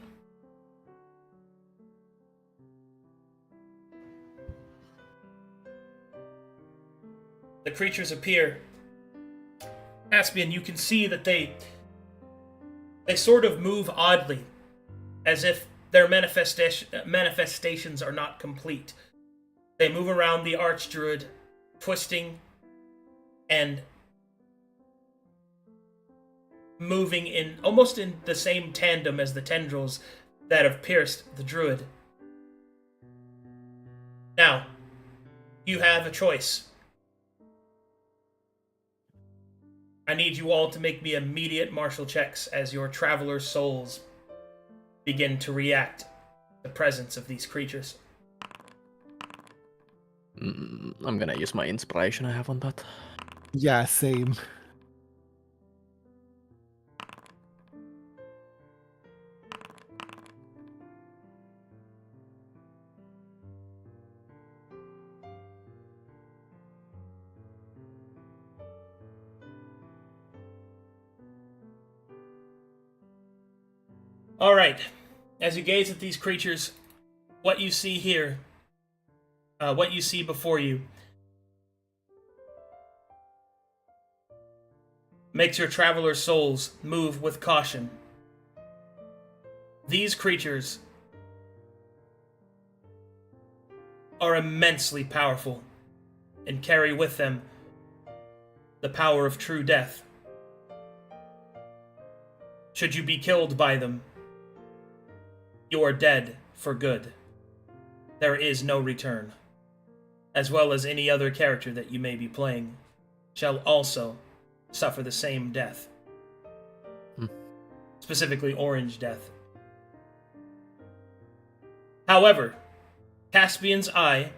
The creatures appear. Caspian, you can see that they sort of move oddly, as if their manifestations are not complete. They move around the Archdruid, twisting and moving in almost in the same tandem as the tendrils that have pierced the druid. Now, you have a choice. I need you all to make me immediate martial checks as your traveler's souls begin to react to the presence of these creatures.
I'm gonna use my inspiration I have on that.
Yeah, same.
All right. As you gaze at these creatures, what you see here, what you see before you, makes your traveler's souls move with caution. These creatures are immensely powerful and carry with them the power of true death. Should you be killed by them, you are dead for good. There is no return. As well as any other character that you may be playing shall also suffer the same death.
Hmm.
Specifically, orange death. However, Caspian's eye,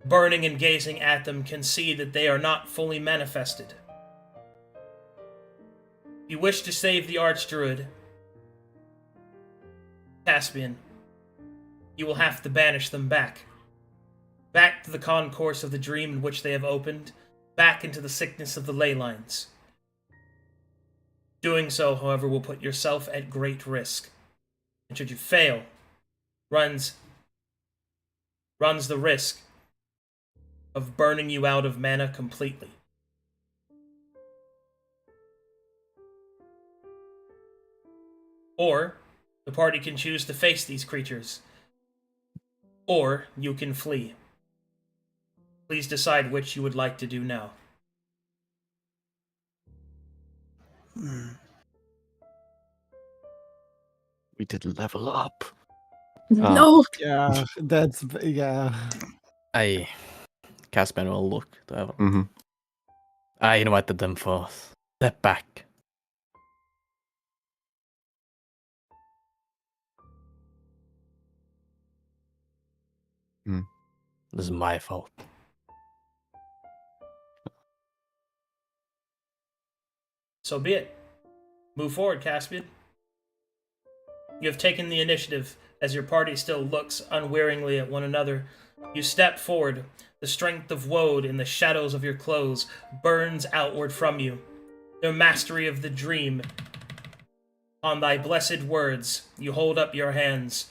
burning and gazing at them, can see that they are not fully manifested. If you wish to save the Archdruid, Caspian, you will have to banish them back. Back to the concourse of the dream in which they have opened, back into the sickness of the ley lines. Doing so, however, will put yourself at great risk. And should you fail, runs the risk of burning you out of mana completely. Or, the party can choose to face these creatures. Or, you can flee. Please decide which you would like to do now.
We didn't level up.
No!
Yeah, that's yeah.
Caspian will look.
Mm-hmm.
I invited them forth. Step back.
Hmm.
This is my fault.
So be it. Move forward, Caspian. You have taken the initiative, as your party still looks unwearingly at one another. You step forward. The strength of woad in the shadows of your clothes burns outward from you. The mastery of the dream. On thy blessed words, you hold up your hands,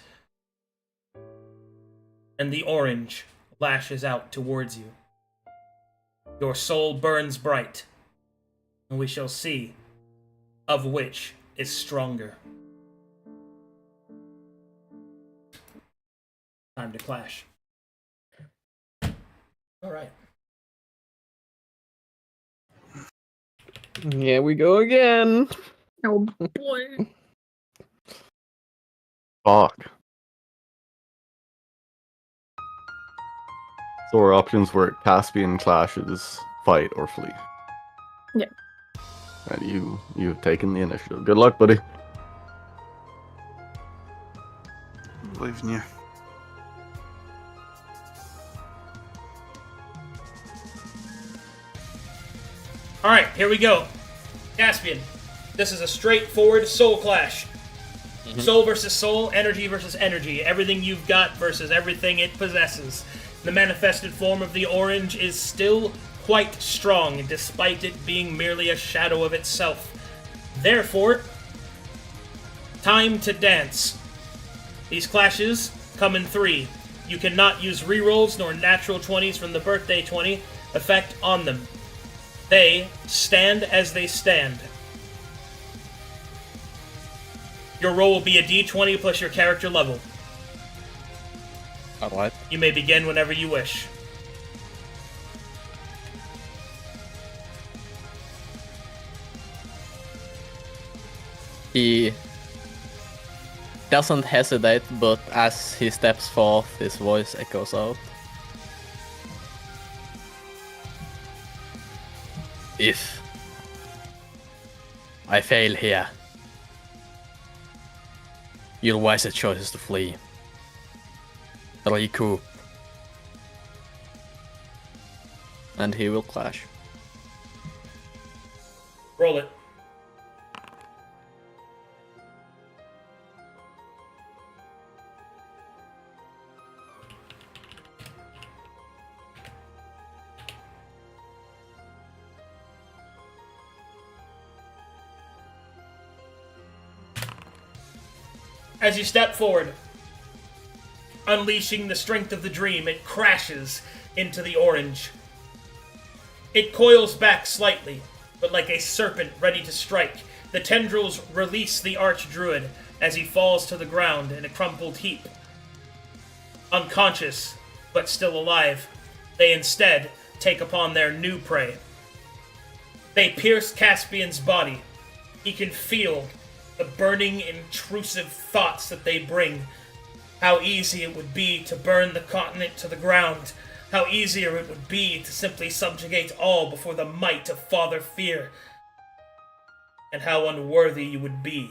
and the orange lashes out towards you. Your soul burns bright, and we shall see of which is stronger. Time to clash. Alright.
Here we go again.
Oh boy.
Fuck. So our options were Caspian clashes, fight, or flee.
Yeah.
And you've taken the initiative. Good luck, buddy.
Believe in you.
Alright, here we go. Caspian, this is a straightforward soul clash. Soul versus soul, energy versus energy. Everything you've got versus everything it possesses. The manifested form of the orange is still quite strong, despite it being merely a shadow of itself. Therefore, time to dance. These clashes come in 3. You cannot use rerolls nor natural 20s from the birthday 20 effect on them. They stand as they stand. Your roll will be a d20 plus your character level.
Alright.
You may begin whenever you wish.
He doesn't hesitate, but as he steps forth, his voice echoes out. If I fail here, your wisest choice is to flee. Recoup. And he will clash.
Roll it. As you step forward, unleashing the strength of the dream, it crashes into the orange. It coils back slightly, but like a serpent ready to strike, the tendrils release the Archdruid as he falls to the ground in a crumpled heap. Unconscious, but still alive, they instead take upon their new prey. They pierce Caspian's body. He can feel the burning, intrusive thoughts that they bring. How easy it would be to burn the continent to the ground. How easier it would be to simply subjugate all before the might of Father Fear. and how unworthy you would be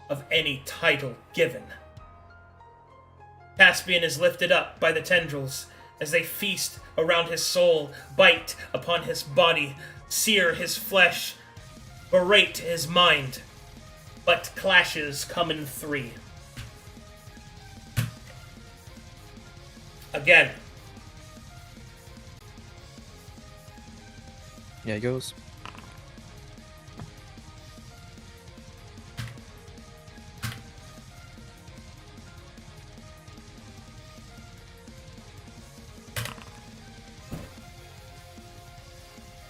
of any title given. Caspian is lifted up by the tendrils as they feast around his soul, bite upon his body, sear his flesh, berate his mind. But clashes come in 3. Again.
Yeah, it goes.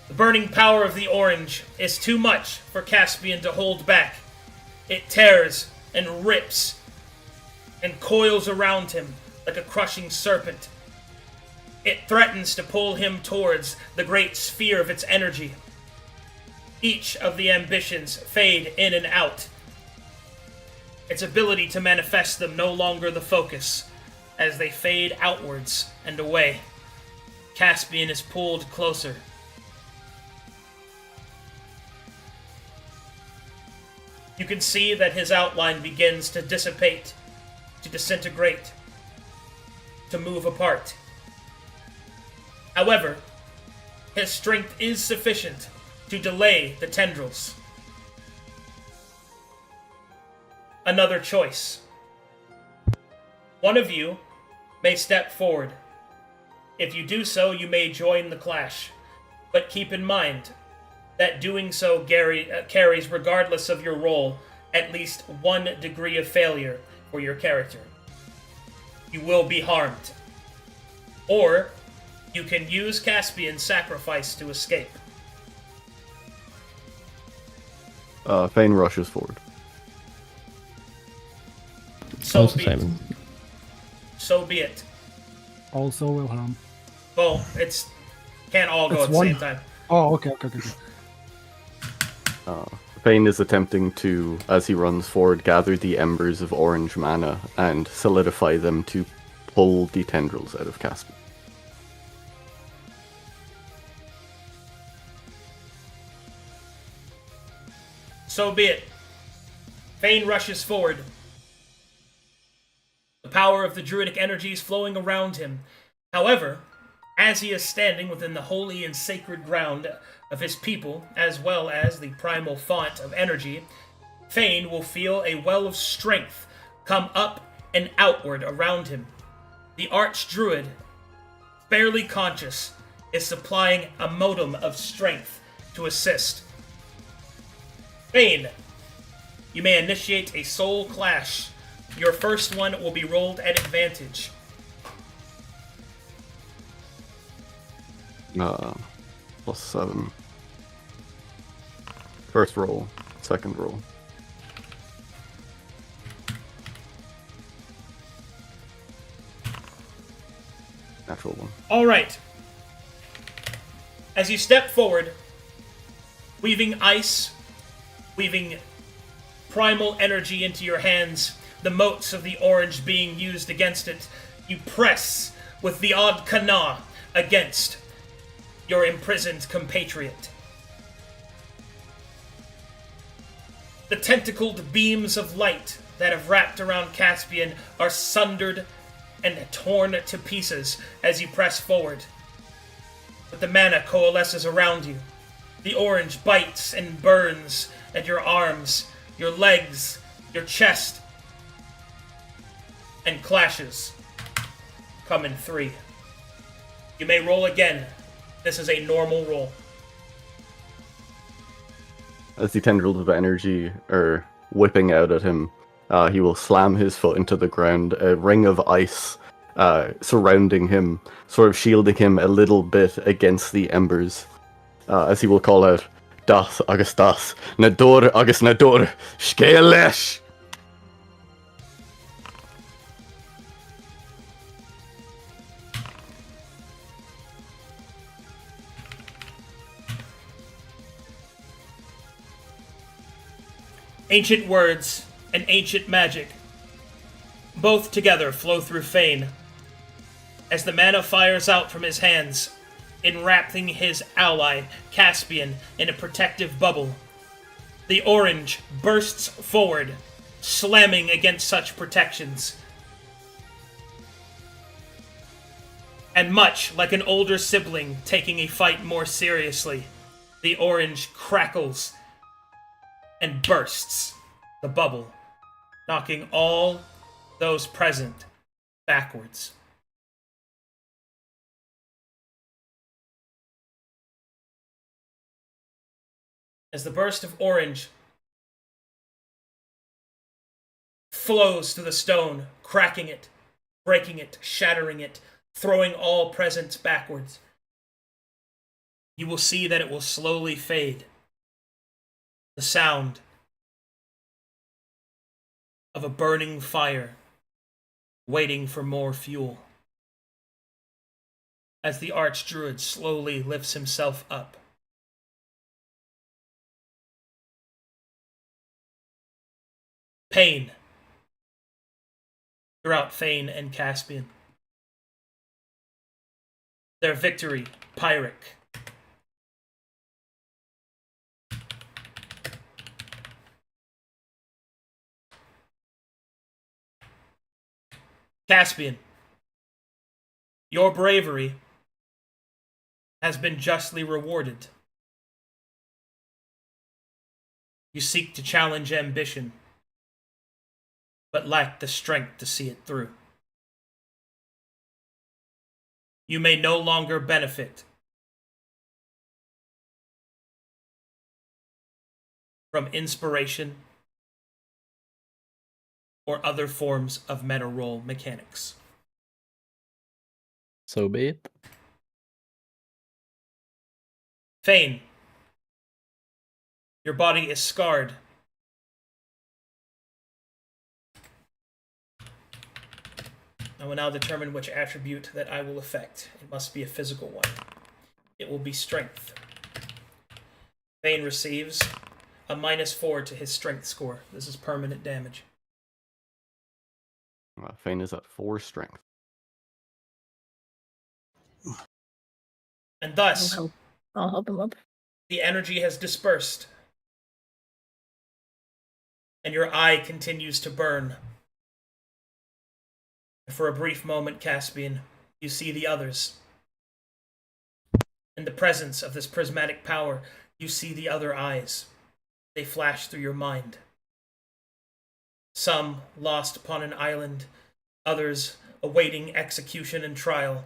The burning power of the orange is too much for Caspian to hold back. It tears and rips and coils around him like a crushing serpent. It threatens to pull him towards the great sphere of its energy. Each of the ambitions fade in and out. Its ability to manifest them no longer the focus, as they fade outwards and away. Caspian is pulled closer. You can see that his outline begins to dissipate, to disintegrate, to move apart. However, his strength is sufficient to delay the tendrils. Another choice. One of you may step forward. If you do so, you may join the clash. But keep in mind that doing so carries, regardless of your role, at least 1 degree of failure for your character. You will be harmed. Or you can use Caspian's sacrifice to escape.
Fane rushes forward.
So
Also
be it.
Simon.
So be it.
Also Wilhelm.
Well, can't all go
It's
at the
one-
same time.
Oh, okay.
Fane is attempting to, as he runs forward, gather the embers of orange mana and solidify them to pull the tendrils out of Caspian.
So be it. Fane rushes forward. The power of the druidic energies flowing around him. However, as he is standing within the holy and sacred ground of his people, as well as the primal font of energy, Fane will feel a well of strength come up and outward around him. The archdruid, barely conscious, is supplying a modem of strength to assist. Fane, you may initiate a soul clash. Your first one will be rolled at advantage.
+7. First roll, second roll. Natural one.
All right. As you step forward, weaving ice, weaving primal energy into your hands, the motes of the orange being used against it, you press with the odd kana against your imprisoned compatriot. The tentacled beams of light that have wrapped around Caspian are sundered and torn to pieces as you press forward. But the mana coalesces around you. The orange bites and burns at your arms, your legs, your chest, and clashes. Come in 3. You may roll again. This is a normal roll.
As the tendrils of energy are whipping out at him, he will slam his foot into the ground, a ring of ice surrounding him, sort of shielding him a little bit against the embers, as he will call out, Das agus das, nador agus nador, scalesh!
Ancient words and ancient magic both together flow through Fane. As the mana fires out from his hands, enwrapping his ally, Caspian, in a protective bubble. The orange bursts forward, slamming against such protections. And much like an older sibling taking a fight more seriously, the orange crackles and bursts the bubble, knocking all those present backwards. As the burst of orange flows through the stone, cracking it, breaking it, shattering it, throwing all presents backwards, you will see that it will slowly fade. The sound of a burning fire waiting for more fuel. As the Archdruid slowly lifts himself up. Pain throughout Thane and Caspian. Their victory, Pyrrhic. Caspian, your bravery has been justly rewarded. You seek to challenge ambition, but lack the strength to see it through. You may no longer benefit from inspiration or other forms of meta role mechanics.
So be it.
Thane, your body is scarred. I will now determine which attribute that I will affect. It must be a physical one. It will be strength. Thane receives a -4 to his strength score. This is permanent damage.
Fane is at 4 strength.
And thus,
I'll help him up.
the energy has dispersed. And your eye continues to burn. And for a brief moment, Caspian, you see the others. In the presence of this prismatic power, you see the other eyes. They flash through your mind. Some lost upon an island, others awaiting execution and trial,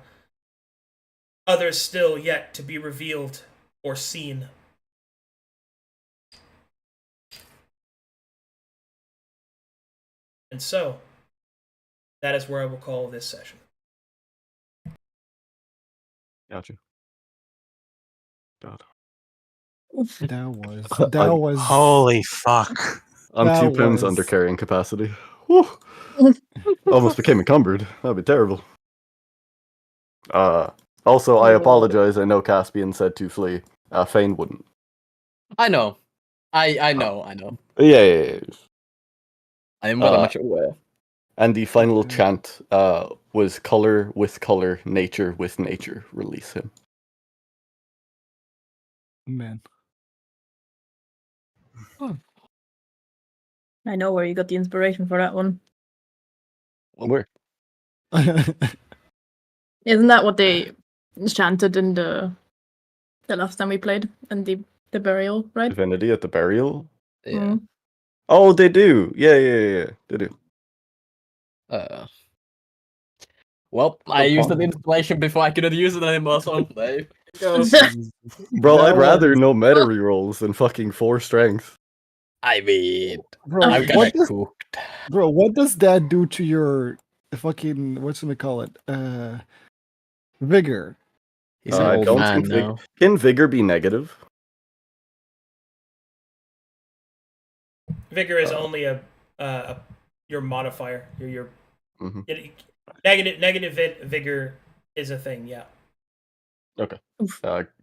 others still yet to be revealed or seen. And so, that is where I will call this session.
Gotcha. God.
That was
Holy fuck.
I'm
That
2 pins
was-
under carrying capacity. Whew. Almost became encumbered. That'd be terrible. Also, I apologize. I know Caspian said to flee. Fane wouldn't.
I know. I know.
Yeah.
I am very much aware.
And the final
Okay.
chant was color with color, nature with nature. Release him.
man.
I know where you got the inspiration for that one.
Where?
Isn't that what they chanted in the last time we played? And the burial, right?
Divinity at the burial?
Yeah.
Mm.
Oh, they do. Yeah. They do.
Well, I used
fun.
the inspiration before I couldn't use it anymore, so there you go.
Bro,
That
I'd rather
was-
no meta rerolls than fucking 4 strength.
I mean,
Bro,
I'm kinda
what does,
cooked.
bro, what does that do to your fucking whatchamacallit? Vigor.
He's an old
don't
man
think
now.
Can vigor be negative?
Vigor is only your modifier. Your
Mhm.
negative vigor is a thing. Yeah.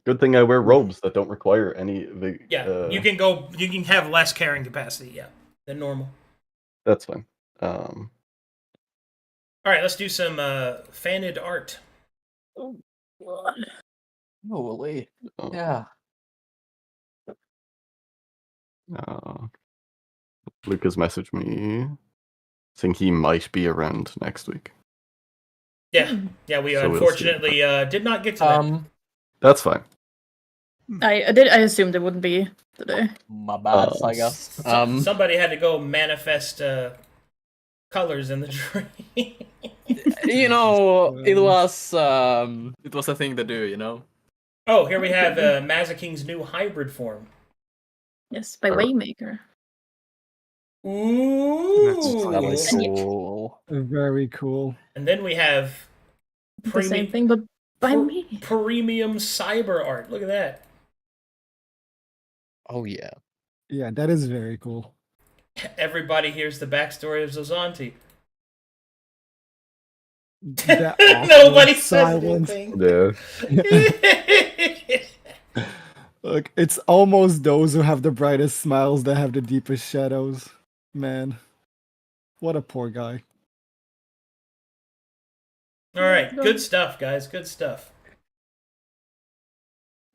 Good thing I wear robes that don't require any
Yeah. You can have less carrying capacity. Yeah, than normal.
That's fine.
All right, let's do some fanid art.
Oh, God.
Holy.
Oh.
Yeah.
Lucas messaged me saying he might be around next week.
Yeah, yeah. We
So we'll see.
unfortunately did not get to that.
That's fine.
I assumed it wouldn't be today.
My bad, I guess.
Somebody had to go manifest colors in the tree.
You know, it was a thing to do, you know.
Oh, here we have Maziking's new hybrid form.
Yes, by Waymaker.
Ooh.
That was cool.
Very cool.
And then we have
The same thing, but by me.
premium cyber art. Look at that.
Oh yeah.
Yeah, that is very cool.
Everybody hears the backstory of Zozanti.
That
Nobody
awkward
says
silence.
anything.
Yeah.
Look, it's almost those who have the brightest smiles that have the deepest shadows. Man, what a poor guy.
All right, good stuff, guys. Good stuff.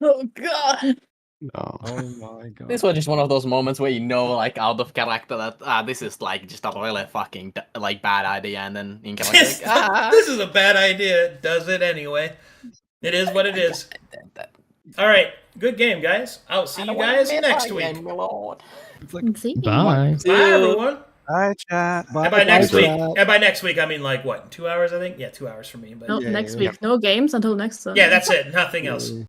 Oh god.
No.
Oh my god.
This was just one of those moments where you know, like, out of character that this is like just a really fucking like bad idea, and then in character, like,
This is a bad idea. Does it anyway? It is what it is. All right, good game, guys. I'll see you guys next week.
It's like,
See?
Bye.
Bye, everyone.
Hi, chat.
And by next
bye,
week,
chat.
and by next week, I mean like what? 2 hours, I think. Yeah, 2 hours for me. But
No,
Yeah,
next
yeah.
week. No games until next Sunday.
yeah, that's it. Nothing else.